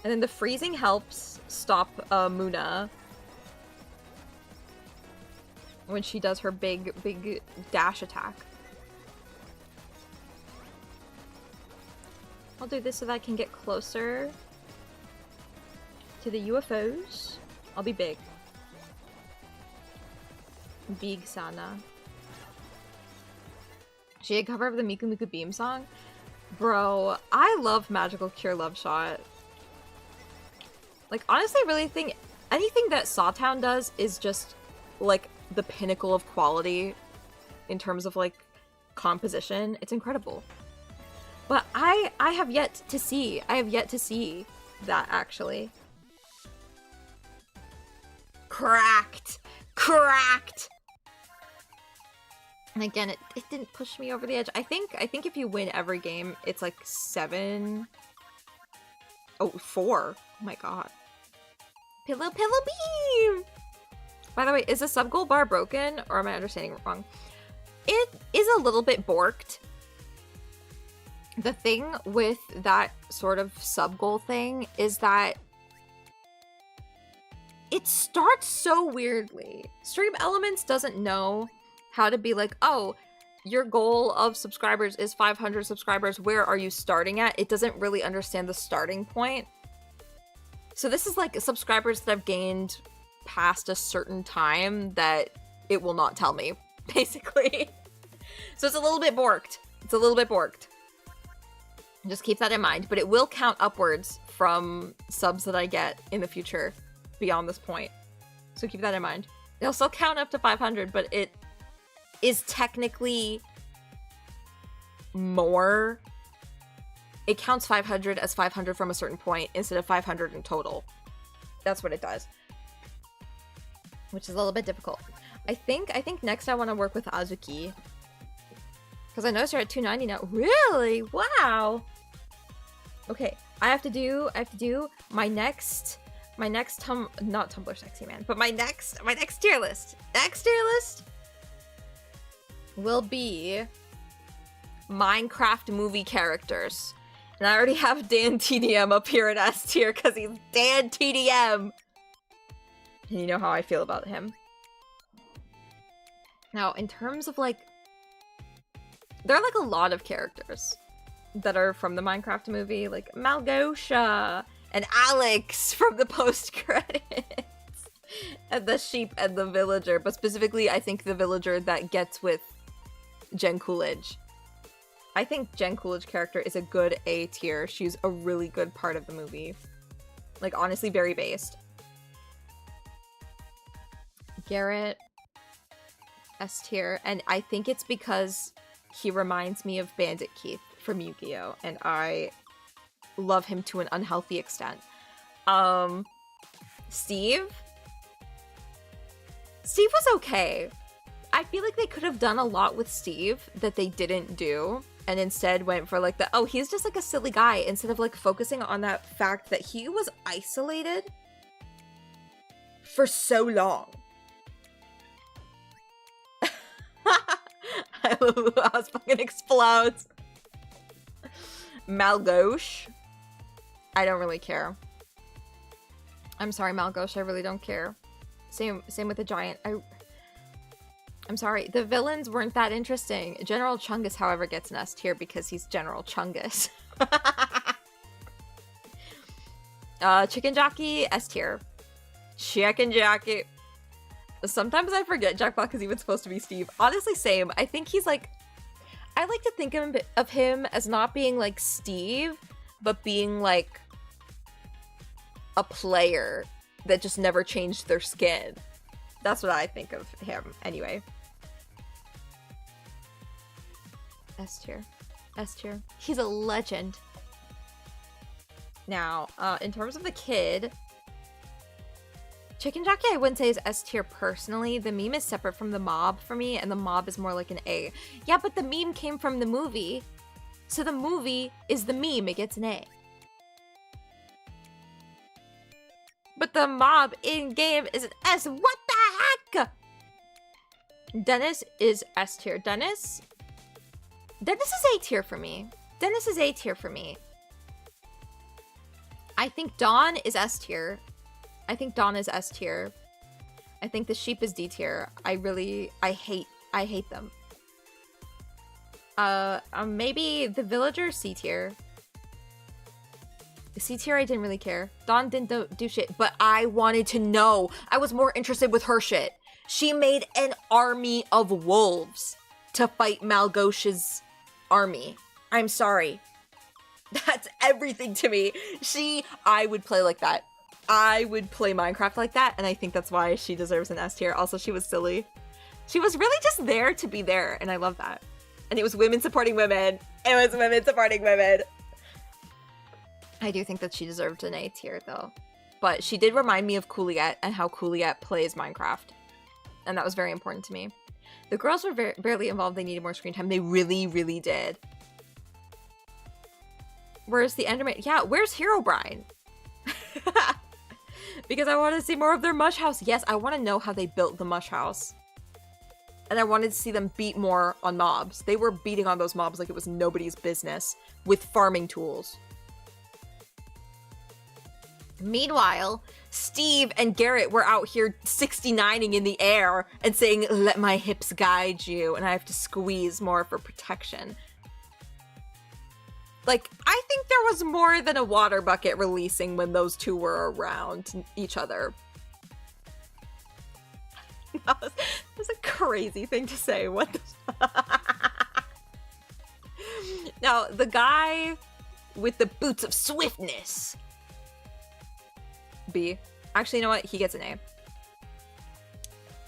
And then the freezing helps stop Muna when she does her big dash attack. I'll do this so that I can get closer to the UFOs. I'll be big. Big Sana. She had a cover of the Miku Miku Beam song. Bro, I love Magical Cure Love Shot. Like, honestly, I really think anything that Sawtown does is just, like, the pinnacle of quality in terms of, like, composition. It's incredible. But I have yet to see that, actually. Cracked! And again, it didn't push me over the edge. I think if you win every game, it's like 7... Oh, 4. Oh my god. Pillow beam! By the way, is the sub-goal bar broken? Or am I understanding it wrong? It is a little bit borked. The thing with that sort of sub-goal thing is that it starts so weirdly. Stream Elements doesn't know how to be like, oh, your goal of subscribers is 500 subscribers. Where are you starting at? It doesn't really understand the starting point. So this is like subscribers that I've gained past a certain time that it will not tell me, basically. So it's a little bit borked. Just keep that in mind. But it will count upwards from subs that I get in the future beyond this point. So keep that in mind. It'll still count up to 500, but it is technically more it counts 500 as 500 from a certain point instead of 500 in total. That's what it does. Which is a little bit difficult. I think next I want to work with Azuki. Because I noticed you're at 290 now. Really? Wow. Okay, I have to do my next not Tumblr sexy man, but my next tier list. Next tier list will be Minecraft movie characters. And I already have Dan TDM up here in S tier because he's Dan TDM. And you know how I feel about him. Now, in terms of like, there are like a lot of characters that are from the Minecraft movie, like Malgosha and Alex from the post-credits. And the sheep and the villager, but specifically I think the villager that gets with Jen Coolidge. I think Jen Coolidge character is a good A tier. She's a really good part of the movie. Like, honestly, very based. Garrett, S tier. And I think it's because he reminds me of Bandit Keith from Yu-Gi-Oh! And I love him to an unhealthy extent. Steve? Steve was okay. I feel like they could have done a lot with Steve that they didn't do, and instead went for like the, oh, he's just like a silly guy, instead of like focusing on that fact that he was isolated for so long. I love who else fucking explodes. Malgosha. I don't really care. I'm sorry, Malgosha, I really don't care. Same with the giant. I'm sorry, the villains weren't that interesting. General Chungus, however, gets an S tier because he's General Chungus. Chicken Jockey, S tier. Chicken Jockey. Sometimes I forget Jack Black is even supposed to be Steve. Honestly, same. I think he's like, I like to think of him as not being like Steve, but being like a player that just never changed their skin. That's what I think of him, anyway. S tier. S tier. He's a legend. Now, in terms of the kid, Chicken Jockey I wouldn't say is S tier personally. The meme is separate from the mob for me, and the mob is more like an A. Yeah, but the meme came from the movie, so the movie is the meme. It gets an A. But the mob in-game is an S. What the heck? Dennis is S tier. Dennis is A tier for me. Dennis is A tier for me. I think Dawn is S tier. I think Dawn is S tier. I think the sheep is D tier. I hate them. Maybe the villager C tier. C tier, I didn't really care. Dawn didn't do shit, but I wanted to know. I was more interested with her shit. She made an army of wolves to fight Malgosha's army. I'm sorry. That's everything to me. I would play like that. I would play Minecraft like that, and I think that's why she deserves an S tier. Also, she was silly. She was really just there to be there, and I love that. And it was women supporting women. It was women supporting women. I do think that she deserved an A tier, though. But she did remind me of Cooliette and how Cooliette plays Minecraft. And that was very important to me. The girls were barely involved. They needed more screen time. They really, really did. Where's the Enderman? Yeah, where's Herobrine? Because I want to see more of their mush house. Yes, I want to know how they built the mush house. And I wanted to see them beat more on mobs. They were beating on those mobs like it was nobody's business with farming tools. Meanwhile, Steve and Garrett were out here 69ing in the air and saying, "Let my hips guide you," and I have to squeeze more for protection. Like, I think there was more than a water bucket releasing when those two were around each other. That was a crazy thing to say. What the Now, the guy with the boots of swiftness. B. Actually, you know what? He gets an A.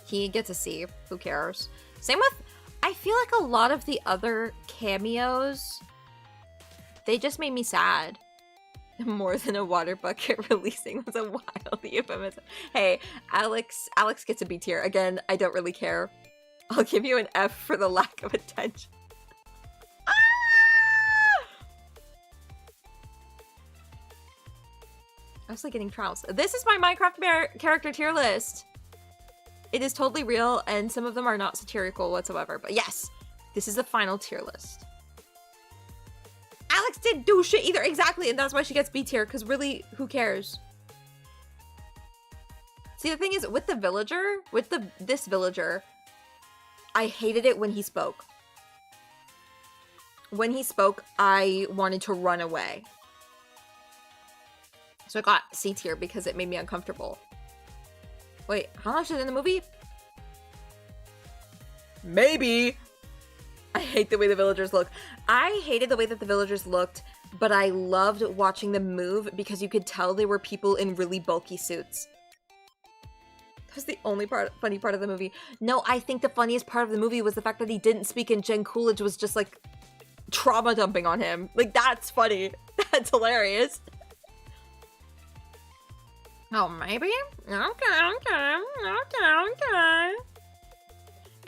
He gets a C. Who cares? Same with, I feel like a lot of the other cameos They just made me sad. More than a water bucket releasing was a wild euphemism. Hey, Alex gets a B tier. Again, I don't really care. I'll give you an F for the lack of attention. Ah! I was like getting trounced. This is my Minecraft character tier list. It is totally real, and some of them are not satirical whatsoever. But yes, this is the final tier list. Alex didn't do shit either, exactly, and that's why she gets B tier, because really, who cares? See, the thing is, with the villager, this villager, I hated it when he spoke. When he spoke, I wanted to run away. So I got C tier because it made me uncomfortable. Wait, how much is it in the movie? Maybe. I hate the way the villagers look. I hated the way that the villagers looked, but I loved watching them move because you could tell they were people in really bulky suits. That was the only funny part of the movie. No, I think the funniest part of the movie was the fact that he didn't speak and Jen Coolidge was just like trauma dumping on him. Like, that's funny. That's hilarious. Oh, maybe? Okay.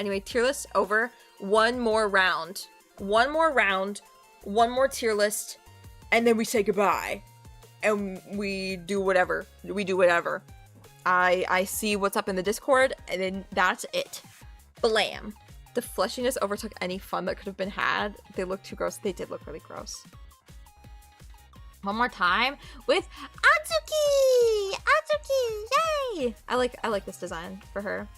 Anyway, tier list over. One more round. One more tier list, and then we say goodbye. And we do whatever. I see what's up in the Discord, and then that's it. Blam. The fleshiness overtook any fun that could have been had. They look too gross. They did look really gross. One more time with Atsuki! Atsuki! Yay! I like this design for her.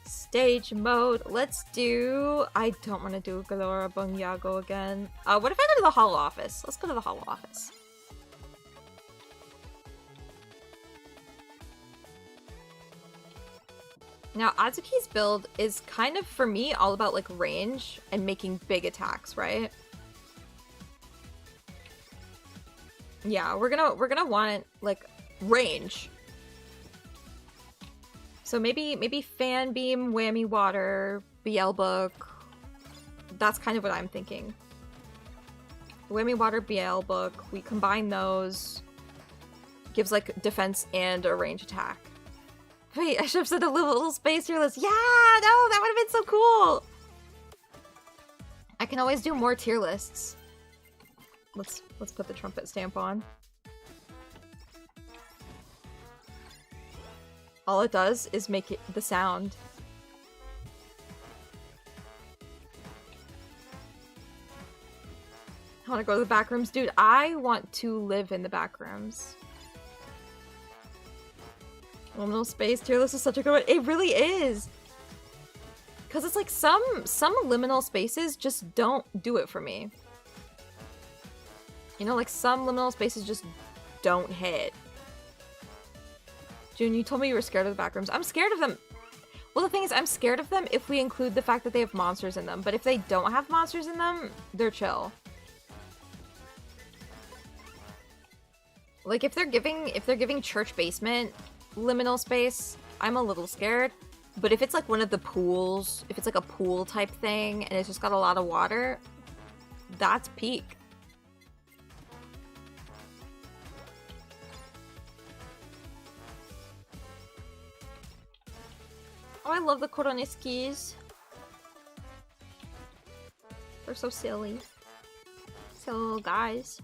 Stage mode. Let's do... I don't want to do Galora Bunyago again. What if I go to the Holo office? Let's go to the Holo office. Now, Atsuki's build is kind of, for me, all about, like, range and making big attacks, right? Yeah, we're gonna want, like, range. So maybe Fan Beam, Whammy Water, BL Book. That's kind of what I'm thinking. Whammy Water, BL Book. We combine those. Gives, like, defense and a range attack. Wait, I should have said a little space tier list. Yeah, no, that would have been so cool. I can always do more tier lists. Let's put the trumpet stamp on. All it does is make it the sound. I want to go to the back rooms. Dude, I want to live in the back rooms. Liminal space tier list is such a good one. It really is. Because it's like some liminal spaces just don't do it for me. You know, like some liminal spaces just don't hit. June, you told me you were scared of the backrooms. I'm scared of them. Well, the thing is, I'm scared of them if we include the fact that they have monsters in them. But if they don't have monsters in them, they're chill. Like if they're giving church basement liminal space, I'm a little scared. But if it's like one of the pools, if it's like a pool type thing and it's just got a lot of water, that's peak. Oh, I love the Koroniskis. They're so silly. Silly little guys.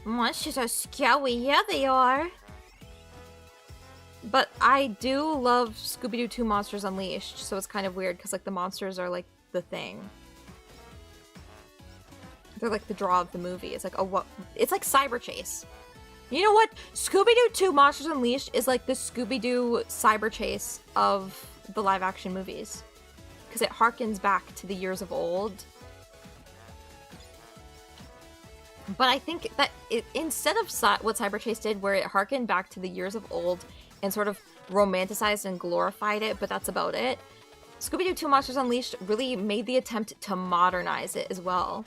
Monsters are scary. Yeah, they are. But I do love Scooby-Doo 2 Monsters Unleashed, so it's kind of weird because like the monsters are like the thing. They're like the draw of the movie. It's like it's like Cyber Chase. You know what? Scooby-Doo 2 Monsters Unleashed is like the Scooby-Doo Cyber Chase of the live-action movies. Because it harkens back to the years of old. But I think that instead of what Cyber Chase did, where it harkened back to the years of old and sort of romanticized and glorified it, but that's about it, Scooby-Doo 2 Monsters Unleashed really made the attempt to modernize it as well.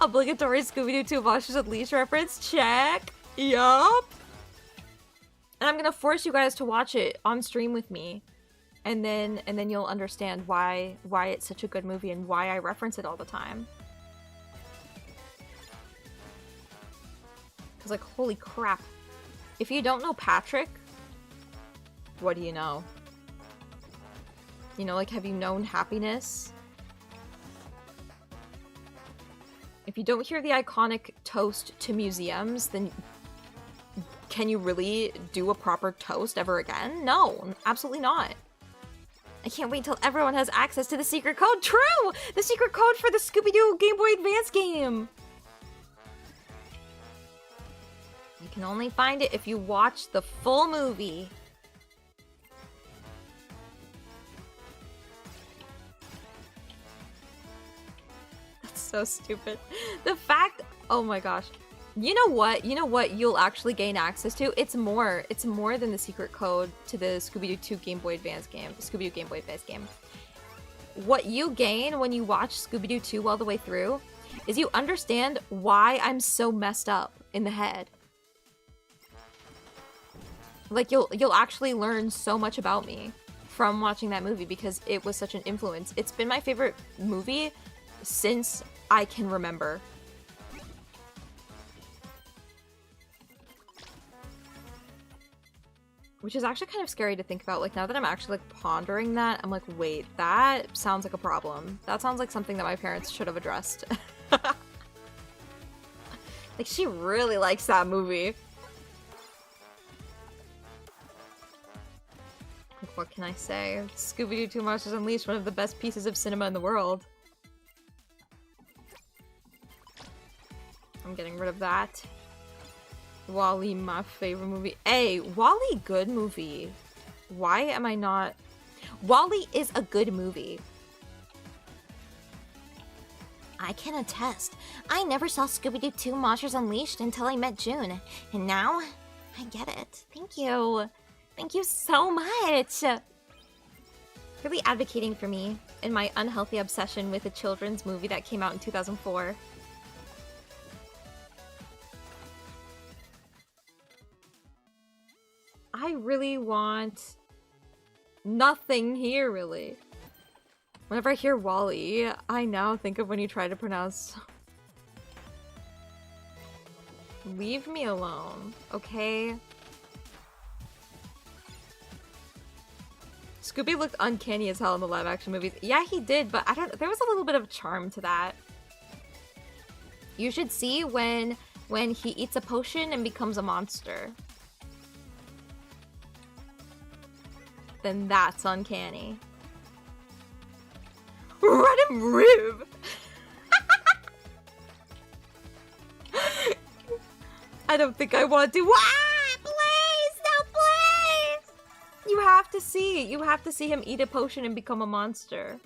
Obligatory Scooby-Doo 2 Monsters Unleashed reference, check. Yup. And I'm gonna force you guys to watch it on stream with me, and then you'll understand why it's such a good movie and why I reference it all the time. was like, holy crap. If you don't know Patrick, what do you know? You know, like, have you known happiness? If you don't hear the iconic toast to museums, then can you really do a proper toast ever again? No, absolutely not. I can't wait till everyone has access to the secret code. True! The secret code for the Scooby-Doo Game Boy Advance game! You can only find it if you watch the full movie. That's so stupid. The fact... Oh my gosh. You know what? You know what you'll actually gain access to? It's more than the secret code to the Scooby-Doo 2 Game Boy Advance game. The Scooby-Doo Game Boy Advance game. What you gain when you watch Scooby-Doo 2 all the way through is you understand why I'm so messed up in the head. Like, you'll actually learn so much about me from watching that movie because it was such an influence. It's been my favorite movie since I can remember. Which is actually kind of scary to think about. Like, now that I'm actually, like, pondering that, I'm like, wait, that sounds like a problem. That sounds like something that my parents should have addressed. Like, she really likes that movie. Like, what can I say? Scooby-Doo 2 Monsters Unleashed, one of the best pieces of cinema in the world. I'm getting rid of that. WALL-E, my favorite movie. Hey, WALL-E, good movie. Why am I not... WALL-E is a good movie. I can attest. I never saw Scooby-Doo 2 Monsters Unleashed until I met June. And now, I get it. Thank you. Thank you so much. Really advocating for me in my unhealthy obsession with a children's movie that came out in 2004. I really want nothing here, really. Whenever I hear WALL-E, I now think of when you try to pronounce... Leave me alone, okay? Scooby looked uncanny as hell in the live-action movies. Yeah, he did, but I don't... There was a little bit of charm to that. You should see when he eats a potion and becomes a monster. Then that's uncanny. Run him rib! I don't think I want to. Ah! Please! No, please! You have to see. You have to see him eat a potion and become a monster.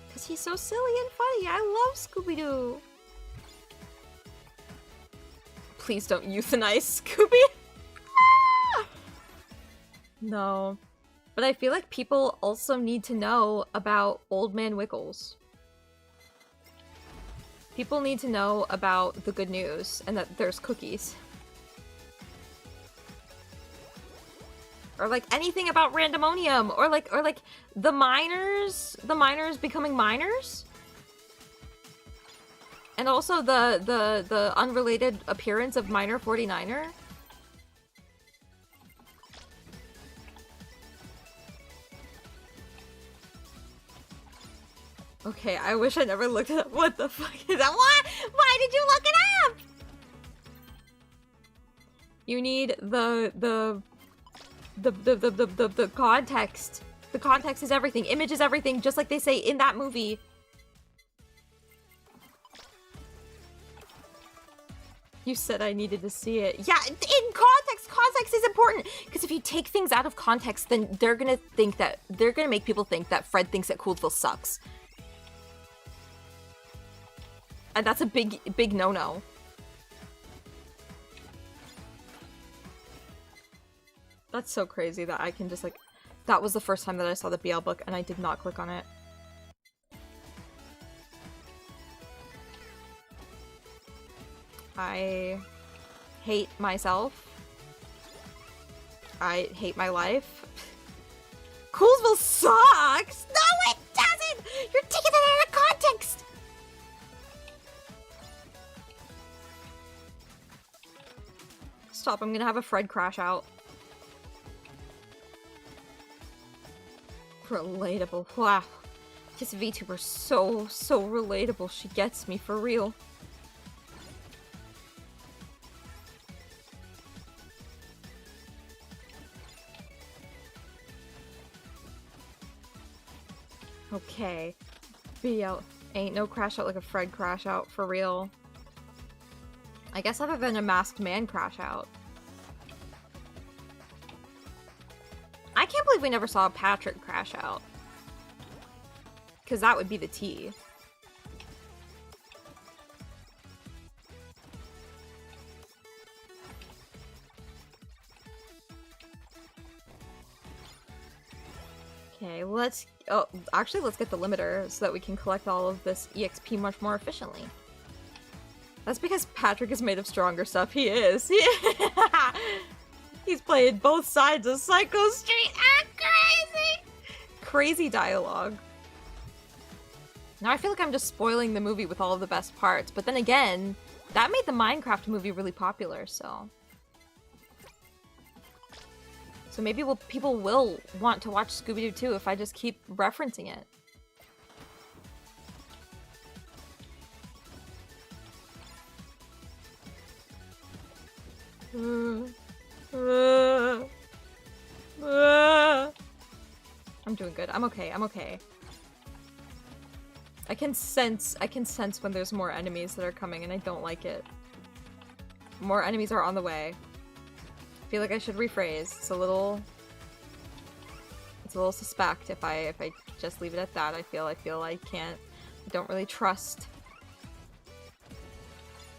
Because he's so silly and funny. I love Scooby-Doo. Please don't euthanize Scooby. No. But I feel like people also need to know about Old Man Wiggles. People need to know about the good news and that there's cookies. Or like anything about randomonium or like the miners becoming miners. And also the unrelated appearance of Miner 49er. Okay, I wish I never looked it up. What the fuck is that? What? Why did you look it up? You need the context. The context is everything. Image is everything, just like they say in that movie. You said I needed to see it. Yeah, in context! Context is important! Because if you take things out of context, then they're gonna make people think that Fred thinks that Coolsville sucks. And that's a big no-no. That's so crazy that I can just like... That was the first time that I saw the BL book and I did not click on it. I hate myself. I hate my life. Coolsville sucks! No, it doesn't! You're taking it out of context! Stop, I'm gonna have a Fred crash out. Relatable. Wow. This VTuber's so relatable. She gets me for real. Okay. BL. Ain't no crash out like a Fred crash out for real. I guess other than a masked man crash out. I can't believe we never saw a Patrick crash out. Because that would be the T. Okay, let's... Oh, actually, let's get the limiter so that we can collect all of this EXP much more efficiently. That's because Patrick is made of stronger stuff. He is. He's playing both sides of Psycho Street. Ah, crazy! Crazy dialogue. Now I feel like I'm just spoiling the movie with all of the best parts, but then again, that made the Minecraft movie really popular, so... So maybe people will want to watch Scooby-Doo too if I just keep referencing it. I'm doing good. I'm okay. I'm okay. I can sense when there's more enemies that are coming and I don't like it. More enemies are on the way. I feel like I should rephrase. It's a little suspect if I just leave it at that. I feel I don't really trust.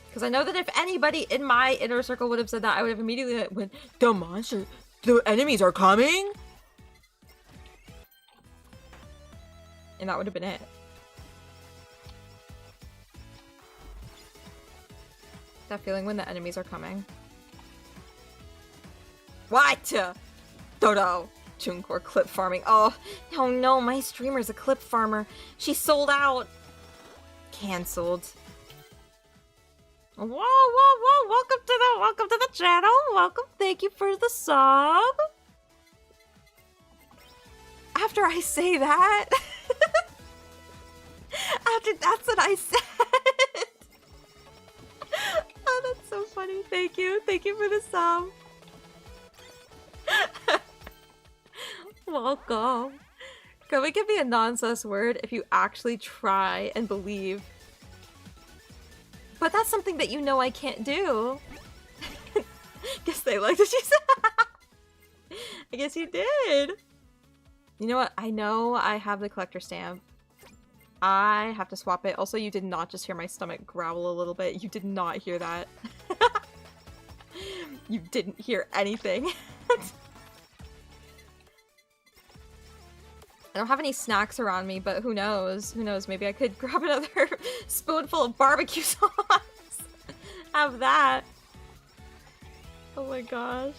Because I know that if anybody in my inner circle would have said that, I would have immediately went, the monster, the enemies are coming? And that would have been it. That feeling when the enemies are coming. What? Dodo. TuneCore clip farming. Oh no, my streamer's a clip farmer. She sold out. Cancelled. Whoa, welcome to the channel. Welcome, thank you for the sub. After I say that. After that's what I said. Oh, that's so funny. Thank you for the sub. Welcome. Can we give me a non-sus word if you actually try and believe? But that's something that you know I can't do. Guess they liked what you said. I guess you did. You know what? I know I have the collector stamp. I have to swap it. Also, you did not just hear my stomach growl a little bit. You did not hear that. You didn't hear anything. I don't have any snacks around me, but who knows? Who knows? Maybe I could grab another spoonful of barbecue sauce. Have that. Oh my gosh.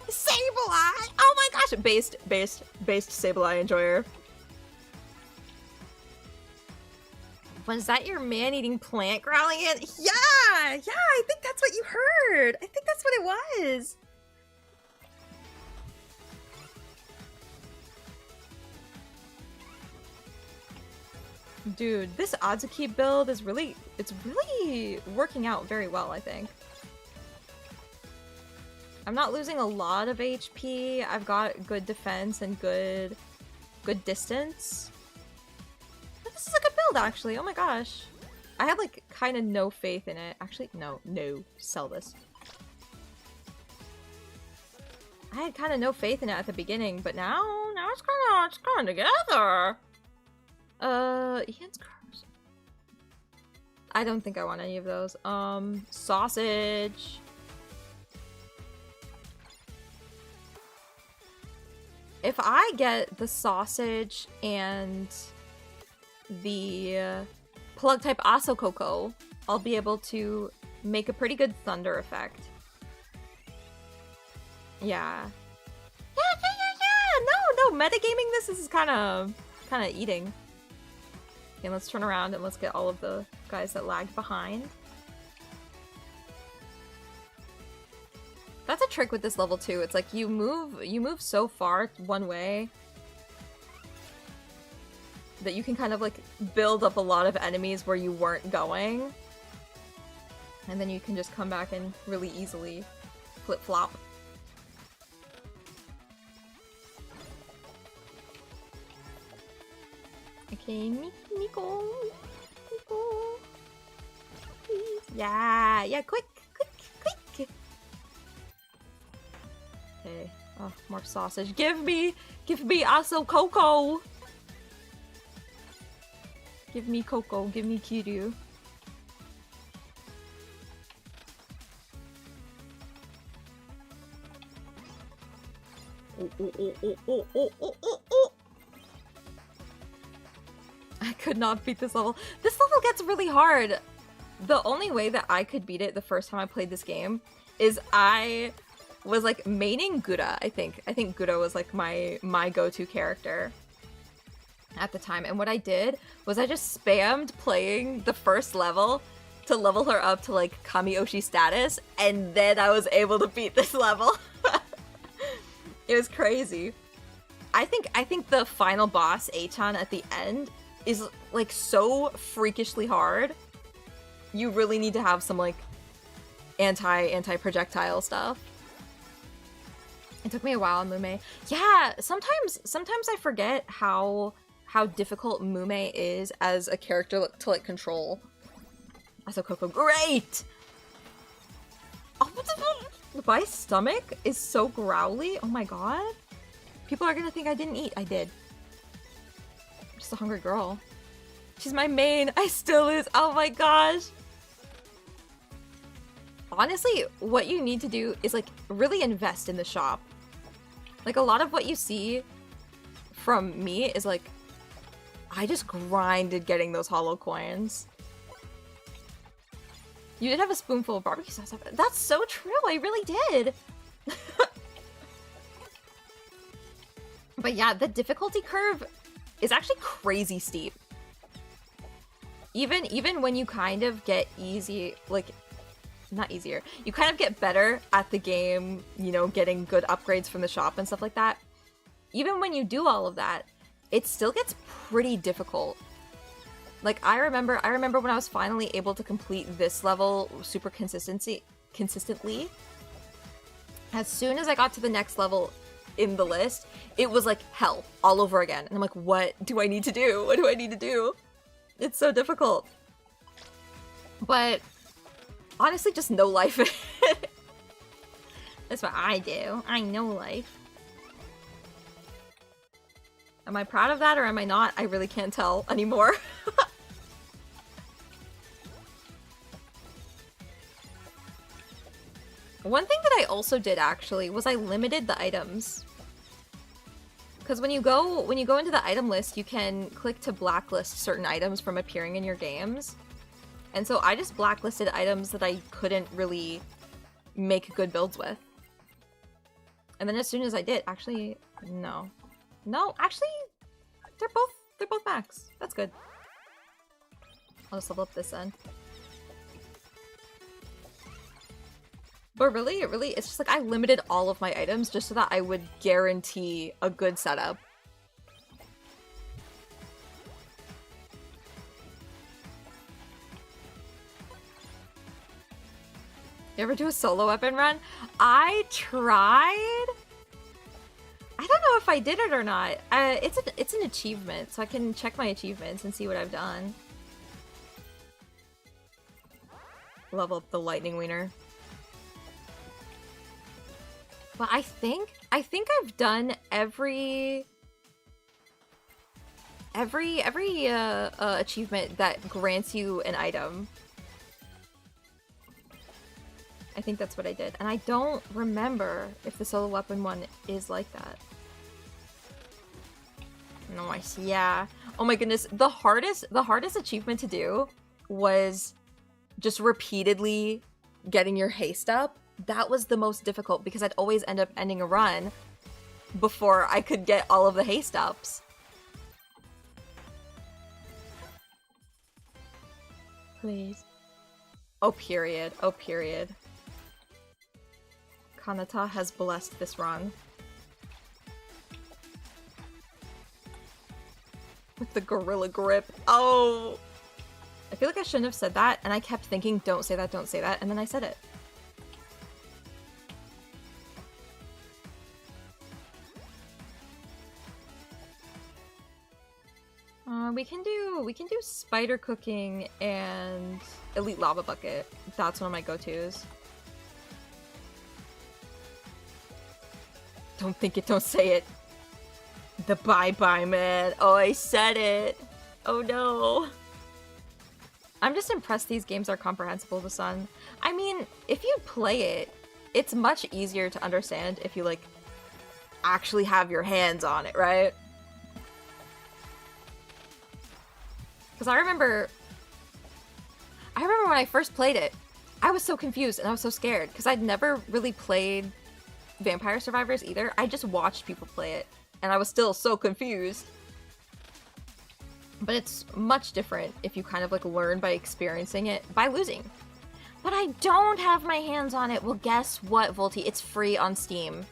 Sableye! Oh my gosh! Based Sableye enjoyer. Was that your man-eating plant growling in? Yeah! Yeah, I think that's what you heard! I think that's what it was! Dude, this Azuki build is really working out very well, I think. I'm not losing a lot of HP. I've got good defense and good distance. But this is a good build, actually. Oh my gosh. I had, like, kind of no faith in it. Actually, no. Sell this. I had kind of no faith in it at the beginning, but now it's kind of together. Ian's cars. I don't think I want any of those. Sausage. If I get the sausage and the plug type Asokoko, I'll be able to make a pretty good thunder effect. Yeah. No, metagaming this is kind of eating. Okay, let's turn around and let's get all of the guys that lagged behind. That's a trick with this level too. It's like you move so far one way that you can kind of like build up a lot of enemies where you weren't going. And then you can just come back and really easily flip-flop. Okay, Nico. Please. Yeah, quick. Okay. Oh, more sausage. Give me also Coco. Give me Coco. Give me Kiryu. Oh. I could not beat this level. This level gets really hard. The only way that I could beat it the first time I played this game is I was like maining Gura, I think. I think Gura was like my go-to character at the time. And what I did was I just spammed playing the first level to level her up to like Kamioshi status, and then I was able to beat this level. It was crazy. I think the final boss, A-chan, at the end is like so freakishly hard. You really need to have some like anti-projectile stuff. It took me a while on Mume. Yeah, sometimes I forget how difficult Mume is as a character to like control. Also Coco, great! Oh, my stomach is so growly. Oh my god. People are gonna think I didn't eat. I did. I'm just a hungry girl. She's my main. I still is. Oh my gosh. Honestly, what you need to do is like really invest in the shop. Like a lot of what you see from me is like, I just grinded getting those hollow coins. You did have a spoonful of barbecue sauce. That's so true. I really did. But yeah, the difficulty curve is actually crazy steep. Even when you kind of get easy, like, not easier, you kind of get better at the game, you know, getting good upgrades from the shop and stuff like that. Even when you do all of that, it still gets pretty difficult. Like, I remember when I was finally able to complete this level super consistently, as soon as I got to the next level in the list, it was like hell all over again. And I'm like, what do I need to do? What do I need to do? It's so difficult. But honestly, just no life. That's what I do. I know life. Am I proud of that or am I not? I really can't tell anymore. One thing that I also did actually was I limited the items. Because when you go into the item list, you can click to blacklist certain items from appearing in your games. And so I just blacklisted items that I couldn't really make good builds with. And then as soon as I did, actually, no, actually, they're both max. That's good. I'll just level up this end. But really, it's just like I limited all of my items just so that I would guarantee a good setup. You ever do a solo weapon run? I tried. I don't know if I did it or not. It's an achievement, so I can check my achievements and see what I've done. Level up the lightning wiener. But I think I've done every achievement that grants you an item. I think that's what I did, and I don't remember if the solo weapon one is like that. Nice, yeah. Oh my goodness, the hardest achievement to do was just repeatedly getting your haste up. That was the most difficult because I'd always end up ending a run before I could get all of the haste ups. Please. Oh, period. Oh, period. Kanata has blessed this run. With the gorilla grip. Oh! I feel like I shouldn't have said that, and I kept thinking, don't say that, and then I said it. We can do spider cooking and elite lava bucket. That's one of my go-tos. Don't think it, don't say it. The bye-bye man. Oh, I said it. Oh no. I'm just impressed these games are comprehensible to Sun. I mean, if you play it, it's much easier to understand if you, like, actually have your hands on it, right? Because I remember when I first played it, I was so confused and I was so scared because I'd never really played Vampire Survivors either. I just watched people play it and I was still so confused. But it's much different if you kind of like learn by experiencing it by losing. But I don't have my hands on it. Well, guess what, Volty? It's free on Steam.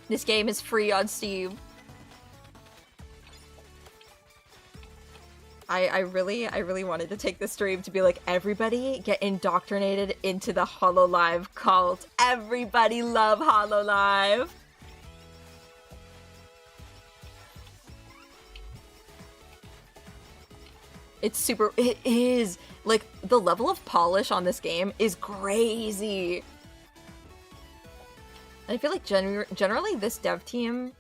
This game is free on Steam. I really wanted to take this stream to be like, everybody get indoctrinated into the HoloLive cult. Everybody love HoloLive. It's super, it is. Like, the level of polish on this game is crazy. And I feel like generally this dev team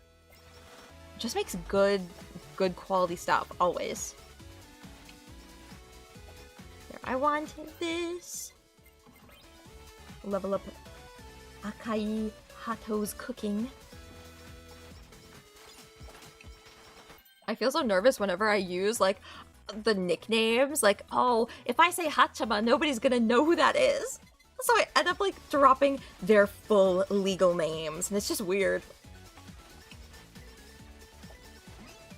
just makes good quality stuff, always. There, I wanted this. Level up Akai Hato's cooking. I feel so nervous whenever I use, like, the nicknames. Like, oh, if I say Hachama, nobody's gonna know who that is. So I end up, like, dropping their full legal names, and it's just weird.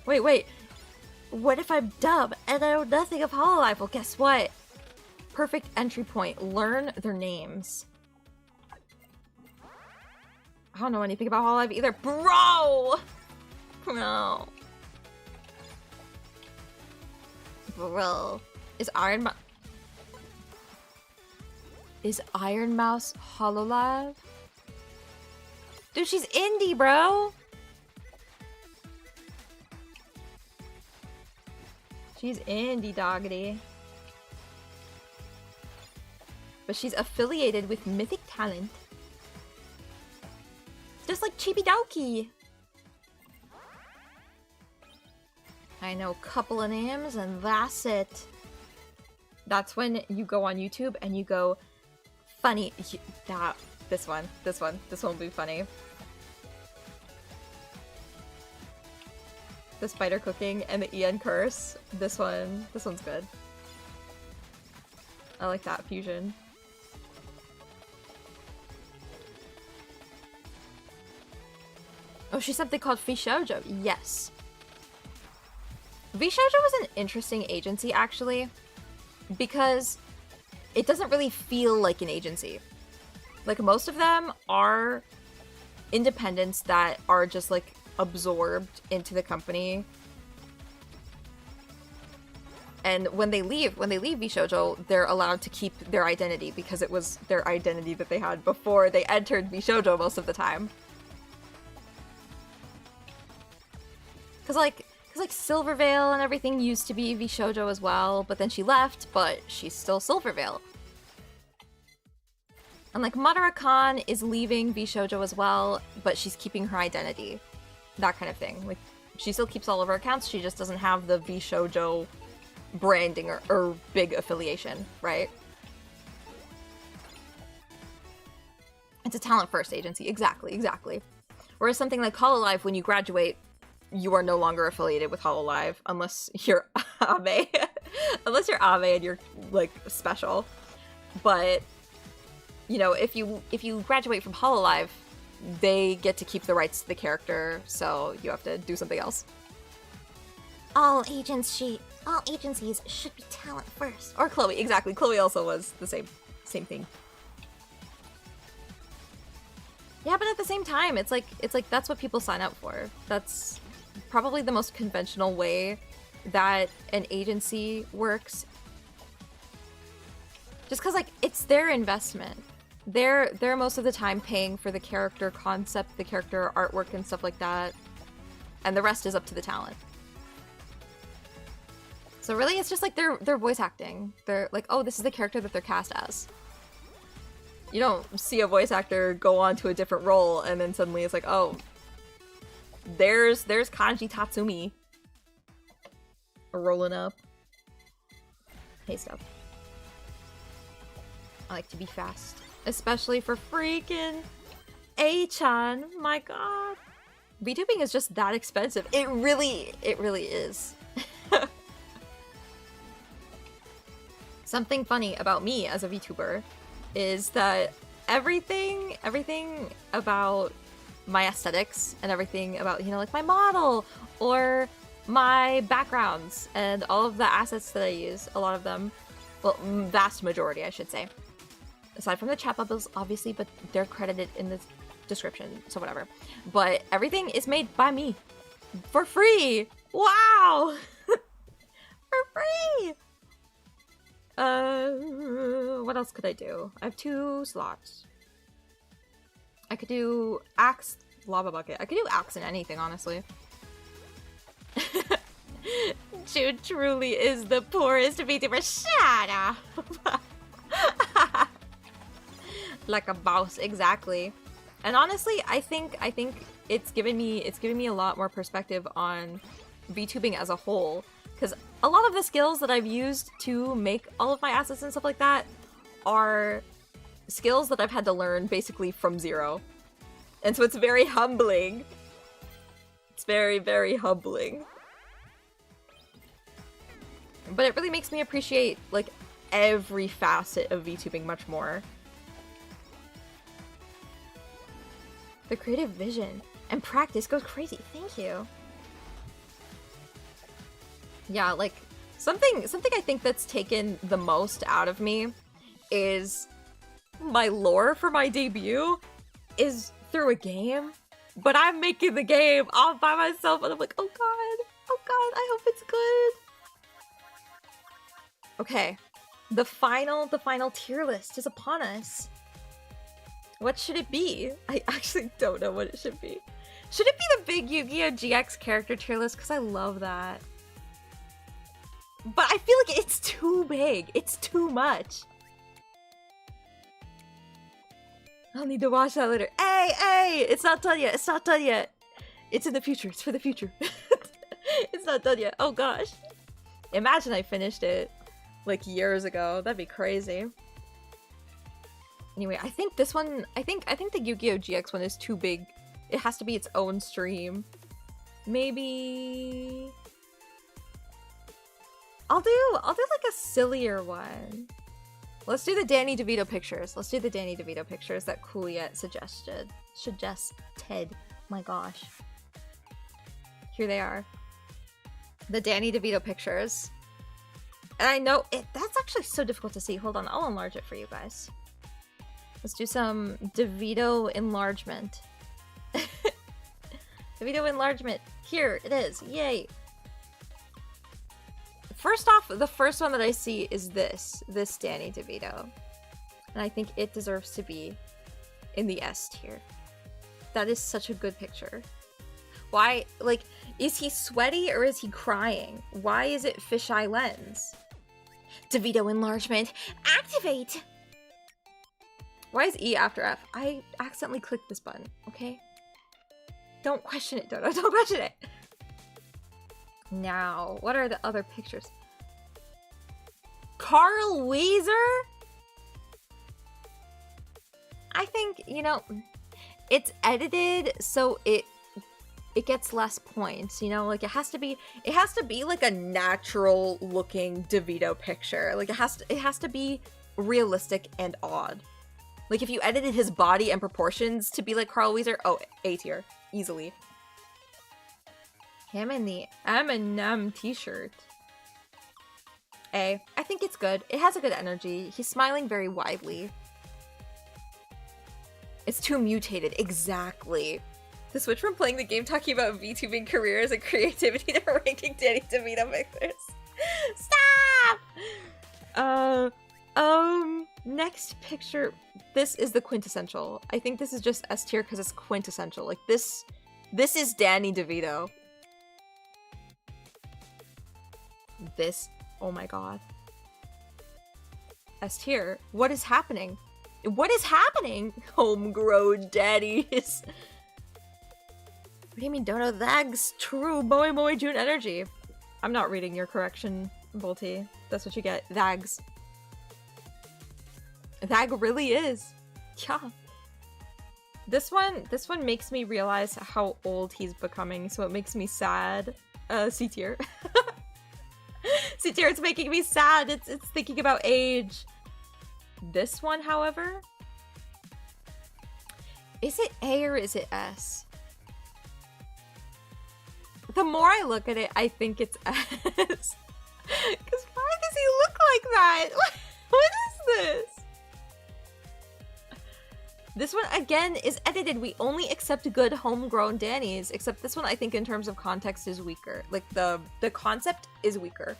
Wait. What if I'm dumb and I know nothing of HoloLive? Well, guess what? Perfect entry point. Learn their names. I don't know anything about HoloLive either. Bro! No. Bro. Is Iron Mouse HoloLive? Dude, she's indie, bro! She's indie doggity. But she's affiliated with Mythic Talent. Just like Chibi Base. I know a couple of names and that's it. That's when you go on YouTube and you go, funny, this one will be funny. The spider cooking and the EN curse. This one's good. I like that fusion. Oh, she's something called Vishoujo. Yes. Vishoujo was an interesting agency, actually, because it doesn't really feel like an agency. Like, most of them are independents that are just, like, absorbed into the company. And when they leave Vishoujo, they're allowed to keep their identity because it was their identity that they had before they entered Vishoujo most of the time. Because like Silverveil and everything used to be Vishoujo as well, but then she left, but she's still Silverveil. And like Madara Khan is leaving Vishoujo as well, but she's keeping her identity. That kind of thing. Like, she still keeps all of her accounts, she just doesn't have the Vishoujo branding or big affiliation, right? It's a talent first agency, exactly. Whereas something like HoloLive, when you graduate, you are no longer affiliated with HoloLive unless you're Abe. Unless you're Abe and you're, like, special. But, you know, if you graduate from HoloLive, they get to keep the rights to the character, so you have to do something else. All agencies should be talent first. Or Chloe, exactly. Chloe also was the same thing. Yeah, but at the same time, it's like that's what people sign up for. That's probably the most conventional way that an agency works. Just because, like, it's their investment. They're most of the time paying for the character concept, the character artwork and stuff like that. And the rest is up to the talent. So really, it's just like they're voice acting. They're like, oh, this is the character that they're cast as. You don't see a voice actor go on to a different role and then suddenly it's like, oh, there's Kanji Tatsumi rolling up. Hey, stuff. I like to be fast, especially for freaking A-chan. My god, VTubing is just that expensive. It really is. Something funny about me as a VTuber is that everything about my aesthetics and everything about, you know, like my model or my backgrounds and all of the assets that I use, a lot of them, well, vast majority, I should say. Aside from the chat bubbles, obviously, but they're credited in the description, so whatever. But everything is made by me. For free! Wow! For free! What else could I do? I have 2 slots. I could do axe, lava bucket. I could do axe in anything, honestly. Jude truly is the poorest VTuber. Shut up! Like a boss, exactly. And honestly, I think it's given me a lot more perspective on VTubing as a whole. Because a lot of the skills that I've used to make all of my assets and stuff like that are skills that I've had to learn basically from zero. And so it's very humbling. It's very, very humbling. But it really makes me appreciate, like, every facet of VTubing much more. The creative vision and practice goes crazy. Thank you. Yeah, like, something I think that's taken the most out of me is my lore for my debut is through a game, but I'm making the game all by myself and I'm like, oh god, I hope it's good. Okay, the final tier list is upon us. What should it be? I actually don't know what it should be. Should it be the big Yu-Gi-Oh! GX character tier list? Because I love that. But I feel like it's too big. It's too much. I'll need to watch that later. Hey! It's not done yet. It's not done yet. It's in the future. It's for the future. It's not done yet. Oh gosh. Imagine I finished it like years ago. That'd be crazy. Anyway, I think this one, I think the Yu-Gi-Oh! GX one is too big. It has to be its own stream. Maybe I'll do like a sillier one. Let's do the Danny DeVito pictures. Let's do the Danny DeVito pictures that Cooliet suggested. My gosh. Here they are. The Danny DeVito pictures. And I know that's actually so difficult to see. Hold on, I'll enlarge it for you guys. Let's do some DeVito enlargement. DeVito enlargement. Here it is. Yay. First off, the first one that I see is this Danny DeVito. And I think it deserves to be in the S tier. That is such a good picture. Why, like, is he sweaty or is he crying? Why is it fisheye lens? DeVito enlargement, activate! Why is E after F? I accidentally clicked this button, okay? Don't question it, Dodo. Don't question it! Now, what are the other pictures? Carl Weezer? I think, you know, it's edited so it gets less points, you know? Like, it has to be like a natural looking DeVito picture. Like, it has to be realistic and odd. Like, if you edited his body and proportions to be like Carl Weezer, oh, A tier. Easily. Him in the Eminem t-shirt. A. I think it's good. It has a good energy. He's smiling very widely. It's too mutated. Exactly. The switch from playing the game talking about VTubing careers and creativity to ranking Danny DeVito pictures. Stop! Next picture. This is the quintessential. I think this is just S tier because it's quintessential. Like this is Danny DeVito. This, oh my god. S tier. What is happening? What is happening? Homegrown daddies. What do you mean, Dono? That's true. Moe June energy. I'm not reading your correction, Volty. That's what you get. Thags. Thag really is. Yeah. This one makes me realize how old he's becoming, so it makes me sad. C tier. C tier, it's making me sad. It's thinking about age. This one, however, is it A or is it S? The more I look at it, I think it's S. Because why does he look like that? What is this? This one, again, is edited. We only accept good homegrown Dannies, except this one, I think, in terms of context, is weaker. Like, the concept is weaker.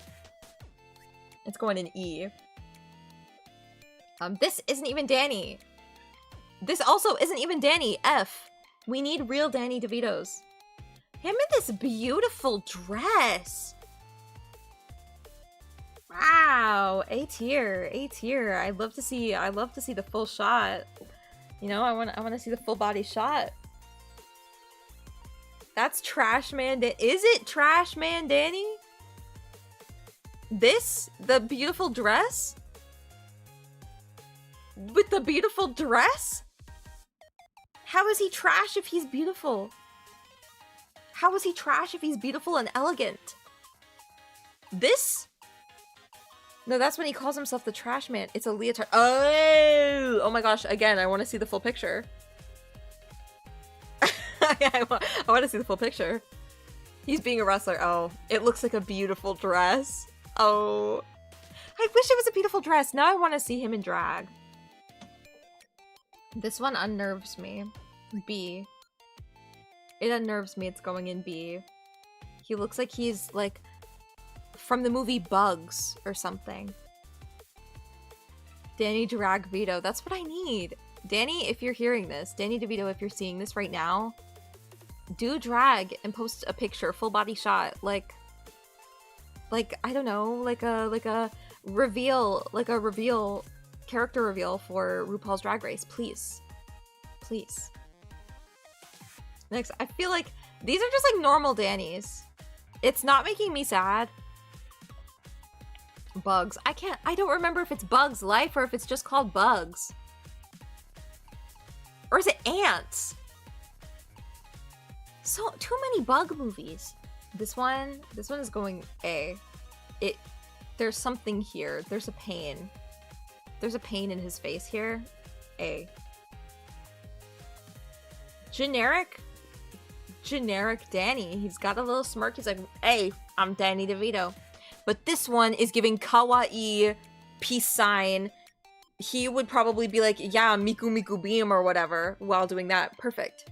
It's going in E. This isn't even Danny. This also isn't even Danny. F. We need real Danny DeVitos. Him in this beautiful dress. Wow. A tier. A tier. I'd love to see the full shot. You know, I want to see the full body shot. That's Trash Man. Is it Trash Man Danny? This? The beautiful dress? With the beautiful dress? How is he trash if he's beautiful? How is he trash if he's beautiful and elegant? This? No, that's when he calls himself the Trash Man. It's a leotard. Oh my gosh. Again, I want to see the full picture. I want to see the full picture. He's being a wrestler. Oh, it looks like a beautiful dress. Oh, I wish it was a beautiful dress. Now I want to see him in drag. This one unnerves me. B. It unnerves me. It's going in B. He looks like he's like from the movie Bugs or something. Danny Drag Vito. That's what I need. Danny, if you're hearing this, Danny DeVito, if you're seeing this right now, do drag and post a picture, full body shot, like I don't know, like a reveal, character reveal for RuPaul's Drag Race, please. Please. Next, I feel like these are just like normal Dannies. It's not making me sad. Bugs. I don't remember if it's Bugs Life or if it's just called Bugs. Or is it Ants? So, too many bug movies. This one is going A. There's something here. There's a pain. There's a pain in his face here. A. Generic Danny. He's got a little smirk. He's like, hey, I'm Danny DeVito. But this one is giving kawaii, peace sign. He would probably be like, yeah, Miku Miku Beam or whatever while doing that. Perfect.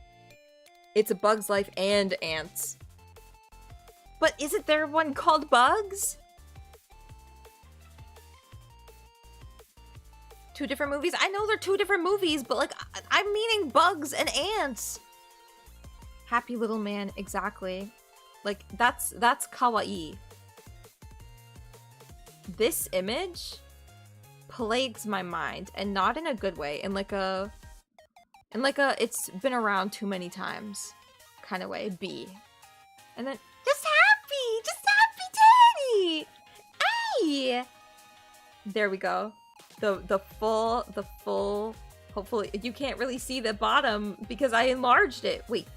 It's a Bug's Life and Ants. But isn't there one called Bugs? Two different movies? I know they're two different movies, but like, I'm meaning Bugs and Ants. Happy Little Man, exactly. Like, that's kawaii. This image plagues my mind, and not in a good way, in like a it's been around too many times kind of way. B. And then just happy Danny. Hey, there we go. The full. Hopefully you can't really see the bottom because I enlarged it. Wait.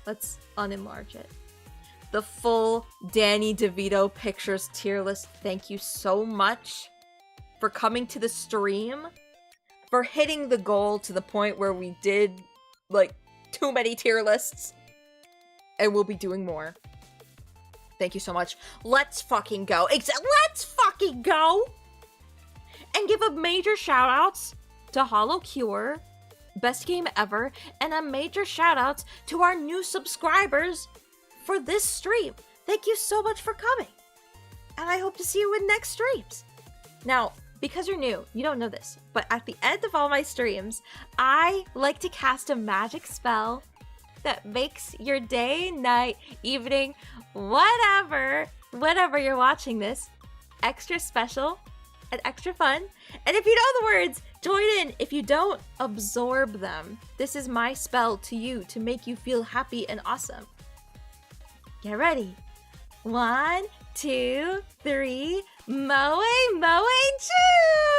Let's unenlarge it. The full Danny DeVito pictures tier list. Thank you so much for coming to the stream, for hitting the goal to the point where we did like too many tier lists, and we'll be doing more. Thank you so much. Let's fucking go. Let's fucking go! And give a major shout outs to HoloCure best game ever, and a major shout out to our new subscribers for this stream. Thank you so much for coming. And I hope to see you in next streams. Now, because you're new, you don't know this, but at the end of all my streams, I like to cast a magic spell that makes your day, night, evening, whatever, whenever you're watching this, extra special and extra fun. And if you know the words, join in. If you don't, absorb them. This is my spell to you to make you feel happy and awesome. Get ready. 1, 2, 3, Moe Moe June!